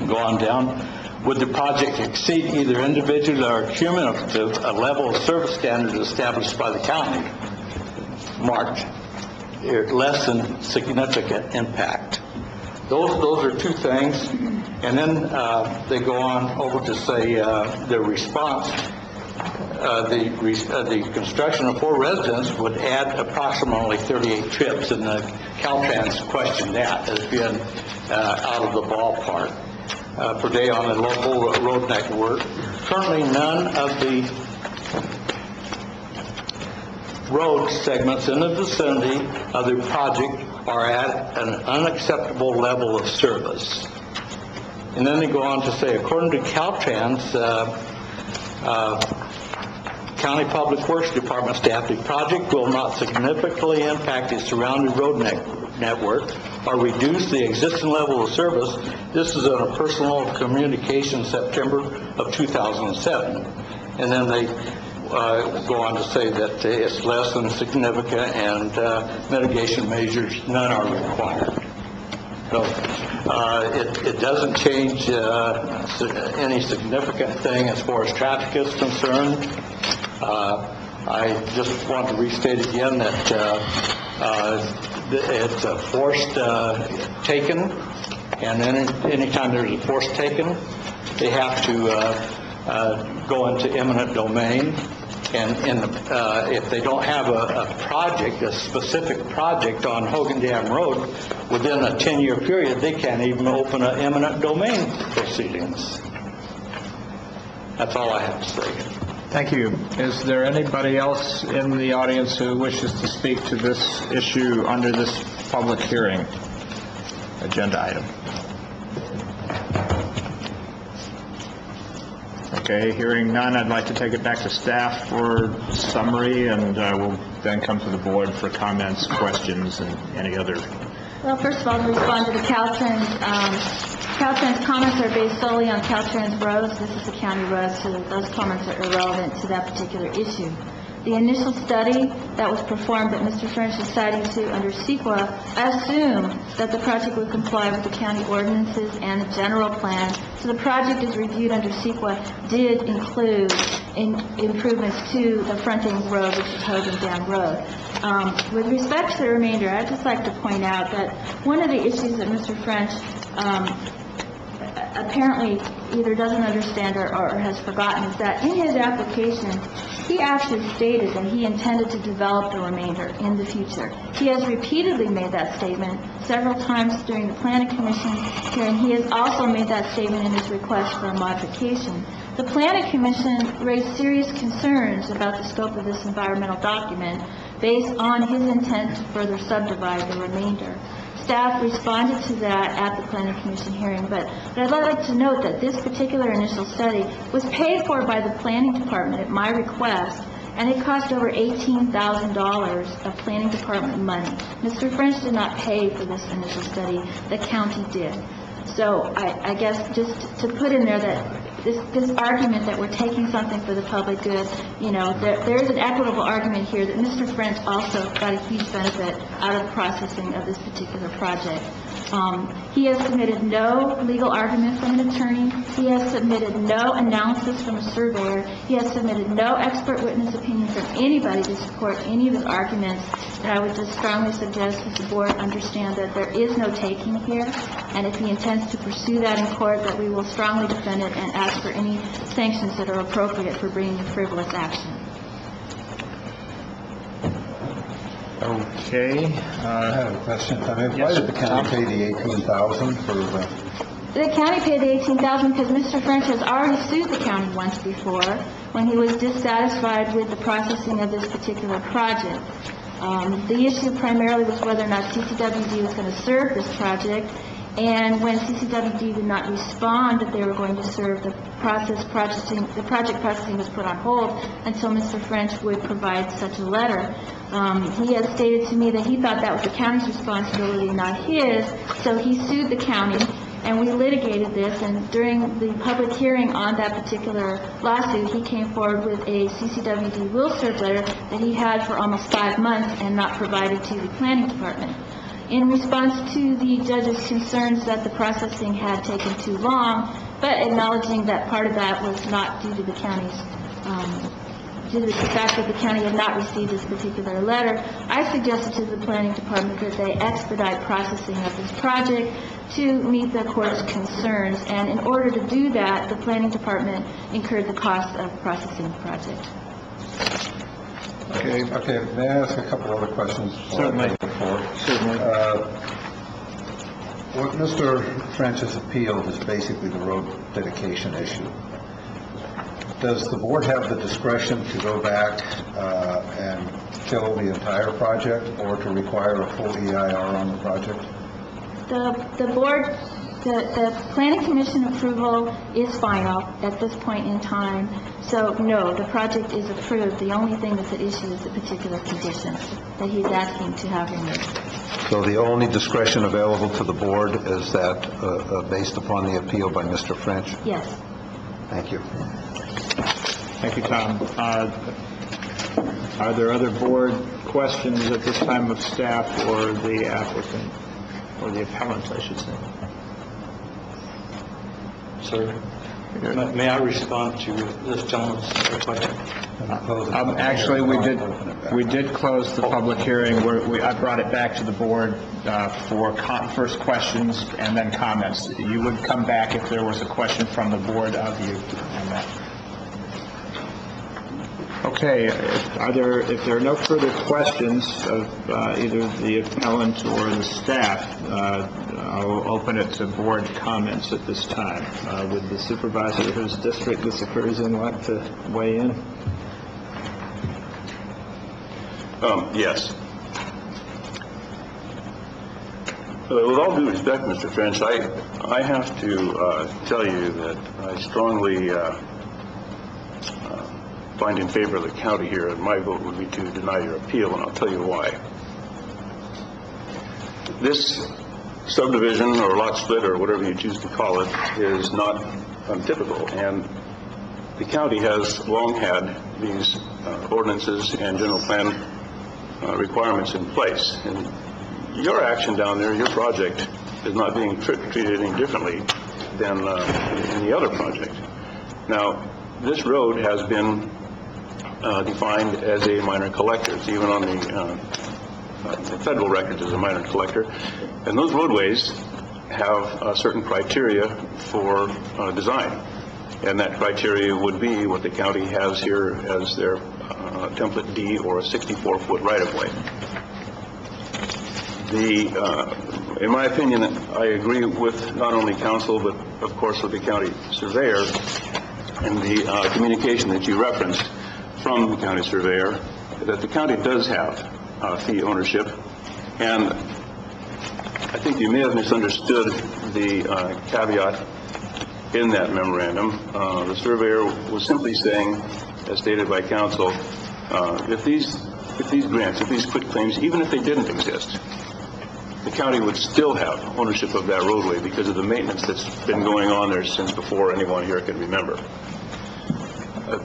Go on down. Would the project exceed either individual or cumulative a level of service standards established by the county? Marked here, less than significant impact. Those are two things. And then they go on over to say the response, the construction of 4 residences would add approximately 38 trips, and the Caltrans questioned that as being out of the ballpark per day on the local road network. Currently, none of the road segments in the vicinity of the project are at an unacceptable level of service. And then they go on to say, according to Caltrans, County Public Works Department staff, the project will not significantly impact the surrounding road network or reduce the existing level of service. This is on a personal communication September of 2007. And then they go on to say that it's less than significant and mitigation measures, none are required. So it doesn't change any significant thing as far as traffic is concerned. I just want to restate again that it's a forced taken, and anytime there's a forced taken, they have to go into eminent domain. And if they don't have a project, a specific project on Hogan Dam Road within a 10-year period, they can't even open an eminent domain proceedings. That's all I have to say. Thank you. Is there anybody else in the audience who wishes to speak to this issue under this public hearing agenda item? Okay, hearing none, I'd like to take it back to staff for summary, and we'll then come to the board for comments, questions, and any other. Well, first of all, to respond to the Caltrans, Caltrans comments are based solely on Caltrans roads. This is a county road, so those comments are irrelevant to that particular issue. The initial study that was performed that Mr. French is citing to under CEQA assumed that the project would comply with the county ordinances and the general plan. So the project is reviewed under CEQA did include improvements to the fronting road, which is Hogan Dam Road. With respect to the remainder, I'd just like to point out that one of the issues that Mr. French apparently either doesn't understand or has forgotten is that in his application, he actually stated that he intended to develop the remainder in the future. He has repeatedly made that statement several times during the Planning Commission hearing. He has also made that statement in his request for a modification. The Planning Commission raised serious concerns about the scope of this environmental document based on his intent to further subdivide the remainder. Staff responded to that at the Planning Commission hearing, but I'd like to note that this particular initial study was paid for by the Planning Department at my request, and it cost over $18,000 of Planning Department money. Mr. French did not pay for this initial study, the county did. So I guess just to put in there that this argument that we're taking something for the public good, you know, there is an equitable argument here that Mr. French also got a huge benefit out of the processing of this particular project. He has submitted no legal argument from an attorney. He has submitted no analysis from a surveyor. He has submitted no expert witness opinion from anybody to support any of his arguments. And I would just strongly suggest that the board understand that there is no taking here, and if he intends to pursue that in court, that we will strongly defend it and ask for any sanctions that are appropriate for bringing frivolous action. Okay. I have a question. I mean, why did the county pay the $18,000 for The county paid the $18,000 because Mr. French has already sued the county once before when he was dissatisfied with the processing of this particular project. The issue primarily was whether or not CCWD was going to serve this project, and when CCWD did not respond that they were going to serve, the project processing was put on hold until Mr. French would provide such a letter. He has stated to me that he thought that was the county's responsibility, not his, so he sued the county, and we litigated this, and during the public hearing on that particular lawsuit, he came forward with a CCWD will serve letter that he had for almost 5 months and not provided to the planning department. In response to the judge's concerns that the processing had taken too long, but acknowledging that part of that was not due to the county's due to the fact that the county had not received this particular letter, I suggested to the planning department that they expedite processing of this project to meet the court's concerns, and in order to do that, the planning department incurred the cost of processing the project. Okay, may I ask a couple other questions? Certainly. Certainly. What Mr. French's appeal is basically the road dedication issue. Does the board have the discretion to go back and kill the entire project, or to require a full EIR on the project? The board, the planning commission approval is final at this point in time, so no, the project is approved. The only thing that's at issue is the particular conditions that he's asking to have removed. So the only discretion available to the board is that based upon the appeal by Mr. French? Yes. Thank you. Thank you, Tom. Are there other board questions at this time of staff or the applicant, or the appellant, I should say? Sir, may I respond to this gentleman's question? Actually, we did close the public hearing. I brought it back to the board for first questions and then comments. You would come back if there was a question from the board of you on that. Okay, if there are no further questions of either the appellant or the staff, I'll open it to board comments at this time. Would the supervisor whose district this occurs in like to weigh in? Yes. With all due respect, Mr. French, I have to tell you that I strongly find in favor of the county here, and my vote would be to deny your appeal, and I'll tell you why. This subdivision or lot split or whatever you choose to call it is not untypical, and the county has long had these ordinances and general plan requirements in place. And your action down there, your project, is not being treated any differently than any other project. Now, this road has been defined as a minor collector. It's even on the federal records as a minor collector. And those roadways have certain criteria for design. And that criteria would be what the county has here as their template D, or a 64-foot right-of-way. In my opinion, I agree with not only council, but of course with the county surveyor, and the communication that you referenced from the county surveyor that the county does have fee ownership, and I think you may have misunderstood the caveat in that memorandum. The surveyor was simply saying, as stated by council, if these grants, if these quitclaims, even if they didn't exist, the county would still have ownership of that roadway because of the maintenance that's been going on there since before anyone here can remember.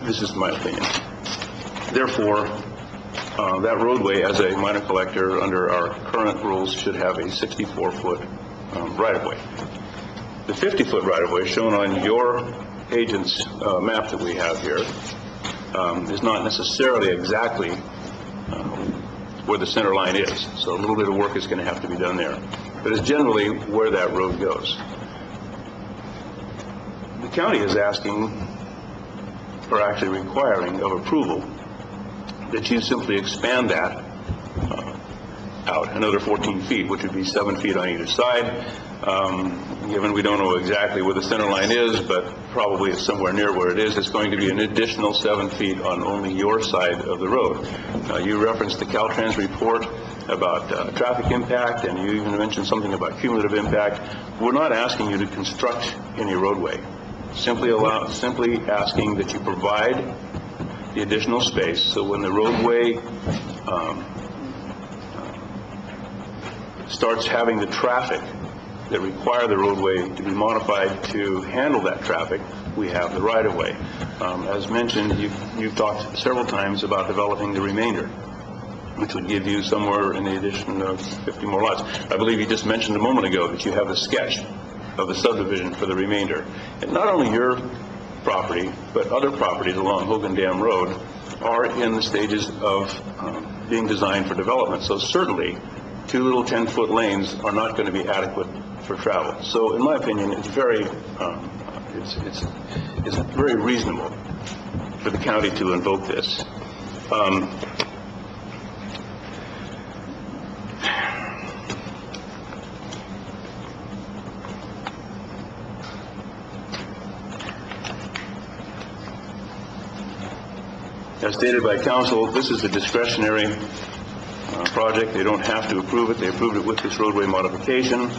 This is my opinion. Therefore, that roadway, as a minor collector under our current rules, should have a 64-foot right-of-way. The 50-foot right-of-way shown on your agent's map that we have here is not necessarily exactly where the center line is. So a little bit of work is going to have to be done there. But it's generally where that road goes. The county is asking, or actually requiring, of approval that you simply expand that out another 14 feet, which would be 7 feet on either side. Given we don't know exactly where the center line is, but probably it's somewhere near where it is, it's going to be an additional 7 feet on only your side of the road. You referenced the Caltrans report about traffic impact, and you even mentioned something about cumulative impact. We're not asking you to construct any roadway. Simply asking that you provide the additional space, so when the roadway starts having the traffic that require the roadway to be modified to handle that traffic, we have the right-of-way. As mentioned, you've talked several times about developing the remainder, which would give you somewhere in the addition of 50 more lots. I believe you just mentioned a moment ago that you have a sketch of the subdivision for the remainder. And not only your property, but other properties along Hogan Dam Road are in the stages of being designed for development. So certainly, 2 little 10-foot lanes are not going to be adequate for travel. So in my opinion, it's very reasonable for the county to invoke this. As stated by council, this is a discretionary project. They don't have to approve it. They approved it with this roadway modification.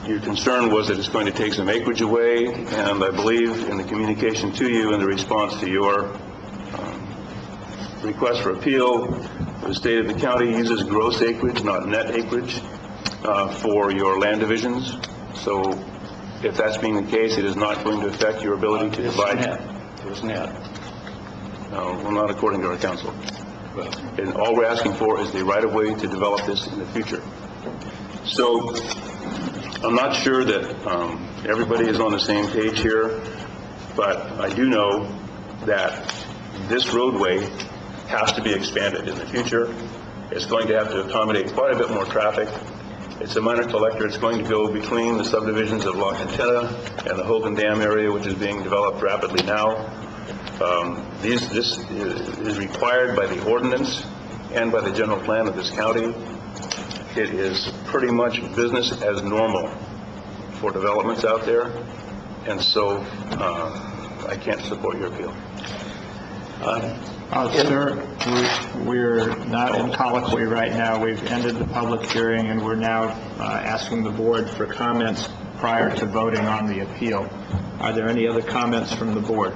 Your concern was that it's going to take some acreage away, and I believe in the communication to you and the response to your request for appeal, it was stated the county uses gross acreage, not net acreage, for your land divisions. So if that's being the case, it is not going to affect your ability to divide. It was net. No, well, not according to our council. And all we're asking for is the right-of-way to develop this in the future. So I'm not sure that everybody is on the same page here, but I do know that this roadway has to be expanded in the future. It's going to have to accommodate quite a bit more traffic. It's a minor collector. It's going to go between the subdivisions of La Cantera and the Hogan Dam area, which is being developed rapidly now. This is required by the ordinance and by the general plan of this county. It is pretty much business as normal for developments out there, and so I can't support your appeal. Sir, we're not in colloquy right now. We've ended the public hearing, and we're now asking the board for comments prior to voting on the appeal. Are there any other comments from the board?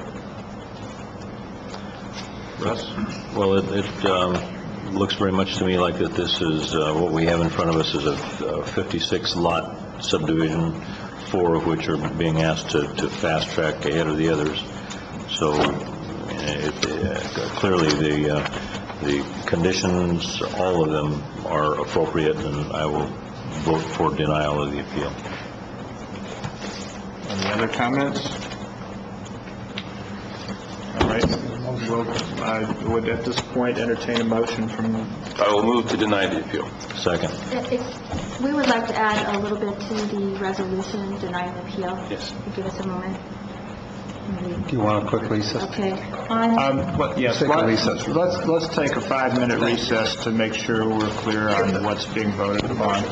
Russ? Well, it looks very much to me like that this is, what we have in front of us is a 56-lot subdivision, 4 of which are being asked to fast-track ahead of the others. So clearly the conditions, all of them are appropriate, and I will vote for denial of the appeal. Any other comments? All right. I would at this point entertain a motion from... I will move to deny the appeal. Second. We would like to add a little bit to the resolution denying the appeal. Yes. Give us a moment. Do you want a quick recess? Okay. Yes, Take a recess. let's take a 5-minute recess to make sure we're clear on what's being voted upon.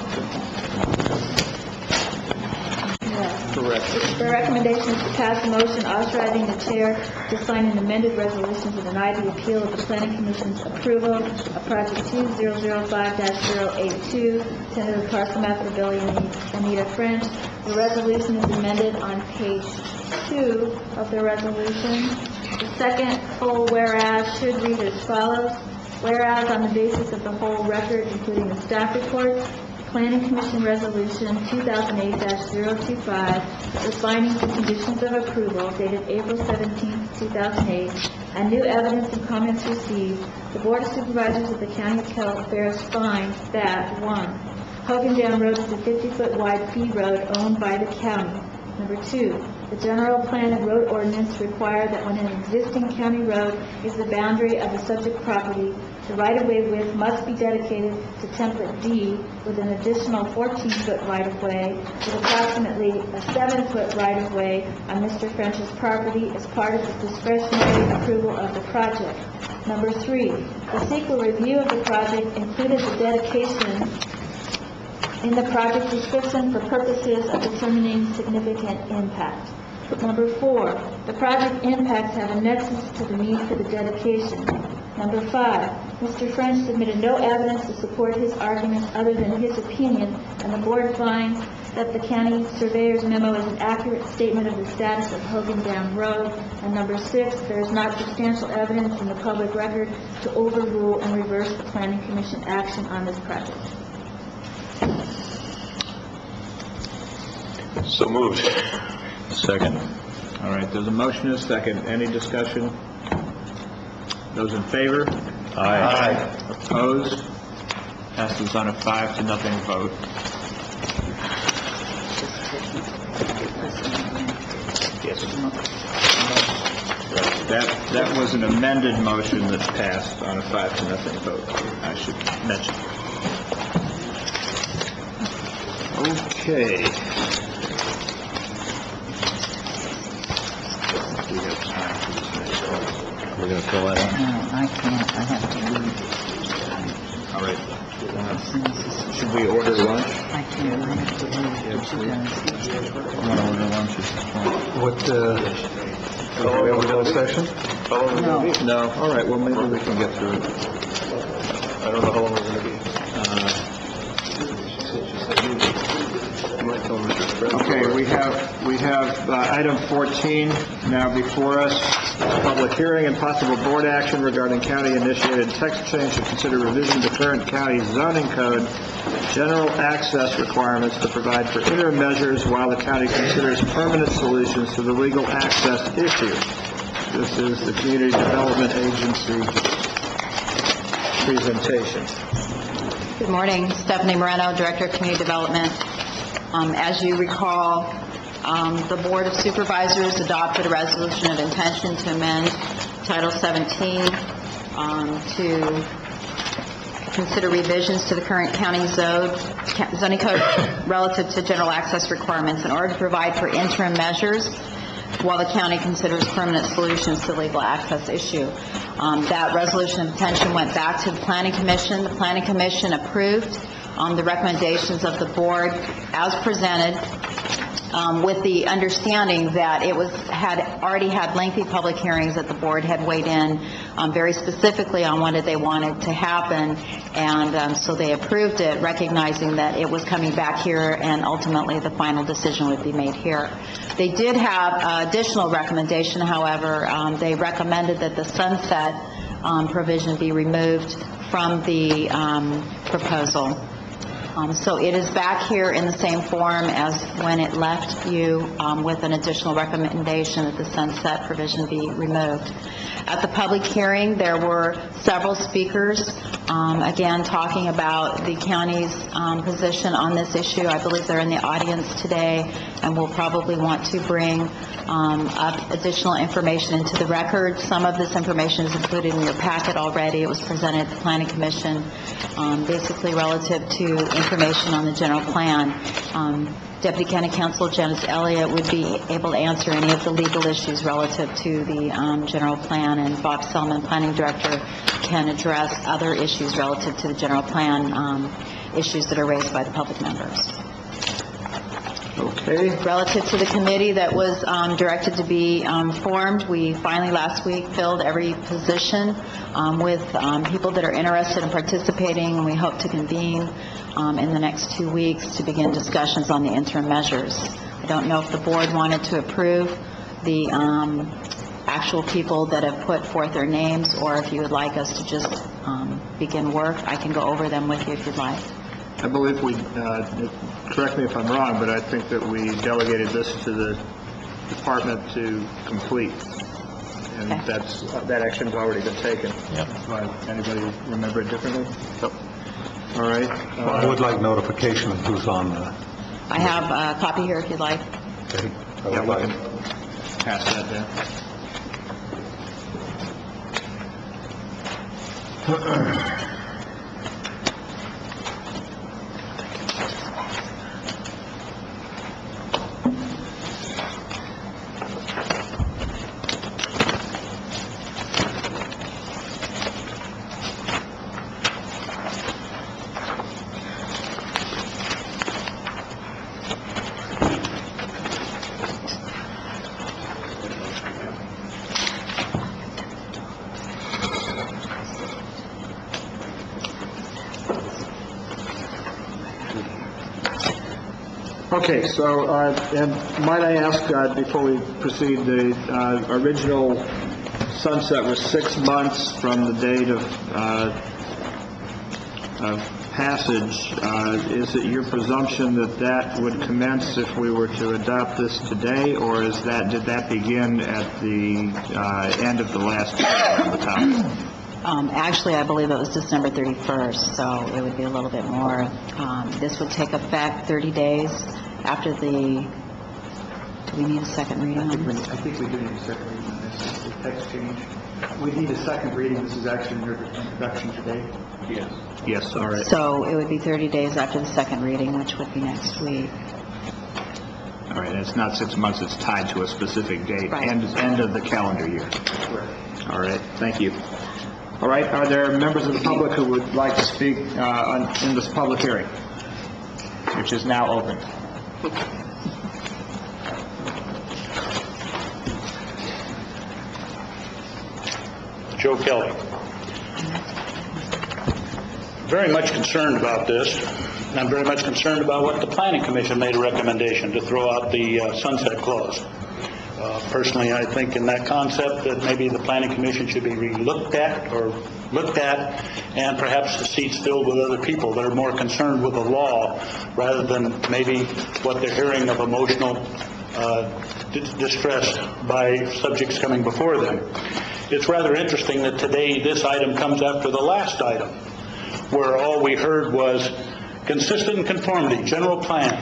Yeah. Correct. The recommendation is to pass a motion authorizing the chair to sign an amended resolution to deny the appeal of the Planning Commission's approval of Project 2005-082, tentative parcel map for Billy and Anita French. The resolution is amended on page 2 of the resolution. The second full whereas should read as follows. Whereas on the basis of the whole record, including the staff report, Planning Commission Resolution 2008-025, with findings and conditions of approval dated April 17, 2008, and new evidence and comments received, the Board of Supervisors of the County of Calaveras finds that, 1, Hogan Dam Road is a 50-foot wide fee road owned by the county. Number 2, the general plan and road ordinance require that when an existing county road is the boundary of the subject property, the right-of-way width must be dedicated to template D with an additional 14-foot right-of-way, with approximately a 7-foot right-of-way on Mr. French's property as part of the discretionary approval of the project. Number 3, the CEQA review of the project included the dedication in the project description for purposes of determining significant impact. Number 4, the project impacts have a nexus to the need for the dedication. Number 5, Mr. French submitted no evidence to support his arguments other than his opinion, and the board finds that the county surveyor's memo is an accurate statement of the status of Hogan Dam Road. And number 6, there is not substantial evidence in the public record to overrule and reverse the Planning Commission action on this project. So moved. Second. All right, there's a motion and a second. Any discussion? Those in favor? Aye. Opposed? Passes on a 5-0 vote. That was an amended motion that passed on a 5-0 vote, I should mention. Okay. We're going to fill that out? No, I can't. I have to leave. All right. Should we order lunch? I can't. I have to leave. I'm going to order lunch at this point. What, do we have a closed session? No. All right, well, maybe we can get through it. I don't know how long we're going to be. Okay, we have item 14 now before us. Public hearing and possible board action regarding county-initiated text change to consider revision to current county zoning code, general access requirements to provide for interim measures while the county considers permanent solutions to the legal access issue. This is the Community Development Agency presentation. Good morning. Stephanie Moreno, Director of Community Development. As you recall, the Board of Supervisors adopted a resolution of intention to amend Title 17 to consider revisions to the current county zoning code relative to general access requirements in order to provide for interim measures while the county considers permanent solutions to the legal access issue. That resolution of intention went back to the Planning Commission. The Planning Commission approved the recommendations of the board as presented, with the understanding that it had already had lengthy public hearings, that the board had weighed in very specifically on what they wanted to happen, and so they approved it, recognizing that it was coming back here and ultimately the final decision would be made here. They did have additional recommendation, however. They recommended that the sunset provision be removed from the proposal. So it is back here in the same form as when it left you, with an additional recommendation that the sunset provision be removed. At the public hearing, there were several speakers, again, talking about the county's position on this issue. I believe they're in the audience today, and will probably want to bring up additional information into the record. Some of this information is included in your packet already. It was presented at the Planning Commission, basically relative to information on the general plan. Deputy County Counsel Janice Elliott would be able to answer any of the legal issues relative to the general plan, and Bob Selman, Planning Director, can address other issues relative to the general plan, issues that are raised by the public members. Okay. Relative to the committee that was directed to be formed, we finally last week filled every position with people that are interested in participating, and we hope to convene in the next 2 weeks to begin discussions on the interim measures. I don't know if the board wanted to approve the actual people that have put forth their names, or if you would like us to just begin work. I can go over them with you if you'd like. I believe we, correct me if I'm wrong, but I think that we delegated this to the department to complete. And that action's already been taken. Anybody remember it differently? All right. I would like notification of who's on the... I have a copy here if you'd like. Okay. Yeah, we can pass that down. Okay, so, and might I ask, before we proceed, the original sunset was 6 months from the date of passage. Is it your presumption that that would commence if we were to adopt this today, or did that begin at the end of the last year of the Congress? Actually, I believe it was December 31st, so it would be a little bit more. This would take effect 30 days after the... Do we need a second reading on this? I think we do need a second reading on this. The text change. We need a second reading. This is actually your introduction today? Yes. Yes, all right. So it would be 30 days after the second reading, which would be next week. All right, and it's not 6 months, it's tied to a specific date, Right. end of the calendar year. Correct. All right, thank you. All right, are there members of the public who would like to speak in this public hearing, which is now open? Joe Kelly. Very much concerned about this. I'm very much concerned about what the Planning Commission made a recommendation to throw out the sunset clause. Personally, I think in that concept that maybe the Planning Commission should be looked at, and perhaps the seats filled with other people that are more concerned with the law rather than maybe what they're hearing of emotional distress by subjects coming before them. It's rather interesting that today this item comes after the last item, where all we heard was consistent and conformity, general plan,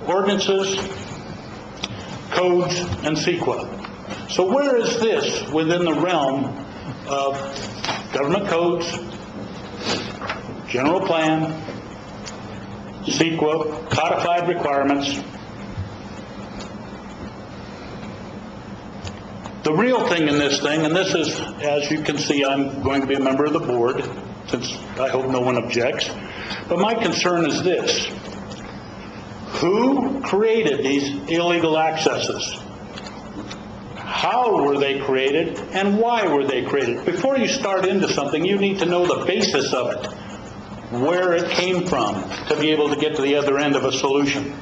ordinances, codes, and CEQA. So where is this within the realm of government codes, general plan, CEQA, codified requirements? The real thing in this thing, and this is, as you can see, I'm going to be a member of the board, since I hope no one objects, but my concern is this. Who created these illegal accesses? How were they created, and why were they created? Before you start into something, you need to know the basis of it, where it came from, to be able to get to the other end of a solution.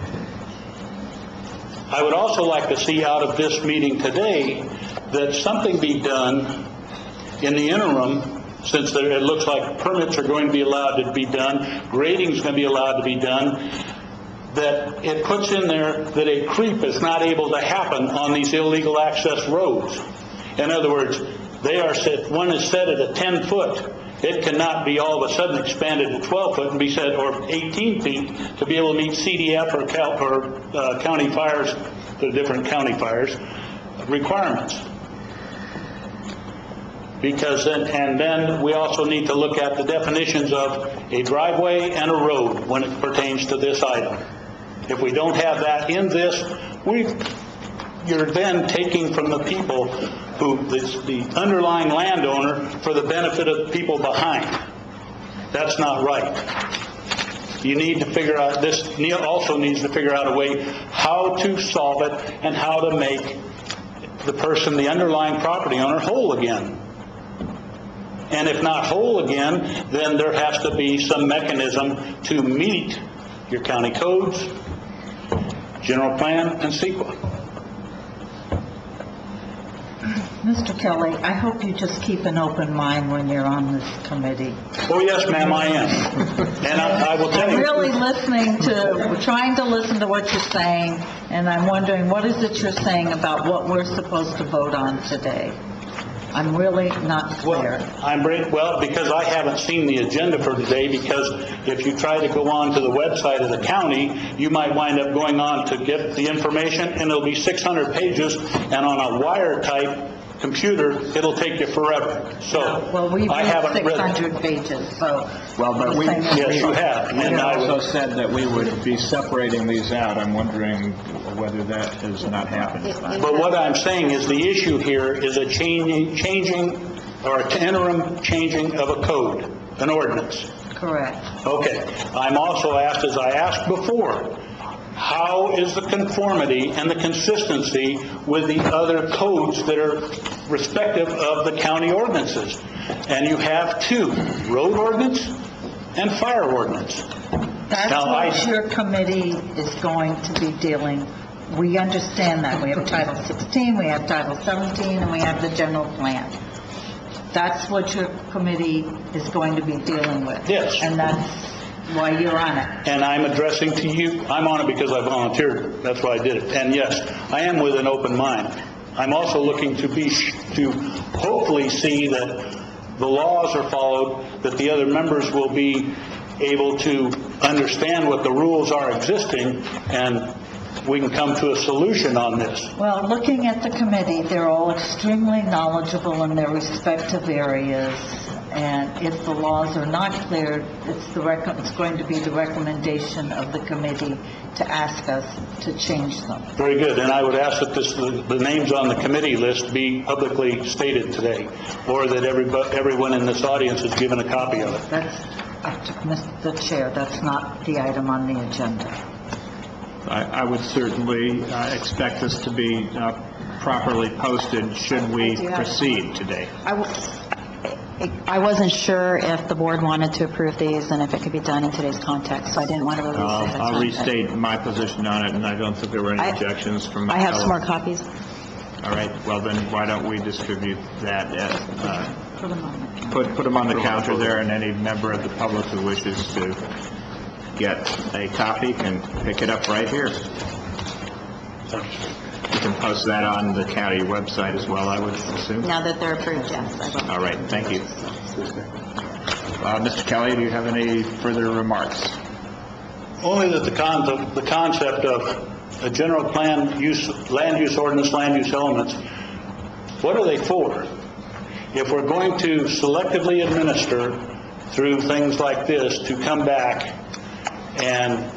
I would also like to see out of this meeting today that something be done in the interim, since it looks like permits are going to be allowed to be done, grading is going to be allowed to be done, that it puts in there that a creep is not able to happen on these illegal access roads. In other words, they are set, one is set at a 10 foot. It cannot be all of a sudden expanded to 12 foot and be set, or 18 feet, to be able to meet CDF or county fires, the different county fires, requirements. Because then we also need to look at the definitions of a driveway and a road when it pertains to this item. If we don't have that in this, you're then taking from the people who, the underlying landowner, for the benefit of the people behind. That's not right. You need to figure out, Neil also needs to figure out a way how to solve it and how to make the person, the underlying property owner, whole again. And if not whole again, then there has to be some mechanism to meet your county codes, general plan, and CEQA. Mr. Kelly, I hope you just keep an open mind when you're on this committee. Oh, yes, ma'am, I am. And I will tell you. I'm really trying to listen to what you're saying, and I'm wondering, what is it you're saying about what we're supposed to vote on today? I'm really not clear. Well, because I haven't seen the agenda for today, because if you try to go on to the website of the county, you might wind up going on to get the information, and it'll be 600 pages, and on a wire type computer, it'll take you forever. So well, we've I haven't read 600 pages, so... Well, but we... Yes, you have. We also said that we would be separating these out. I'm wondering whether that has not happened. But what I'm saying is the issue here is a changing or an interim changing of a code, an ordinance. Correct. Okay. I'm also asked, as I asked before, how is the conformity and the consistency with the other codes that are respective of the county ordinances? And you have two, road ordinance and fire ordinance. That's what your committee is going to be dealing. We understand that. We have Title 16, we have Title 17, and we have the general plan. That's what your committee is going to be dealing with. Yes. And that's why you're on it. And I'm addressing to you, I'm on it because I volunteered. That's why I did it. And yes, I am with an open mind. I'm also looking to hopefully see that the laws are followed, that the other members will be able to understand what the rules are existing, and we can come to a solution on this. Well, looking at the committee, they're all extremely knowledgeable in their respective areas, and if the laws are not clear, it's going to be the recommendation of the committee to ask us to change them. Very good, and I would ask that the names on the committee list be publicly stated today, or that everyone in this audience is given a copy of it. That's up to Mr. Chair. That's not the item on the agenda. I would certainly expect this to be properly posted should we proceed today. I wasn't sure if the board wanted to approve these and if it could be done in today's context, so I didn't want to release it. I'll restate my position on it, and I don't think there were any objections from... I have some more copies. All right, well then, why don't we distribute that Put them on. Put them on the counter there, and any member of the public who wishes to get a copy can pick it up right here. You can post that on the county website as well, I would assume. Now that they're approved, yes, I will. All right, thank you. Mr. Kelly, do you have any further remarks? Only that the concept of a general plan, land use ordinance, land use elements, what are they for? If we're going to selectively administer through things like this to come back and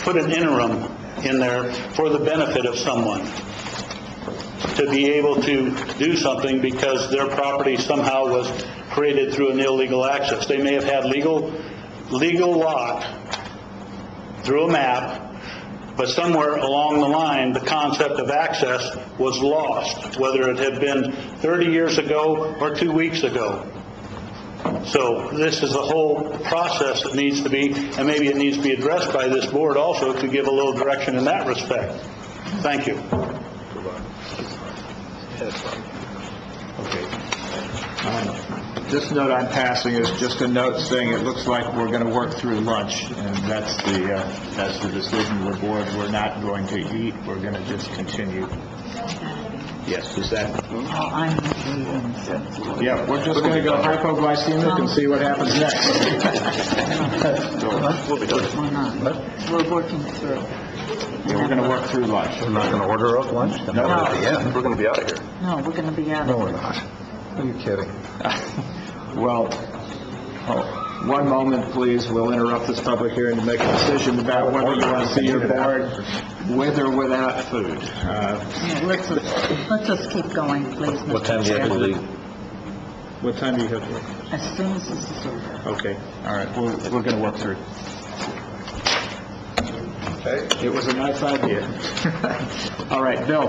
put an interim in there for the benefit of someone to be able to do something because their property somehow was created through an illegal access. They may have had legal lot through a map, but somewhere along the line, the concept of access was lost, whether it had been 30 years ago or 2 weeks ago. So this is a whole process that needs to be, and maybe it needs to be addressed by this board also to give a little direction in that respect. Thank you. Okay. This note I'm passing is just a note saying it looks like we're going to work through lunch, and that's the decision of the board. We're not going to eat. We're going to just continue. Yes, is that? I'm eating. Yeah, we're just going to go hypoglycemic and see what happens next. We'll be done. We're not. We're working through. Yeah, we're going to work through lunch. We're not going to order up lunch? No. At the end. We're going to be out of here. No, we're going to be out of No, we're not. Are you kidding? Well, one moment, please. We'll interrupt this public hearing to make a decision about whether you want to see your board with or without food. Let's just keep going, please, Mr. What time do you have to leave? What time do you have to work? As soon as this is over. Okay, all right, we're going to work through. Okay. It was a nice idea. All right, Bill.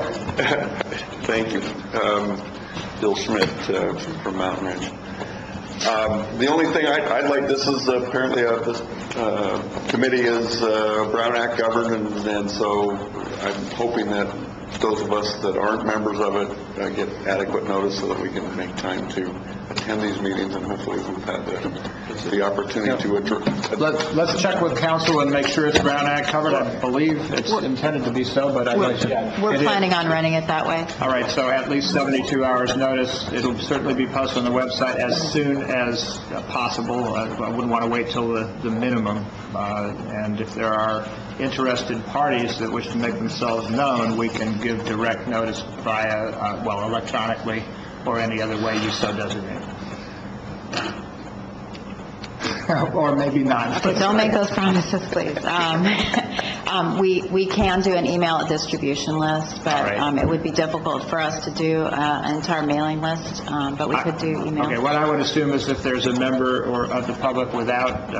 Thank you. Bill Schmidt from Mountain Ridge. The only thing I'd like, this is apparently, this committee is Brown Act governed, and so I'm hoping that those of us that aren't members of it get adequate notice so that we can make time to attend these meetings, and hopefully we've had the opportunity to address. Let's check with council and make sure it's Brown Act covered. I believe it's intended to be so, but I'd like to... We're planning on running it that way. All right, so at least 72 hours notice. It'll certainly be posted on the website as soon as possible. I wouldn't want to wait till the minimum. And if there are interested parties that wish to make themselves known, we can give direct notice via, electronically or any other way you so designate. Or maybe not. Don't make those promises, please. We can do an email distribution list, but it would be difficult for us to do an entire mailing list, but we could do email. Okay, what I would assume is if there's a member or of the public without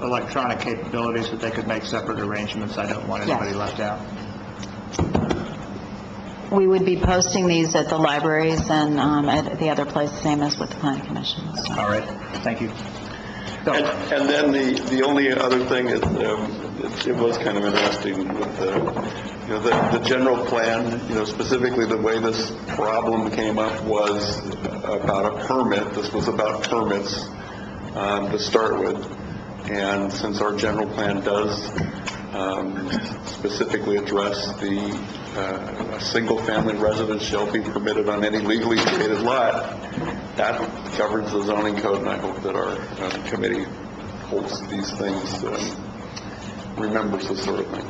electronic capabilities, that they could make separate arrangements. I don't want anybody left out. We would be posting these at the libraries and at the other place, same as with the Planning Commission. So. All right, thank you. And then the only other thing is, it was kind of interesting with the general plan, specifically the way this problem came up was about a permit. This was about permits to start with. And since our general plan does specifically address a single-family residence shall be permitted on any legally created lot, that governs the zoning code, and I hope that our committee holds these things, remembers this sort of thing.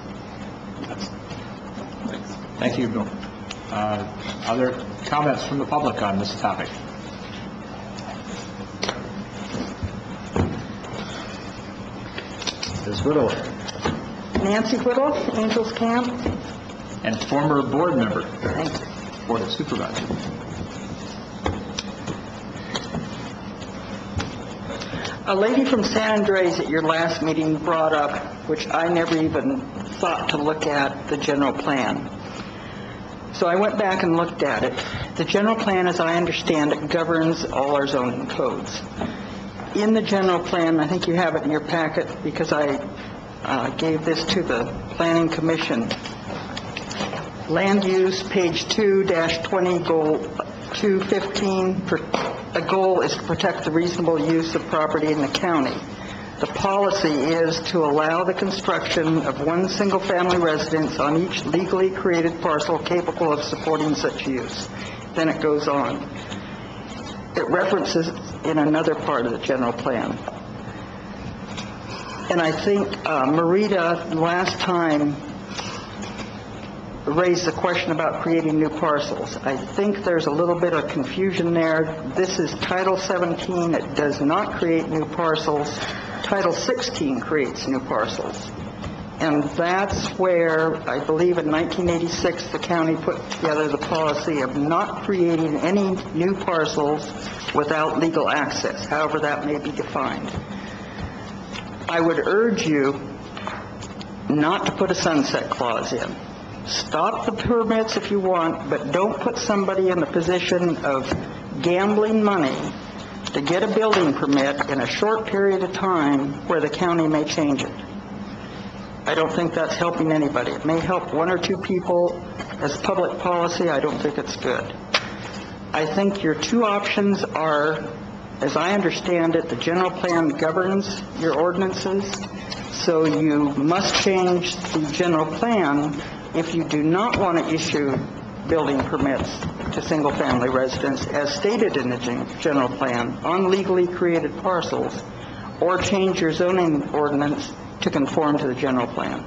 Thanks. Thank you, Bill. Other comments from the public on this topic? Ms. Whittle. Nancy Whittle, Angels Camp. And former board member. Board of Supervisors. A lady from San Andres at your last meeting brought up, which I never even thought to look at, the general plan. So I went back and looked at it. The general plan, as I understand it, governs all our zoning codes. In the general plan, I think you have it in your packet because I gave this to the Planning Commission. Land use, page 2-20, goal 215, the goal is to protect the reasonable use of property in the county. The policy is to allow the construction of one single-family residence on each legally created parcel capable of supporting such use. Then it goes on. It references in another part of the general plan. And I think Marita last time raised the question about creating new parcels. I think there's a little bit of confusion there. This is Title 17. It does not create new parcels. Title 16 creates new parcels. And that's where, I believe in 1986, the county put together the policy of not creating any new parcels without legal access, however that may be defined. I would urge you not to put a sunset clause in. Stop the permits if you want, but don't put somebody in the position of gambling money to get a building permit in a short period of time where the county may change it. I don't think that's helping anybody. It may help one or two people as public policy. I don't think it's good. I think your two options are, as I understand it, the general plan governs your ordinances, so you must change the general plan if you do not want to issue building permits to single-family residents as stated in the general plan on legally created parcels, or change your zoning ordinance to conform to the general plan.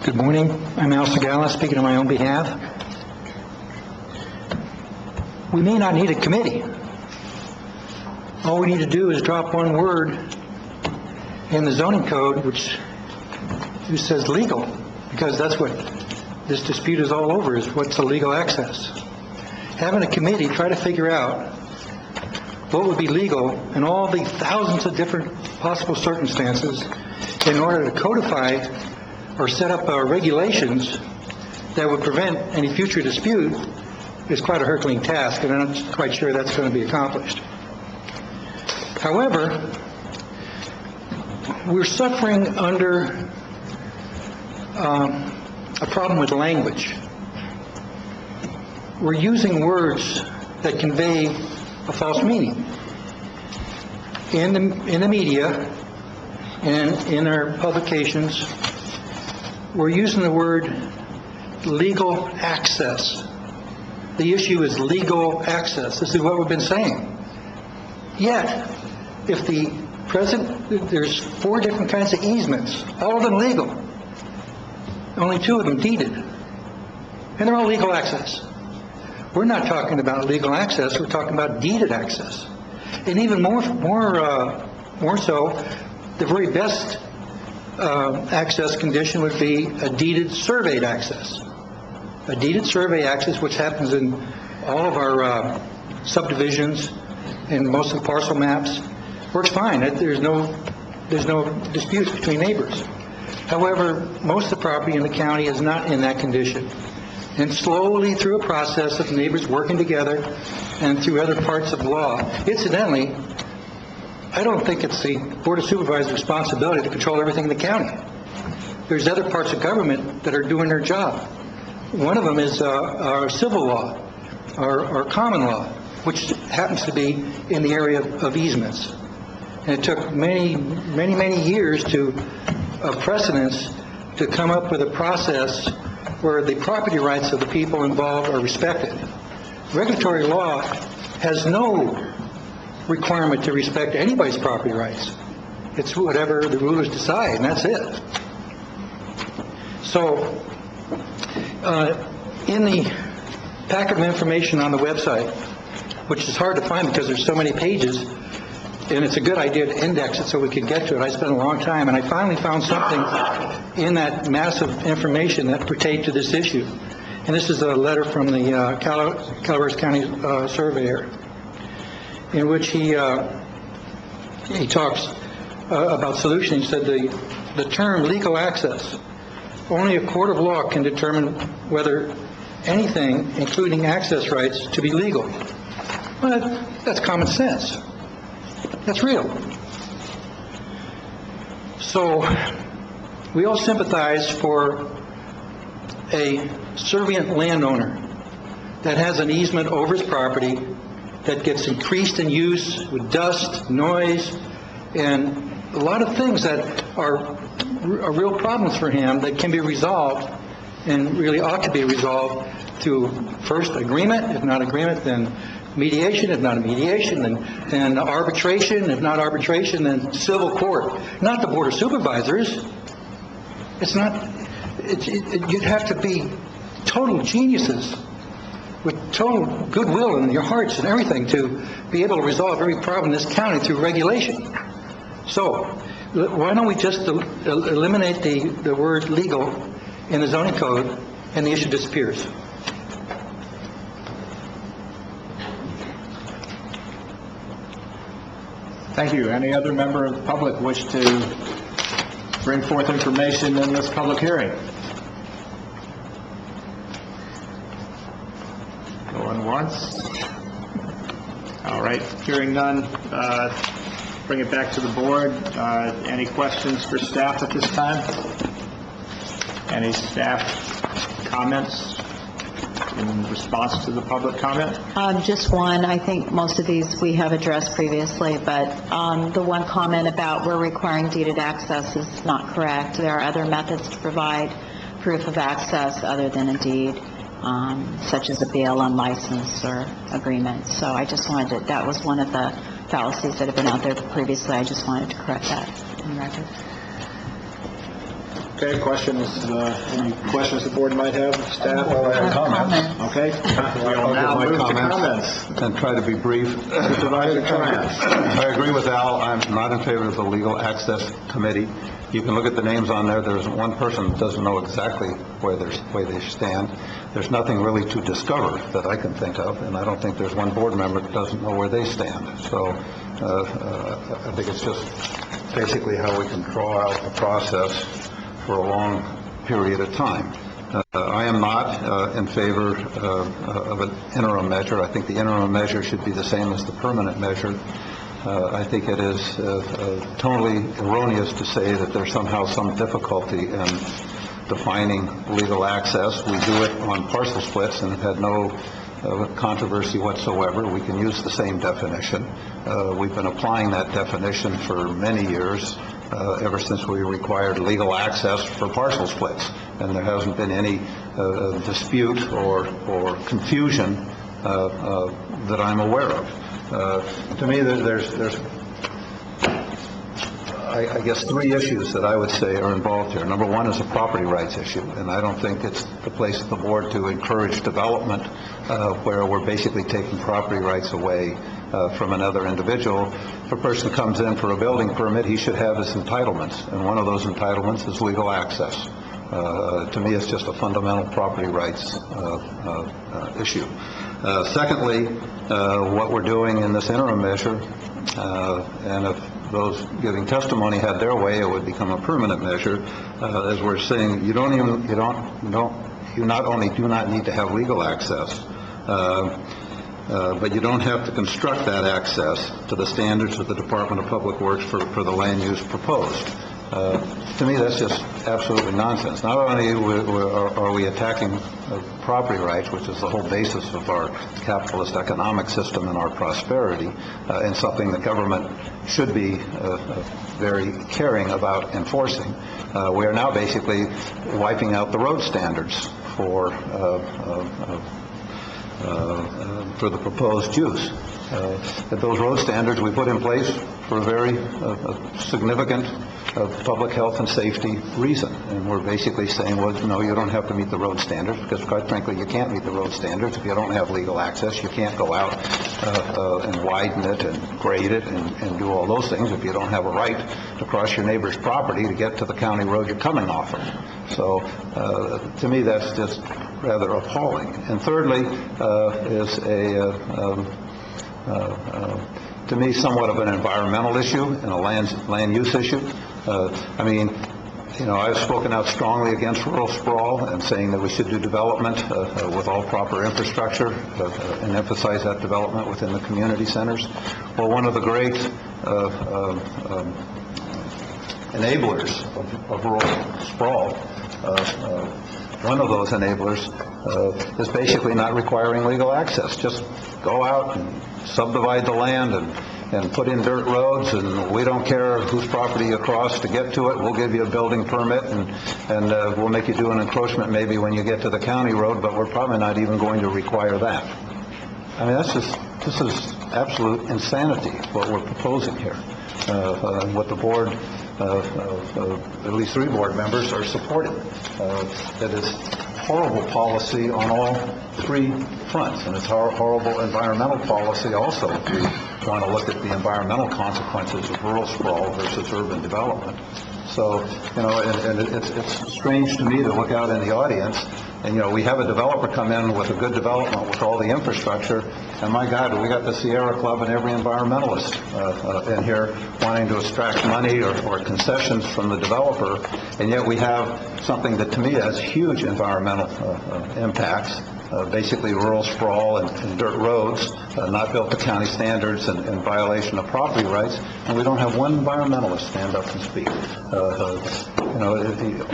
Good morning. I'm Al Segala, speaking on my own behalf. we may not need a committee. All we need to do is drop one word in the zoning code, which says legal, because that's what this dispute is all over, is what's the legal access. Having a committee try to figure out what would be legal in all the thousands of different possible circumstances in order to codify or set up regulations that would prevent any future dispute is quite a Herculean task, and I'm not quite sure that's going to be accomplished. However, we're suffering under a problem with language. We're using words that convey a false meaning. In the media and in our publications, we're using the word legal access. The issue is legal access. This is what we've been saying. Yet, if the present, there's 4 different kinds of easements, all of them legal. Only 2 of them deeded. And they're all legal access. We're not talking about legal access, we're talking about deeded access. And even more so, the very best access condition would be a deeded surveyed access. A deeded survey access, which happens in all of our subdivisions and most of the parcel maps, works fine. There's no disputes between neighbors. However, most of the property in the county is not in that condition. And slowly, through a process of neighbors working together and through other parts of law, incidentally, I don't think it's the Board of Supervisors' responsibility to control everything in the county. There's other parts of government that are doing their job. One of them is our civil law, our common law, which happens to be in the area of easements. And it took many years of precedence to come up with a process where the property rights of the people involved are respected. Regulatory law has no requirement to respect anybody's property rights. It's whatever the rulers decide, and that's it. So, in the packet of information on the website, which is hard to find because there's so many pages, and it's a good idea to index it so we can get to it. I spent a long time, and I finally found something in that massive information that pertained to this issue. And this is a letter from the Calaveras County surveyor, in which he talks about solutions. He said the term legal access, only a court of law can determine whether anything, including access rights, to be legal. Well, that's common sense. That's real. So, we all sympathize for a servient landowner that has an easement over his property that gets increased in use with dust, noise, and a lot of things that are real problems for him that can be resolved and really ought to be resolved through first agreement. If not agreement, then mediation. If not mediation, then arbitration. If not arbitration, then civil court. Not the Board of Supervisors. It's not. You'd have to be total geniuses with total goodwill in your hearts and everything to be able to resolve every problem in this county through regulation. So, why don't we just eliminate the word legal in the zoning code and the issue disappears? Thank you. Any other member of the public wish to bring forth information in this public hearing? Going once? All right. Hearing none, bring it back to the board. Any questions for staff at this time? Any staff comments in response to the public comment? Just one. I think most of these we have addressed previously, but the one comment about we're requiring deeded access is not correct. There are other methods to provide proof of access other than a deed, such as a BLM license or agreement. So I just wanted to, that was one of the fallacies that have been out there previously. I just wanted to correct that in the record. Okay, questions, any questions the board might have, staff? Comments. Okay. I'll Now give move my to comments and try to be brief. Supervisor Trias. I agree with Al. I'm not in favor of the Legal Access Committee. You can look at the names on there. There's one person that doesn't know exactly where they stand. There's nothing really to discover that I can think of, and I don't think there's one board member that doesn't know where they stand. So I think it's just basically how we can draw out the process for a long period of time. I am not in favor of an interim measure. I think the interim measure should be the same as the permanent measure. I think it is totally erroneous to say that there's somehow some difficulty in defining legal access. We do it on parcel splits and have had no controversy whatsoever. We can use the same definition. We've been applying that definition for many years, ever since we required legal access for parcel splits, and there hasn't been any dispute or confusion that I'm aware of. To me, there's I guess three issues that I would say are involved here. Number one is a property rights issue, and I don't think it's the place of the board to encourage development where we're basically taking property rights away from another individual. If a person comes in for a building permit, he should have his entitlements, and one of those entitlements is legal access. To me, it's just a fundamental property rights issue. Secondly, what we're doing in this interim measure, and if those giving testimony had their way, it would become a permanent measure. As we're saying, you not only do not need to have legal access, but you don't have to construct that access to the standards of the Department of Public Works for the land use proposed. To me, that's just absolutely nonsense. Not only are we attacking property rights, which is the whole basis of our capitalist economic system and our prosperity, and something the government should be very caring about enforcing, we are now basically wiping out the road standards for the proposed use. Those road standards we put in place for a very significant public health and safety reason, and we're basically saying, well, no, you don't have to meet the road standards, because quite frankly, you can't meet the road standards if you don't have legal access. You can't go out and widen it and grade it and do all those things if you don't have a right to cross your neighbor's property to get to the county road you're coming off of. So to me, that's just rather appalling. And thirdly is to me, somewhat of an environmental issue and a land use issue. I mean, I've spoken out strongly against rural sprawl and saying that we should do development with all proper infrastructure and emphasize that development within the community centers. Well, one of the great enablers of rural sprawl, one of those enablers is basically not requiring legal access. Just go out and subdivide the land and put in dirt roads, and we don't care whose property you cross to get to it. We'll give you a building permit, and we'll make you do an encroachment maybe when you get to the county road, but we're probably not even going to require that. I mean, this is absolute insanity, what we're proposing here. What the board, at least 3 board members, are supporting. That is horrible policy on all 3 fronts, and it's horrible environmental policy also if we want to look at the environmental consequences of rural sprawl versus urban development. So, and it's strange to me to look out in the audience, and, we have a developer come in with a good development with all the infrastructure, and my God, we got the Sierra Club and every environmentalist in here wanting to extract money or concessions from the developer, and yet we have something that to me has huge environmental impacts. Basically rural sprawl and dirt roads, not built to county standards and in violation of property rights, and we don't have one environmentalist stand up and speak.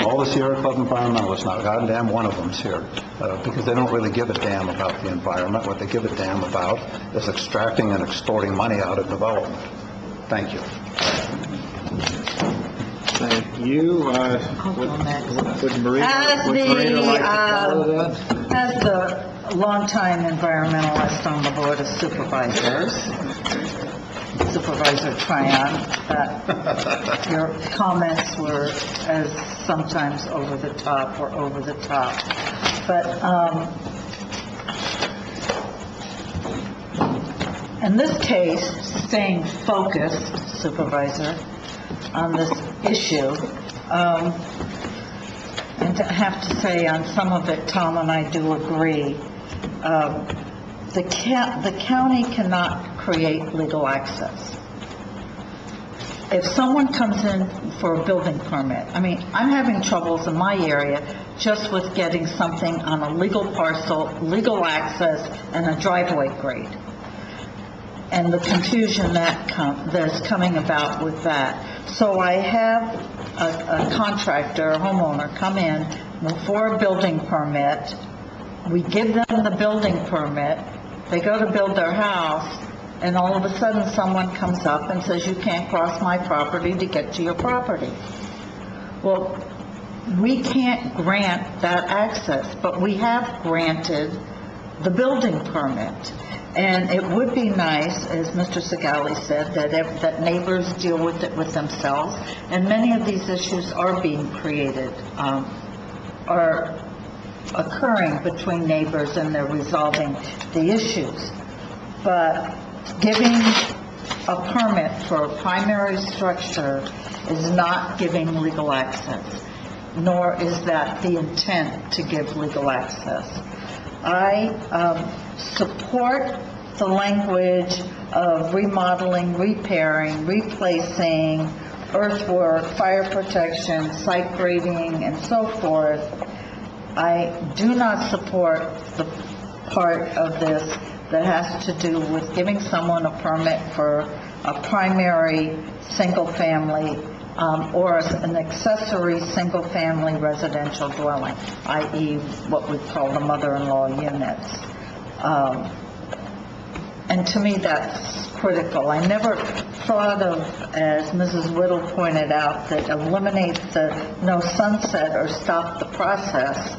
All the Sierra Club environmentalists, not goddamn one of them's here, because they don't really give a damn about the environment. What they give a damn about is extracting and extorting money out of development. Thank you. Thank you. Would Marina like to follow that? As the longtime environmentalist on the Board of Supervisors, Supervisor Tryon, that your comments were as sometimes over the top or over the top. But in this case, staying focused, Supervisor, on this issue, and to have to say on some of it, Tom and I do agree, the county cannot create legal access. If someone comes in for a building permit, I mean, I'm having troubles in my area just with getting something on a legal parcel, legal access, and a driveway grade. And the confusion that's coming about with that. So I have a contractor, a homeowner, come in for a building permit. We give them the building permit. They go to build their house, and all of a sudden someone comes up and says, you can't cross my property to get to your property. Well, we can't grant that access, but we have granted the building permit. And it would be nice, as Mr. Segali said, that neighbors deal with it with themselves. And many of these issues are being created, are occurring between neighbors, and they're resolving the issues. But giving a permit for a primary structure is not giving legal access, nor is that the intent to give legal access. I support the language of remodeling, repairing, replacing, earthwork, fire protection, site grading, and so forth. I do not support the part of this that has to do with giving someone a permit for a primary single-family or an accessory single-family residential dwelling, i.e. what we call the mother-in-law units. And to me, that's critical. I never thought of, as Mrs. Whittle pointed out, that eliminate the no sunset or stop the process.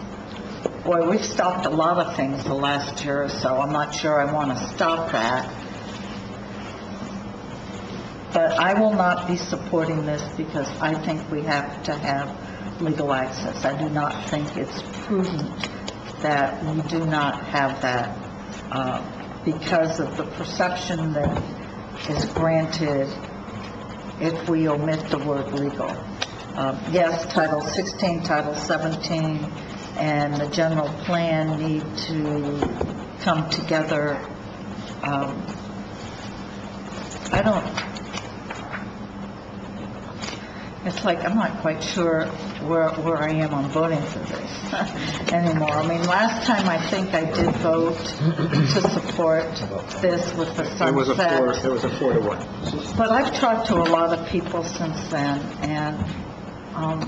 Boy, we've stopped a lot of things the last year or so. I'm not sure I want to stop that. But I will not be supporting this because I think we have to have legal access. I do not think it's prudent that we do not have that because of the perception that is granted if we omit the word legal. Yes, Title 16, Title 17, and the general plan need to come together. It's like I'm not quite sure where I am on voting for this anymore. I mean, last time I think I did vote to support this with the sunset. It was a 4-1. But I've talked to a lot of people since then, and I'm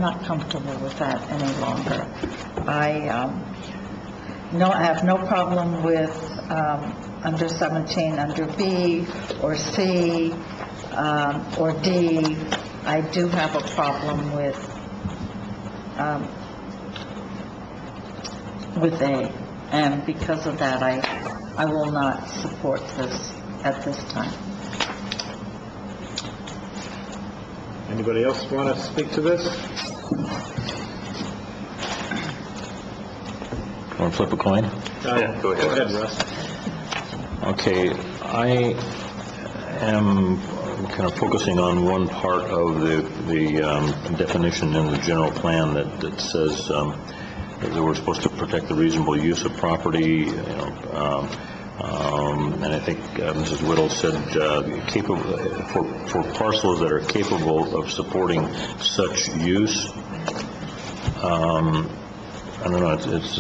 not comfortable with that any longer. I have no problem with under 17, under B or C or D. I do have a problem with A, and because of that, I will not support this at this time. Anybody else want to speak to this? Want to flip a coin? Yeah, go ahead, Russ. Okay, I am kind of focusing on one part of the definition in the general plan that says that we're supposed to protect the reasonable use of property, and I think Mrs. Whittle said capable for parcels that are capable of supporting such use. I don't know. It's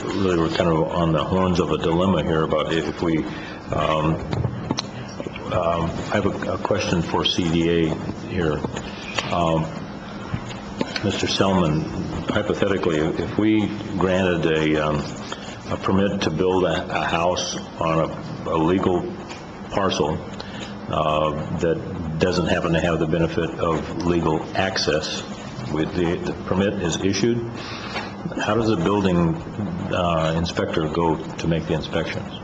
really we're kind of on the horns of a dilemma here about if we. I have a question for CDA here. Mr. Selman, hypothetically, if we granted a permit to build a house on a legal parcel that doesn't happen to have the benefit of legal access, with the permit is issued, how does the building inspector go to make the inspections?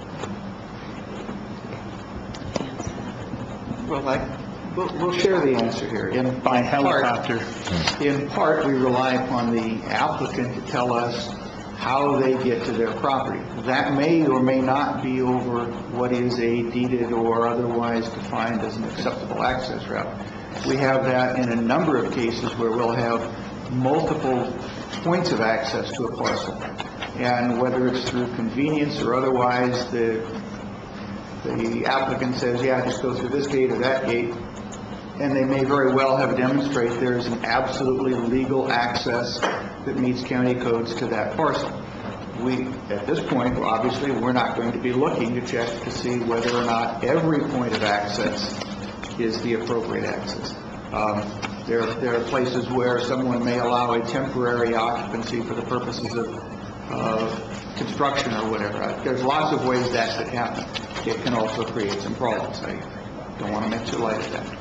We'll share the answer here. By helicopter. In part, we rely upon the applicant to tell us how they get to their property. That may or may not be over what is a deeded or otherwise defined as an acceptable access route. We have that in a number of cases where we'll have multiple points of access to a parcel. And whether it's through convenience or otherwise, the applicant says, yeah, just go through this gate or that gate, and they may very well have demonstrated there's an absolutely legal access that meets county codes to that parcel. At this point, obviously, we're not going to be looking to check to see whether or not every point of access is the appropriate access. There are places where someone may allow a temporary occupancy for the purposes of construction or whatever. There's lots of ways that could happen. It can also create some problems. I don't want to make too light of that.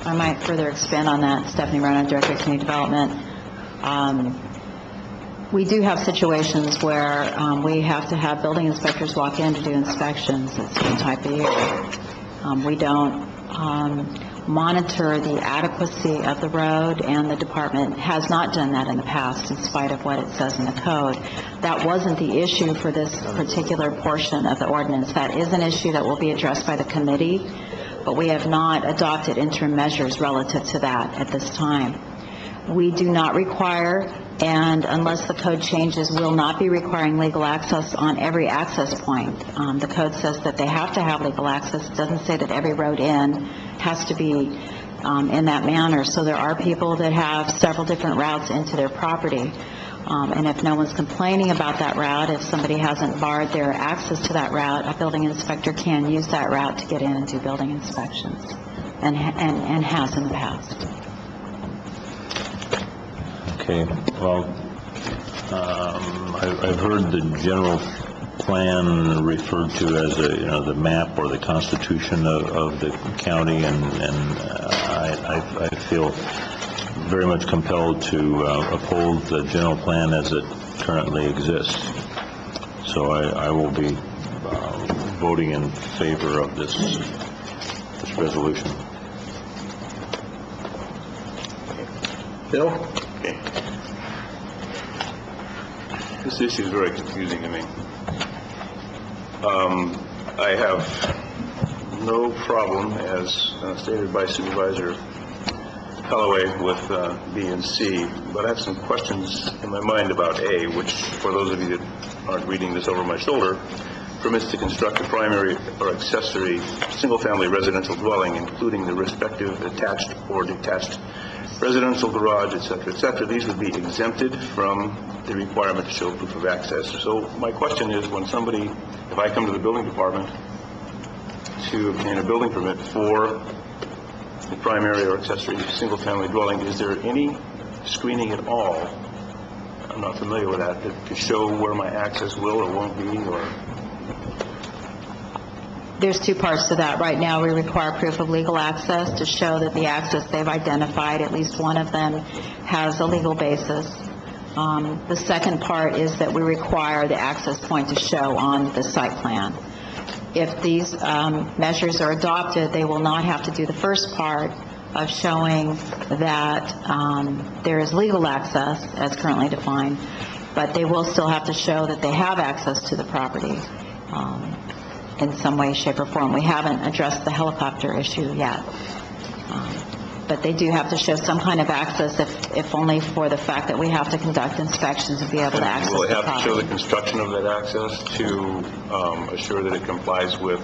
I might further expand on that. Stephanie Moreno, Director of Community Development. We do have situations where we have to have building inspectors walk in to do inspections at some type of year. We don't monitor the adequacy of the road, and the department has not done that in the past in spite of what it says in the code. That wasn't the issue for this particular portion of the ordinance. That is an issue that will be addressed by the committee, but we have not adopted interim measures relative to that at this time. We do not require, and unless the code changes, will not be requiring legal access on every access point. The code says that they have to have legal access. It doesn't say that every road in has to be in that manner. So there are people that have several different routes into their property. And if no one's complaining about that route, if somebody hasn't barred their access to that route, a building inspector can use that route to get in and do building inspections, and has in the past. Okay, well, I've heard the general plan referred to as the map or the constitution of the county, and I feel very much compelled to uphold the general plan as it currently exists. So I will be voting in favor of this resolution. Bill? Okay. This issue is very confusing to me. I have no problem, as stated by Supervisor Callaway, with B and C, but I have some questions in my mind about A, which, for those of you that aren't reading this over my shoulder, permits to construct a primary or accessory single-family residential dwelling, including the respective attached or detached residential garage, etc., etc. These would be exempted from the requirement to show proof of access. So my question is, if I come to the building department to obtain a building permit for the primary or accessory single-family dwelling, is there any screening at all? I'm not familiar with that, to show where my access will or won't be, or... There's two parts to that. Right now, we require proof of legal access to show that the access they've identified, at least one of them, has a legal basis. The second part is that we require the access point to show on the site plan. If these measures are adopted, they will not have to do the first part of showing that there is legal access, as currently defined, but they will still have to show that they have access to the property in some way, shape, or form. We haven't addressed the helicopter issue yet. But they do have to show some kind of access, if only for the fact that we have to conduct inspections and be able to access the property. Will they have to show the construction of that access to assure that it complies with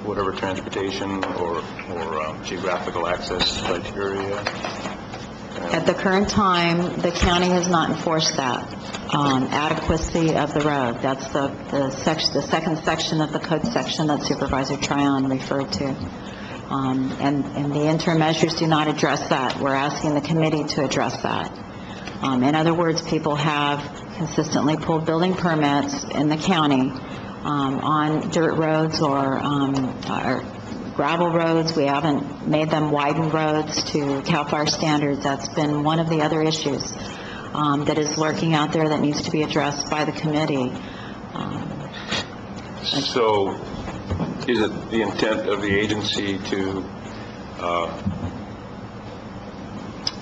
whatever transportation or geographical access criteria? At the current time, the county has not enforced that. Adequacy of the road. That's the second section of the code section that Supervisor Tryon referred to. And the interim measures do not address that. We're asking the committee to address that. In other words, people have consistently pulled building permits in the county on dirt roads or gravel roads. We haven't made them widened roads to CAL FIRE standards. That's been one of the other issues that is lurking out there that needs to be addressed by the committee. So Is it the intent of the agency to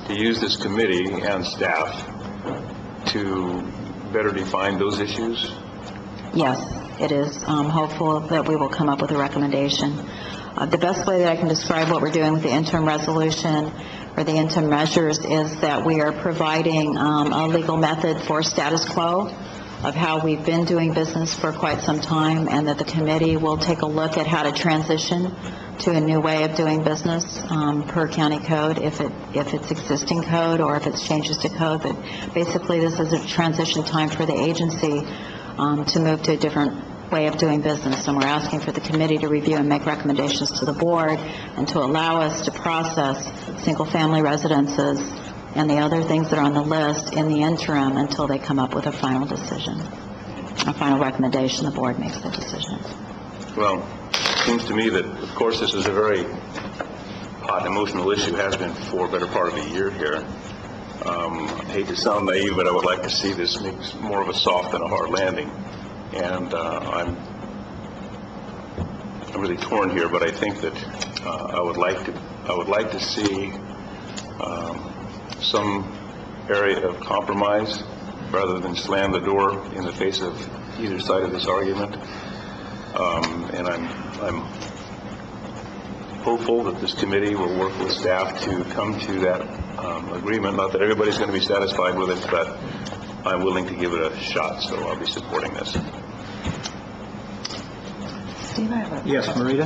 use this committee and staff to better define those issues? Yes, it is. Hopeful that we will come up with a recommendation. The best way that I can describe what we're doing with the interim resolution or the interim measures is that we are providing a legal method for status quo of how we've been doing business for quite some time, and that the committee will take a look at how to transition to a new way of doing business per county code, if it's existing code or if it's changes to code. But basically, this is a transition time for the agency to move to a different way of doing business, and we're asking for the committee to review and make recommendations to the board and to allow us to process single-family residences and the other things that are on the list in the interim until they come up with a final decision, a final recommendation. The board makes the decision. Well, it seems to me that, of course, this is a very hot emotional issue, has been for a better part of a year here. I hate to sound naive, but I would like to see this make more of a soft than a hard landing. And I'm really torn here, but I think that I would like to see some area of compromise rather than slam the door in the face of either side of this argument. And I'm hopeful that this committee will work with staff to come to that agreement. Not that everybody's going to be satisfied with it, but I'm willing to give it a shot, so I'll be supporting this. Steve, I have a... Yes, Marita?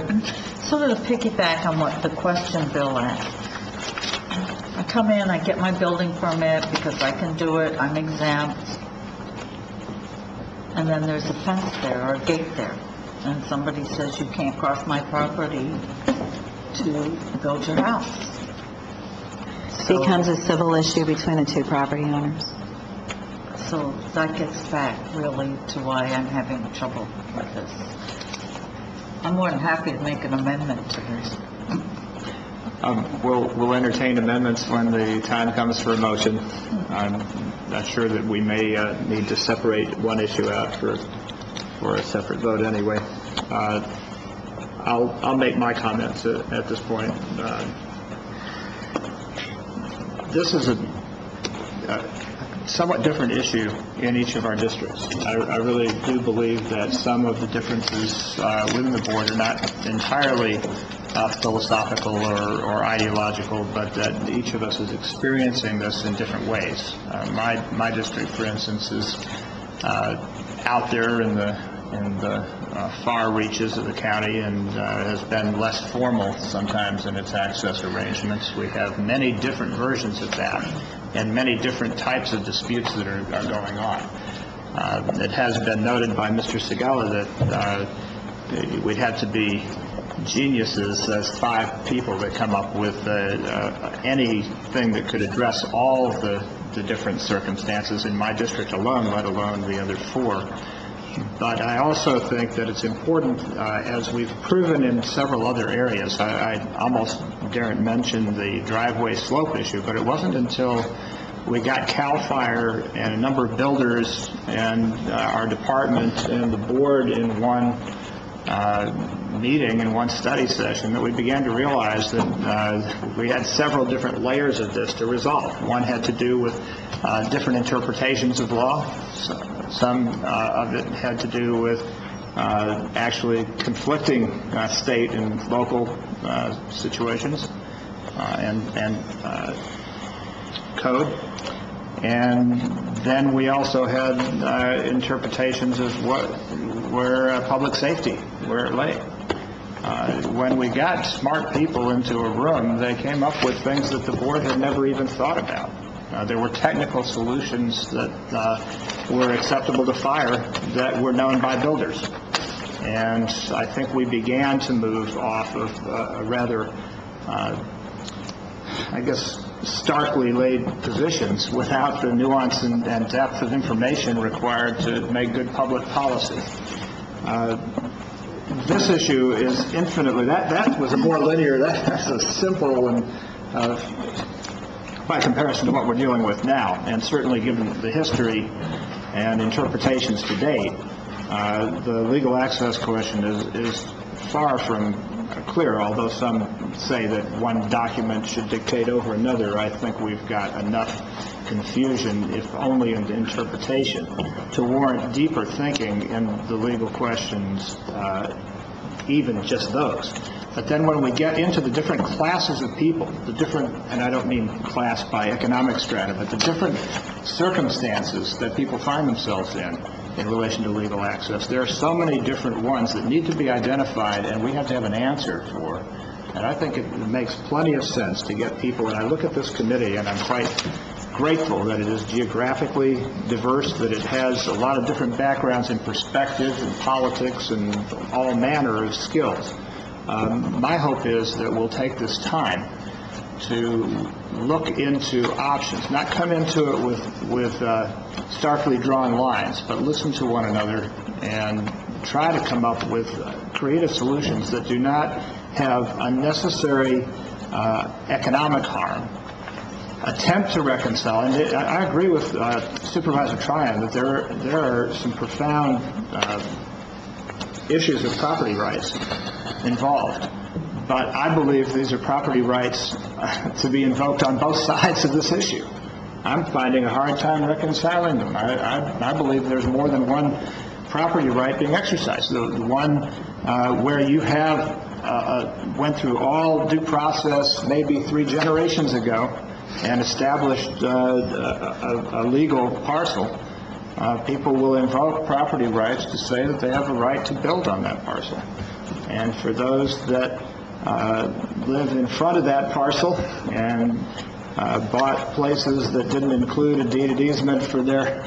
Sort of to piggyback on what the question Bill asked. I come in, I get my building permit because I can do it, I'm exempt, and then there's a fence there or a gate there, and somebody says you can't cross my property to build your house. It becomes a civil issue between the two property owners. So that gets back really to why I'm having trouble with this. I'm more than happy to make an amendment to this. We'll entertain amendments when the time comes for a motion. I'm not sure that we may need to separate one issue out for a separate vote anyway. I'll make my comments at this point. This is a somewhat different issue in each of our districts. I really do believe that some of the differences within the board are not entirely philosophical or ideological, but that each of us is experiencing this in different ways. My district, for instance, is out there in the far reaches of the county and has been less formal sometimes in its access arrangements. We have many different versions of that and many different types of disputes that are going on. It has been noted by Mr. Segala that we'd have to be geniuses as 5 people that come up with anything that could address all of the different circumstances in my district alone, let alone the other 4. But I also think that it's important, as we've proven in several other areas. I almost daren't mention the driveway slope issue, but it wasn't until we got CAL FIRE and a number of builders and our department and the board in one meeting, in one study session, that we began to realize that we had several different layers of this to resolve. One had to do with different interpretations of law. Some of it had to do with actually conflicting state and local situations and code. And then we also had interpretations of where public safety, where it lay. When we got smart people into a room, they came up with things that the board had never even thought about. There were technical solutions that were acceptable to fire that were known by builders. And I think we began to move off of a rather, I guess, starkly laid positions without the nuance and depth of information required to make good public policy. This issue is infinitely, that was a more linear, that's a simple and by comparison to what we're dealing with now, and certainly given the history and interpretations to date, the legal access question is far from clear, although some say that one document should dictate over another. I think we've got enough confusion, if only in the interpretation, to warrant deeper thinking in the legal questions, even just those. But then when we get into the different classes of people, the different, and I don't mean class by economic strata, but the different circumstances that people find themselves in relation to legal access, there are so many different ones that need to be identified, and we have to have an answer for. And I think it makes plenty of sense to get people, and I look at this committee, and I'm quite grateful that it is geographically diverse, that it has a lot of different backgrounds and perspectives and politics and all manner of skills. My hope is that we'll take this time to look into options, not come into it with starkly drawn lines, but listen to one another and try to come up with creative solutions that do not have unnecessary economic harm. Attempt to reconcile, and I agree with Supervisor Tryon that there are some profound issues of property rights involved. But I believe these are property rights to be invoked on both sides of this issue. I'm finding a hard time reconciling them. I believe there's more than one property right being exercised. The one where you have went through all due process maybe 3 generations ago and established a legal parcel, people will invoke property rights to say that they have a right to build on that parcel. And for those that live in front of that parcel and bought places that didn't include a deed of easement for their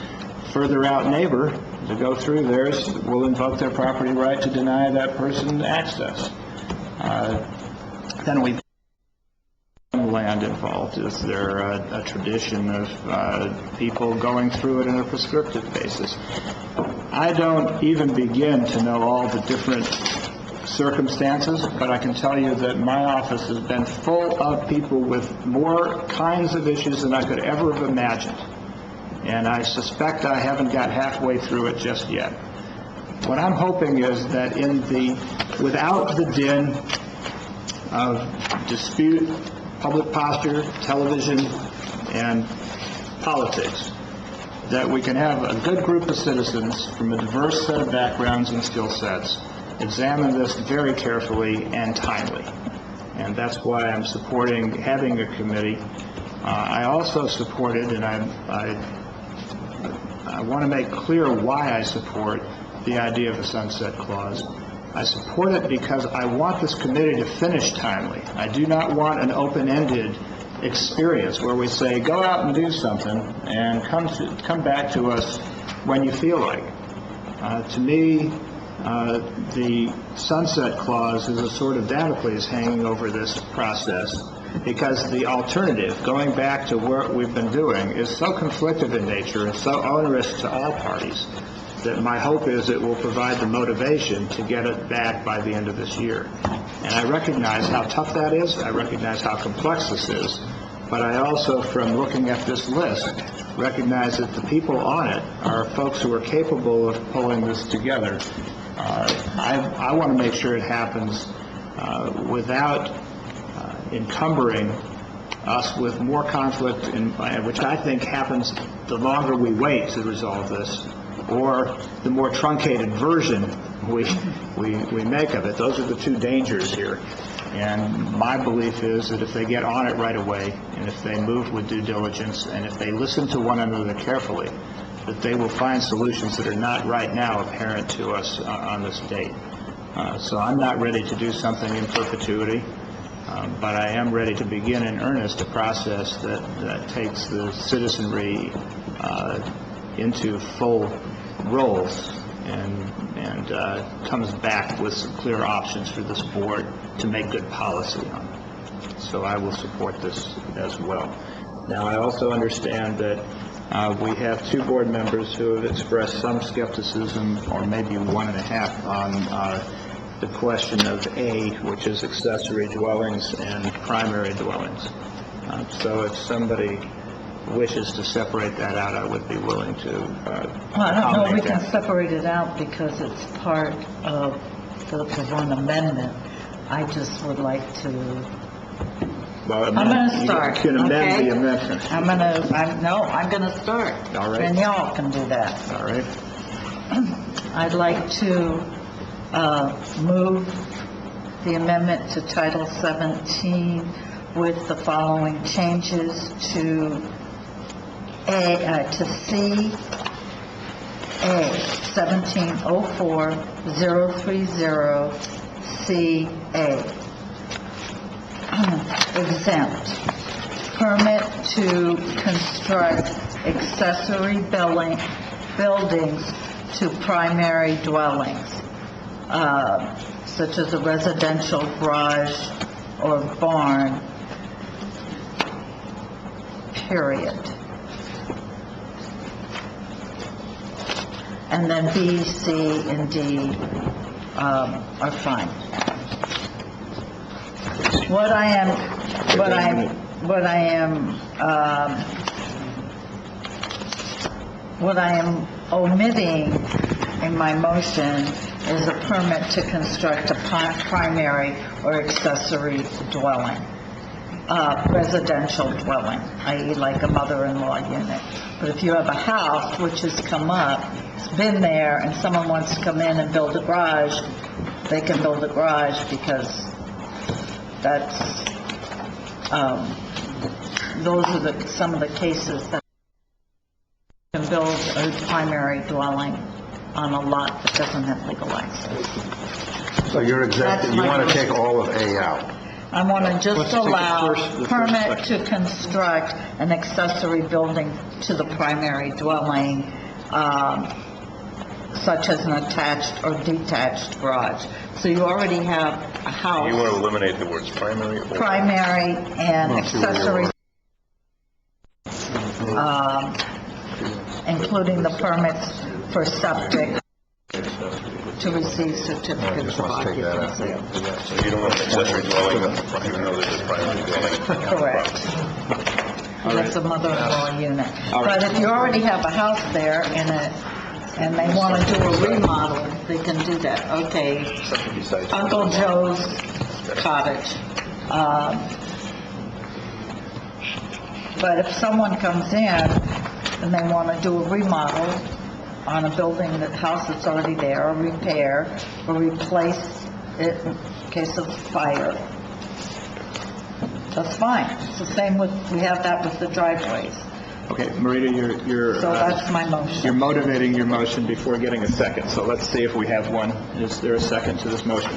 further out neighbor to go through theirs, will invoke their property right to deny that person access. Then we land involved. Is there a tradition of people going through it on a prescriptive basis? I don't even begin to know all the different circumstances, but I can tell you that my office has been full of people with more kinds of issues than I could ever have imagined. And I suspect I haven't got halfway through it just yet. What I'm hoping is that without the din of dispute, public posture, television, and politics, that we can have a good group of citizens from a diverse set of backgrounds and skill sets examine this very carefully and timely. And that's why I'm supporting having a committee. I also supported, and I want to make clear why I support the idea of a sunset clause. I support it because I want this committee to finish timely. I do not want an open-ended experience where we say, go out and do something and come back to us when you feel like. To me, the sunset clause is a sort of Damocles hanging over this process, because the alternative, going back to what we've been doing, is so conflicted in nature and so onerous to all parties that my hope is it will provide the motivation to get it back by the end of this year. And I recognize how tough that is. I recognize how complex this is. But I also, from looking at this list, recognize that the people on it are folks who are capable of pulling this together. I want to make sure it happens without encumbering us with more conflict, which I think happens the longer we wait to resolve this, or the more truncated version we make of it. Those are the two dangers here. And my belief is that if they get on it right away, and if they move with due diligence, and if they listen to one another carefully, that they will find solutions that are not right now apparent to us on this date. So I'm not ready to do something in perpetuity, but I am ready to begin in earnest a process that takes the citizenry into full roles and comes back with some clear options for this board to make good policy on. So I will support this as well. Now, I also understand that we have 2 board members who have expressed some skepticism, or maybe 1.5, on the question of A, which is accessory dwellings and primary dwellings. So if somebody wishes to separate that out, I would be willing to Well, I don't know if we can separate it out because it's part of the one amendment. I just would like to, Well, I'm going to start, You can amend okay? the amendment. I'm going to start. All right. And y'all can do that. All right. I'd like to move the amendment to Title 17 with the following changes to C, A, 1704030, C, A. Exempt. Permit to construct accessory buildings to primary dwellings, such as a residential garage or barn, period. And then B, C, and D are fine. What I am omitting in my motion is a permit to construct a primary or accessory dwelling, residential dwelling, i.e. like a mother-in-law unit. But if you have a house which has come up, it's been there, and someone wants to come in and build a garage, they can build a garage because that's, those are some of the cases that can build a primary dwelling on a lot that doesn't have legal access. So you're exempt, you want to take all of A out? I want to just Let's take allow the first permit to construct an accessory building to the primary dwelling, such as an attached or detached garage. So you already have a house. You want to eliminate the words primary or... Primary and accessory, including the permits for septic to receive certificates of occupancy. So you don't want an accessory dwelling, even though there's a primary dwelling? Correct. That's a mother-in-law unit. But if you already have a house there and they want to do a remodel, they can do that. Okay, Uncle Joe's cottage. But if someone comes in and they want to do a remodel on a building, house that's already there, or repair, or replace it in case of fire, that's fine. It's the same with, we have that with the driveways. Okay, Marita, you're... So that's my motion. You're motivating your motion before getting a second, so let's see if we have one. Is there a second to this motion?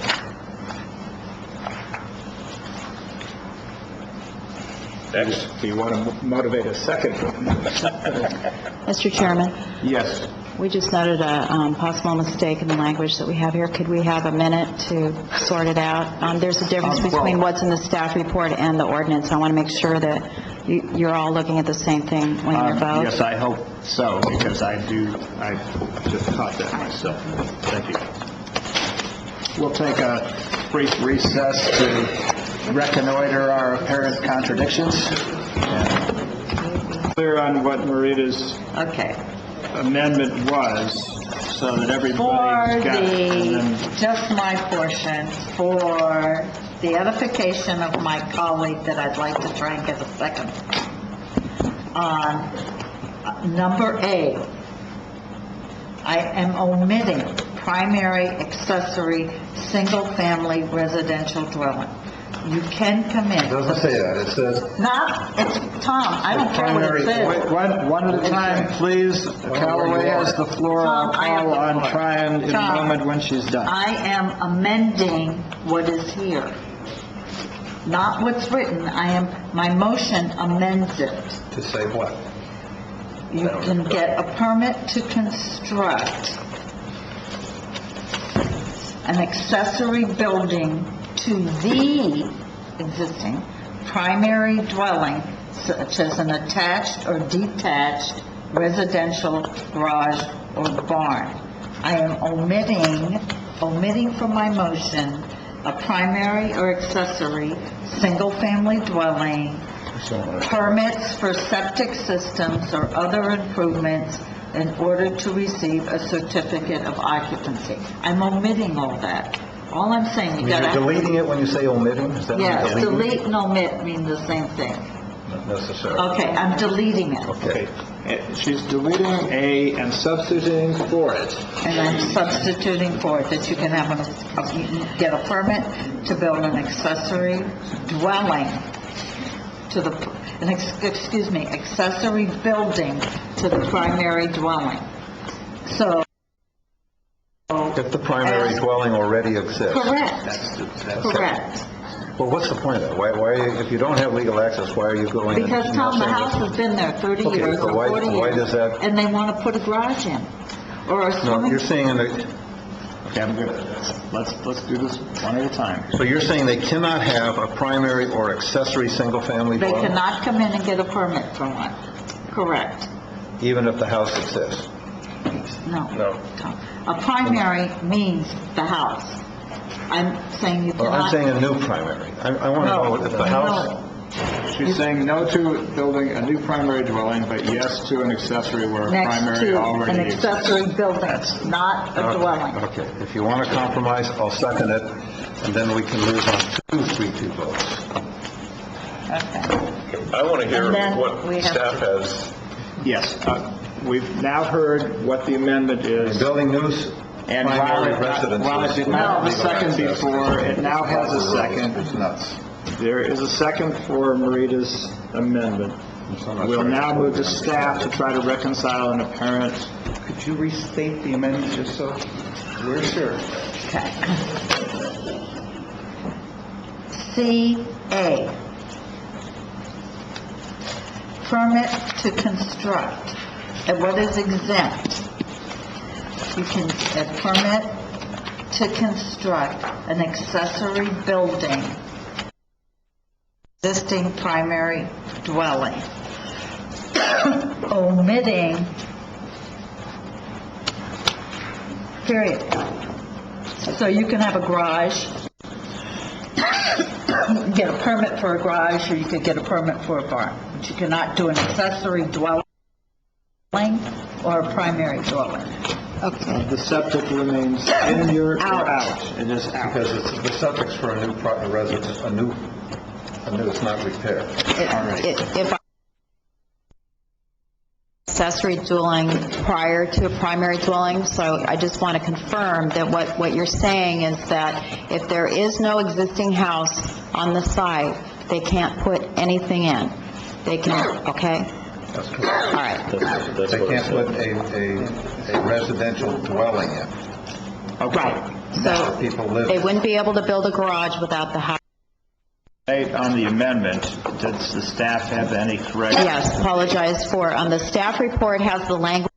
Next. Do you want to motivate a second? Mr. Chairman, Yes. we just noted a possible mistake in the language that we have here. Could we have a minute to sort it out? There's a difference between what's in the staff report and the ordinance. I want to make sure that you're all looking at the same thing when you're voting. Yes, I hope so, because I just caught that myself. Thank you. We'll take a brief recess to reconnoiter our apparent contradictions. Clear on what Marita's amendment was, so that everybody's got it. Just my portion, for the edification of my colleague that I'd like to try and get a second on number A, I am omitting primary, accessory, single-family residential dwelling. You can come in. It doesn't say that, it says... It's Tom, I don't care what it says. One at a time, please. Callaway has the floor. I'll call on Tryon in a moment when she's done. I am amending what is here. Not what's written. My motion amends it. To say what? You can get a permit to construct an accessory building to the existing primary dwelling, such as an attached or detached residential garage or barn. I am omitting from my motion a primary or accessory single-family dwelling, permits for septic systems or other improvements in order to receive a certificate of occupancy. I'm omitting all that. All I'm saying, you You're gotta... deleting it when you say omitting? Does that mean Yes, deleting? delete and omit mean the same thing. Not necessarily. Okay, I'm deleting it. Okay. She's deleting A and substituting for it. And I'm substituting for it that you can have you can get a permit to build an accessory dwelling to the, accessory building to the primary dwelling. So... If the primary dwelling already exists. Correct. Well, what's the point of that? Why, if you don't have legal access, why are you going and... Because, Tom, the house has been there 30 Okay, years so or 40 years. why does that... And they want to put a garage in. Or a No, swimming... you're saying in the... Okay, I'm good. Let's do this one at a time. So you're saying they cannot have a primary or accessory single-family They dwelling? cannot come in and get a permit for one. Correct. Even if the house exists? No. No. A primary means the house. I'm saying you Well, cannot... I'm saying a new primary. I want to know if the house... She's saying no to building a new primary dwelling, but yes to an accessory where a Next primary to already an exists. accessory building, not a dwelling. Okay, if you want to compromise, I'll second it, and then we can move on to 3-2 votes. I want to hear And then we what have staff has. Yes, we've now heard what the amendment is. Building news, And while it did not have a second before, it now has a second. It's nuts. There is a second for Marita's amendment. We'll now move to staff to try to reconcile an apparent... Could you restate the amendment just so we're sure? C.A. Permit to construct. And what is exempt? You can, a permit to construct an accessory building, existing primary dwelling, omitting, period. So you can have a garage, get a permit for a garage, or you could get a permit for a barn. But you cannot do an accessory dwelling or a primary dwelling. Okay. The septic remains in your, or out? It is out. Because the septic's for a new residence, a new, it's not repair. All right. If accessory dwelling prior to a primary dwelling, so I just want to confirm that what you're saying is that if there is no existing house on the site, they can't put anything in. They can, okay? That's correct. All right. They can't put a residential dwelling in. Right. So People live they wouldn't be able to build a garage without the house. On the amendment, does the staff have any corrections? Yes, apologize for, the staff report has the language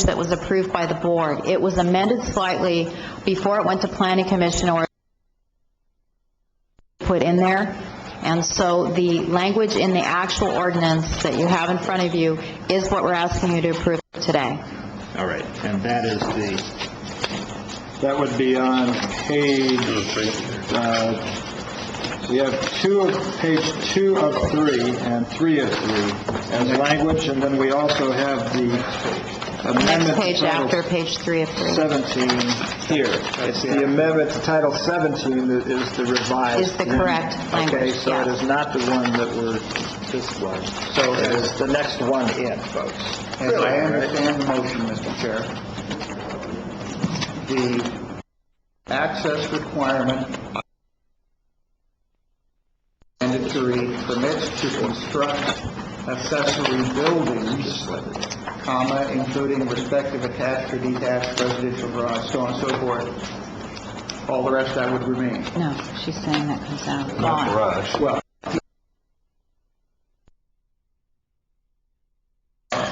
that was approved by the board. It was amended slightly before it went to planning commission or put in there. And so the language in the actual ordinance that you have in front of you is what we're asking you to approve today. All right, and that is that would be on page, we have page 2 of 3 and 3 of 3 as language, and then we also have the amendment. Next page after page 3 of 3. 17 here. It's the amendment to Title 17 that is the revised. Is the correct language, Okay, so yeah. it is not the one that this was. So it is the next one in, folks. As I understand the motion, Mr. Chair, the access requirement mandatory permits to construct accessory buildings, comma, including respective attached or detached residential garage, so on and so forth. All the rest that would remain. No, she's saying that comes out. Not garage. Well,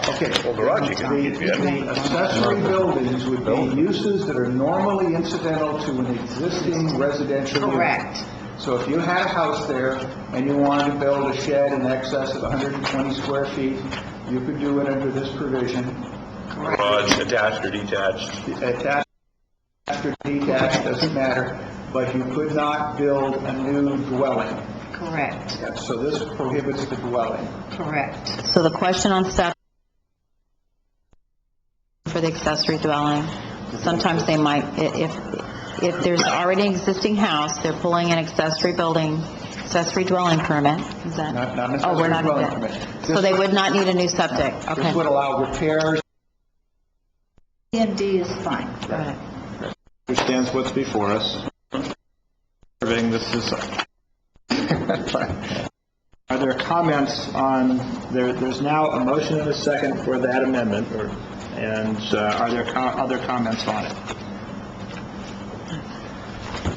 okay. Well, garage, you can The accessory buildings would be uses that are normally incidental to an existing residential unit. Correct. So if you had a house there and you wanted to build a shed in excess of 120 square feet, you could do it under this provision. Garage, attached or detached. Attached or detached, doesn't matter, but you could not build a new dwelling. Correct. So this prohibits the dwelling. Correct. So the question on staff for the accessory dwelling, sometimes they might, if if there's already an existing house, they're pulling an accessory dwelling permit. Is that? Not Oh, we're not dwelling going permit. to. So they would not need a new septic. Okay. This would allow repairs. C and D is fine. Understands what's before us. This is. Are there comments on, there's now a motion and a second for that amendment, and are there other comments on it?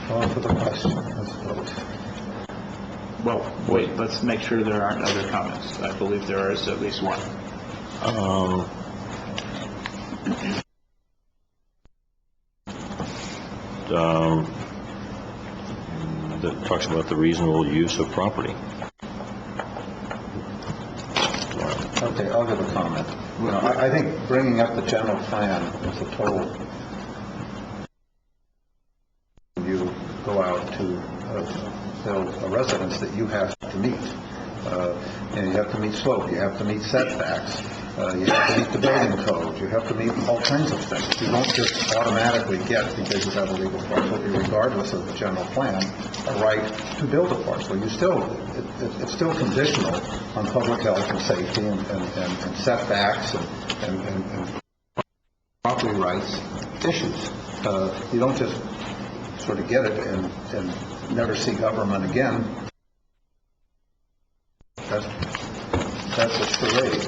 Call for the question. Let's vote. Well, wait, let's make sure there aren't other comments. I believe there is at least one. That talks about the reasonable use of property. Okay, I'll give a comment. I think bringing up the general plan is a total. You go out to build a residence that you have to meet. And you have to meet slope, you have to meet setbacks, you have to meet the building code, you have to meet all kinds of things. You don't just automatically get, because you have a legal parcel, regardless of the general plan, a right to build a parcel. You still, it's still conditional on public health and safety and setbacks and property rights issues. You don't just sort of get it and never see government again. That's a charade.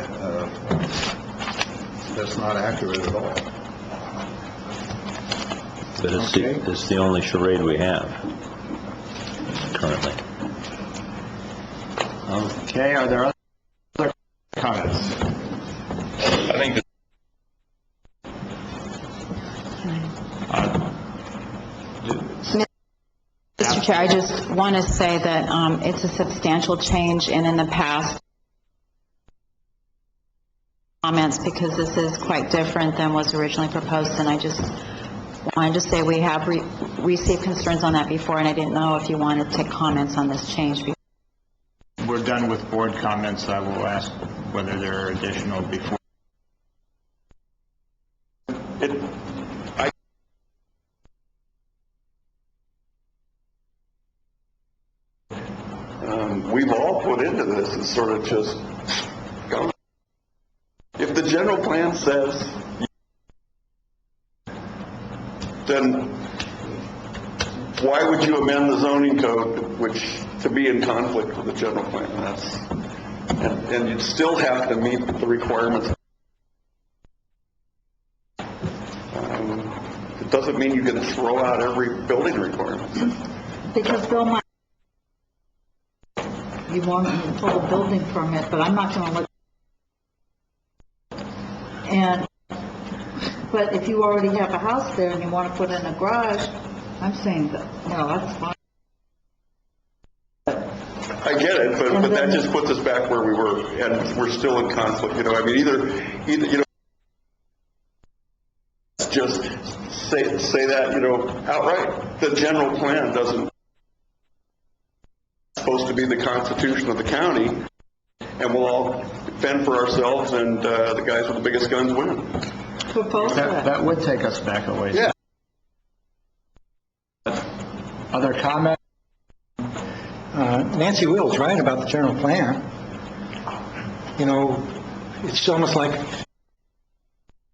That's not accurate at all. But it's the only charade we have currently. Okay, are there other comments? I think Mr. Chair, I just want to say that it's a substantial change, and in the past comments, because this is quite different than was originally proposed, and I just wanted to say we have received concerns on that before, and I didn't know if you wanted to take comments on this change. We're done with board comments. I will ask whether there are additional before. We've all put into this and sort of just go. If the general plan says, then why would you amend the zoning code to be in conflict with the general plan? And you'd still have to meet the requirements. It doesn't mean you can throw out every building requirement. Because Bill, you want to pull a building permit, but I'm not going to let. But if you already have a house there and you want to put in a garage, I'm saying that, no, that's fine. I get it, but that just puts us back where we were, and we're still in conflict. I mean, either just say that, outright. The general plan doesn't supposed to be the constitution of the county, and we'll all fend for ourselves, and the guys with the biggest guns win. That would take us back a ways. Yeah. Other comments? Nancy Will's right about the general plan. It's almost like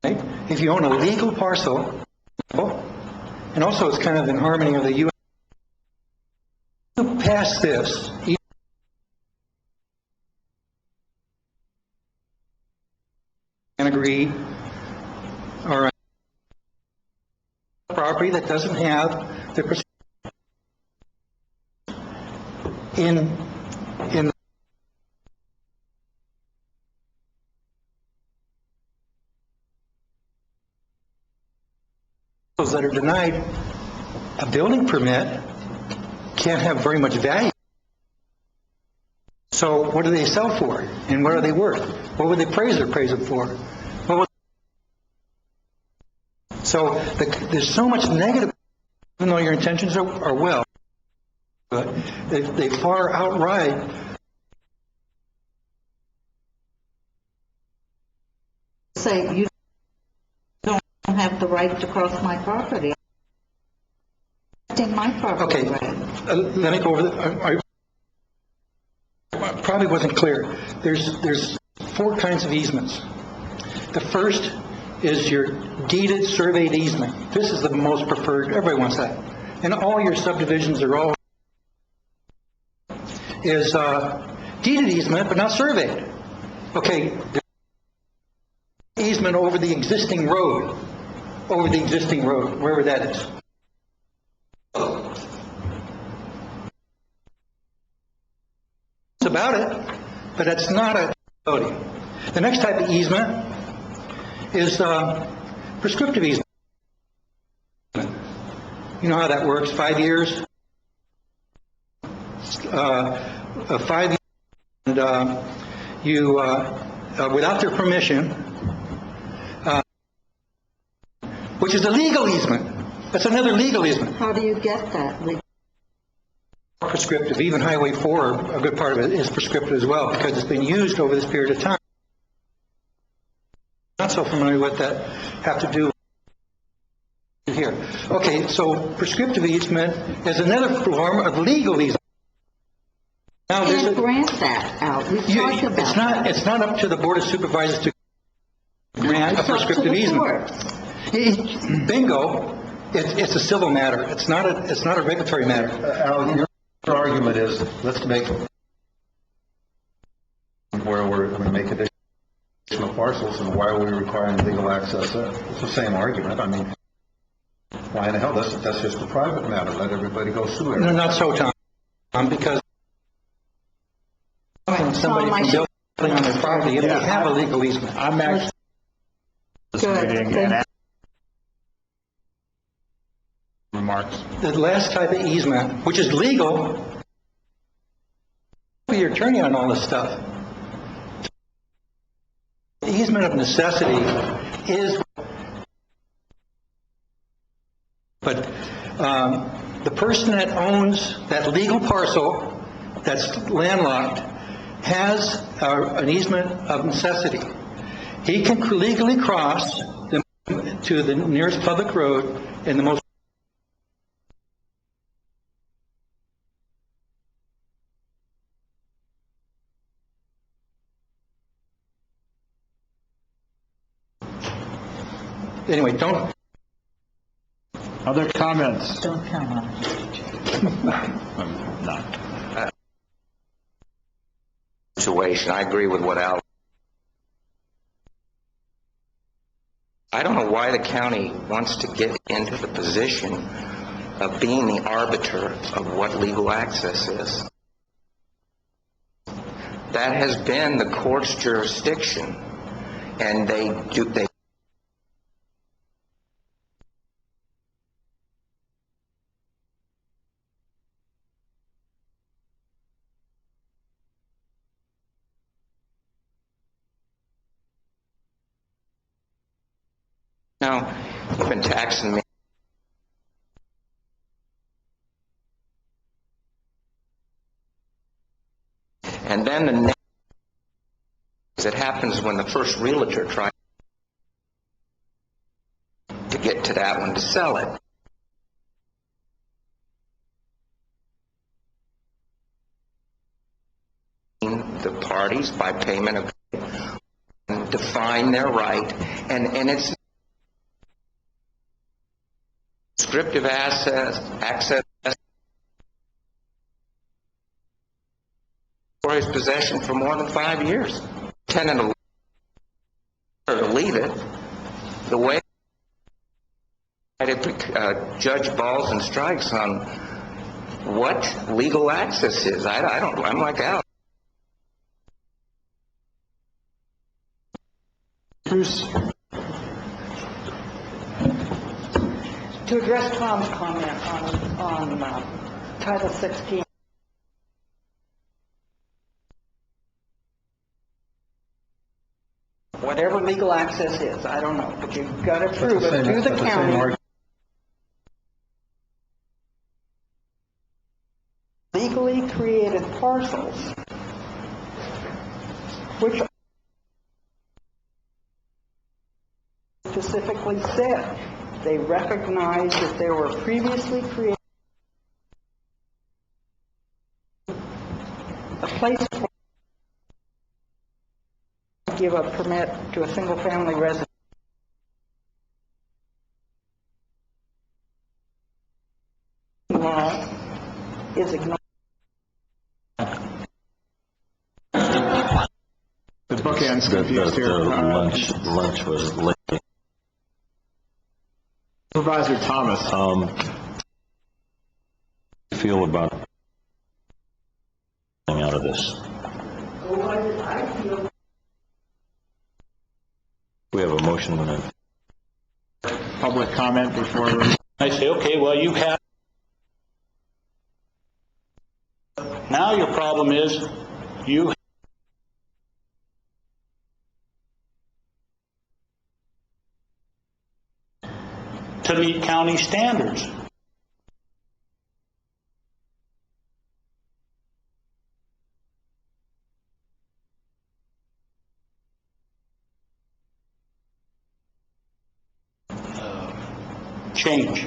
if you own a legal parcel, and also it's kind of in harmony of the U.S. You pass this, and agree, all right, property that doesn't have the in those that are denied a building permit can't have very much value. So what do they sell for? And what are they worth? What would they praise them for? So there's so much negative, even though your intentions are well, but they far outride say you don't have the right to cross my property. my property Okay, right. let me go over I probably wasn't clear. There's 4 kinds of easements. The first is your deeded surveyed easement. This is the most preferred. Everybody wants that. And all your subdivisions are all is deeded easement, but not surveyed. Okay, easement over the existing road, wherever that is. It's about it, but that's not a voting. The next type of easement is prescriptive easement. You know how that works, 5 years? 5 years, and you, without their permission, which is a legal easement. That's another legal easement. How do you get that? Prescriptive, even Highway 4, a good part of it is prescriptive as well, because it's been used over this period of time. Not so familiar with that, have to do here. Okay, so prescriptive easement is another form of legal easement. Now, You can't grant that out. We've talked about that. It's not up to the Board of Supervisors to grant a prescriptive easement. Bingo, it's a civil matter. It's not a regulatory matter. Al, your argument is, let's make where we're going to make additional parcels, and why are we requiring legal access there? It's the same argument. I mean, why in the hell? That's just a private matter. Let everybody go sue it. No, not so, Tom, because somebody from building on their property if they have a legal easement. I'm actually remarks. The last type of easement, which is legal, be your attorney on all this stuff. The easement of necessity is, but the person that owns that legal parcel that's landlocked has an easement of necessity. He can legally cross to the nearest public road in the most anyway, don't. Other comments? Don't come on. No. Situation. I agree with what Al. I don't know why the county wants to get into the position of being the arbiter of what legal access is. That has been the court's jurisdiction, and they now, you've been taxing me. And then the next, it happens when the first realtor tries to get to that one to sell it. The parties, by payment of, define their right, and it's prescriptive access for his possession for more than 5 years. Tenant to leave it. The way judge balls and strikes on what legal access is, I don't. I'm like Al. Bruce. To address Tom's comment on Title 16, whatever legal access is, I don't know, but you've got to prove it to the county. Legally created parcels, which specifically said they recognized that there were previously created place give a permit to a single-family residence law is ignored. The bookends confused here. Lunch was late. Supervisor Thomas. Feel about coming out of this? We have a motion and a public comment before I say, okay, well, you have. Now your problem is you to meet county standards. Change.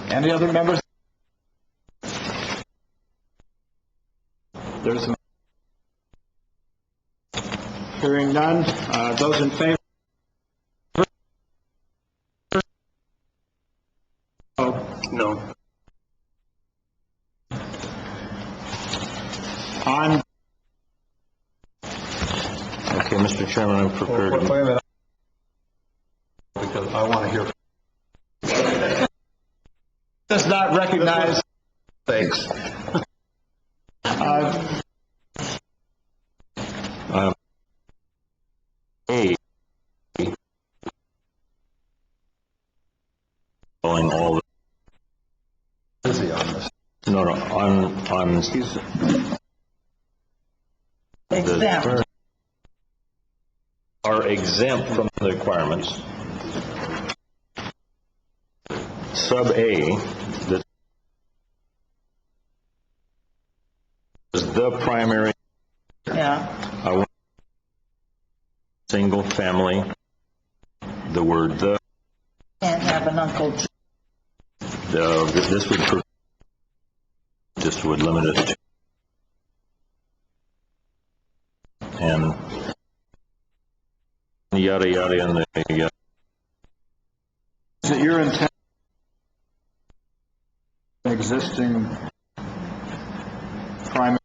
Any other members? There's a... Hearing none. Those in favor? No. On. Okay, Mr. Chairman, I'm prepared. Wait a minute. Because I want to hear. Does not recognize. Thanks. Following all Busy on this. no, on Excuse me. the are exempt from the requirements. Sub A, that is the primary. Yeah. I want single family. The word the. Can't have an Uncle Joe. This would limit it to, and yada yada and the Is it your intent existing primary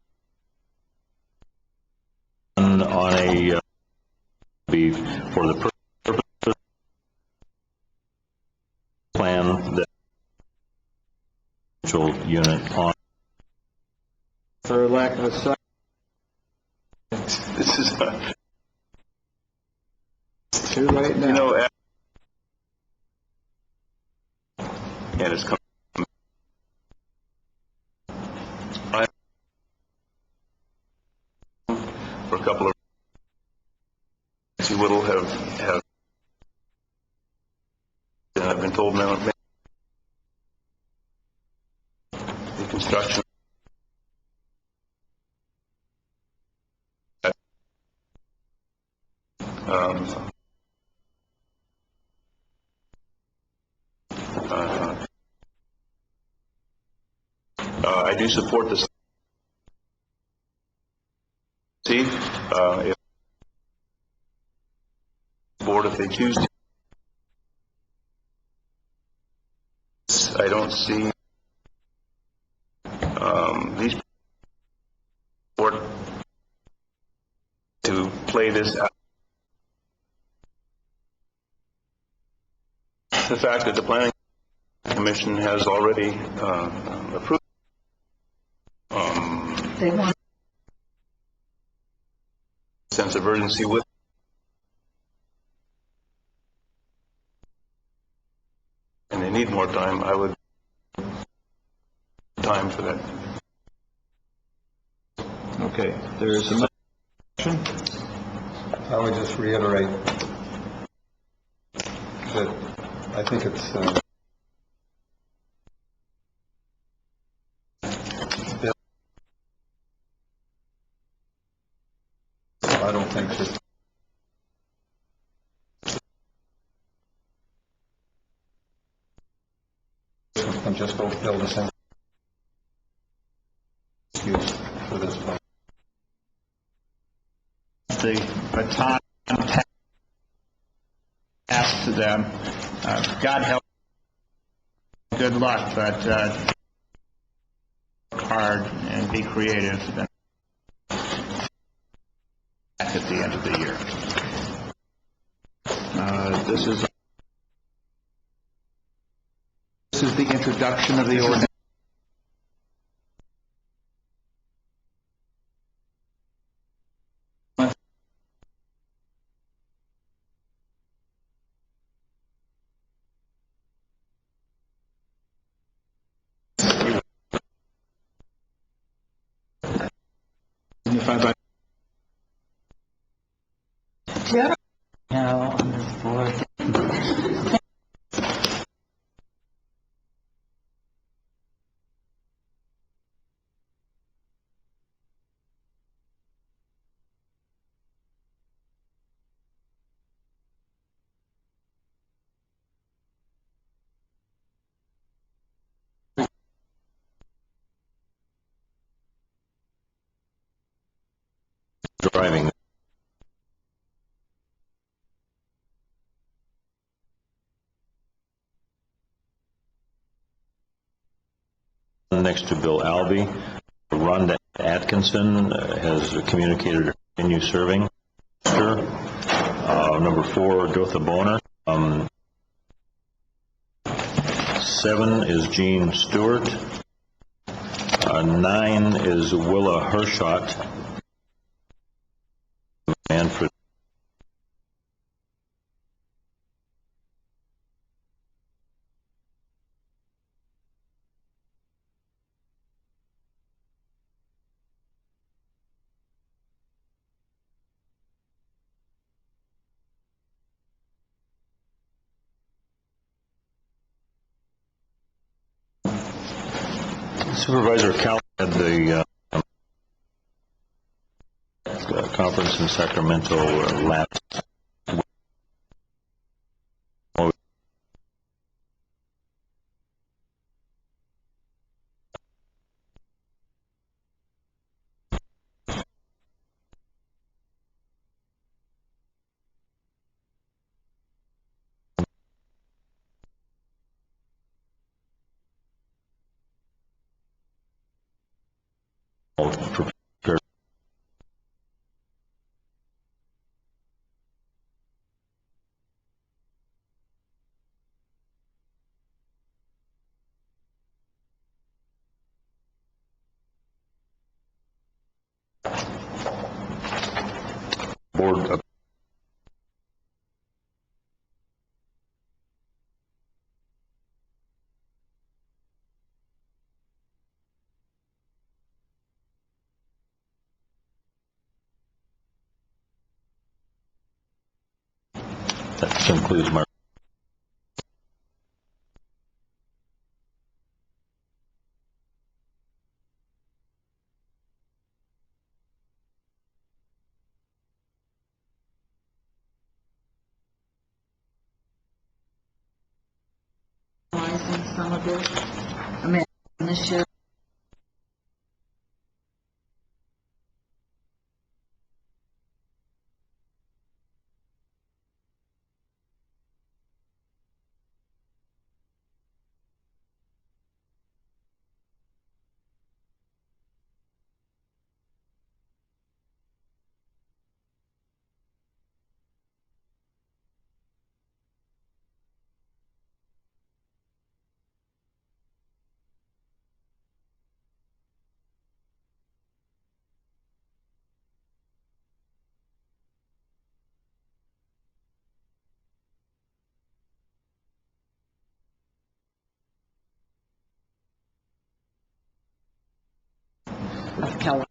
on a be for the purpose plan that unit on for lack of a second? This is Too late now. And it's coming. For a couple of you will have I've been told now the construction I do support this. See, if the board, if they choose to, I don't see these board to play this out. The fact that the planning commission has already approved. They want Sense of urgency with and they need more time. I would time for that. Okay, there is a motion. I would just reiterate that I think it's I don't think that can just go build a single excuse for the God help, good luck, but work hard and be creative at the end of the year. This is the introduction of the ordinance. No, on this board. Driving. Next to Bill Albee, Rhonda Atkinson has communicated her continue serving. Number 4, Dotha Boner. 7 is Jean Stewart. 9 is Willa Hershot. Manfred. Supervisor Cal had the conference in Sacramento last prepared. Board that concludes my Some of this, I mean, this year. Of Kelly.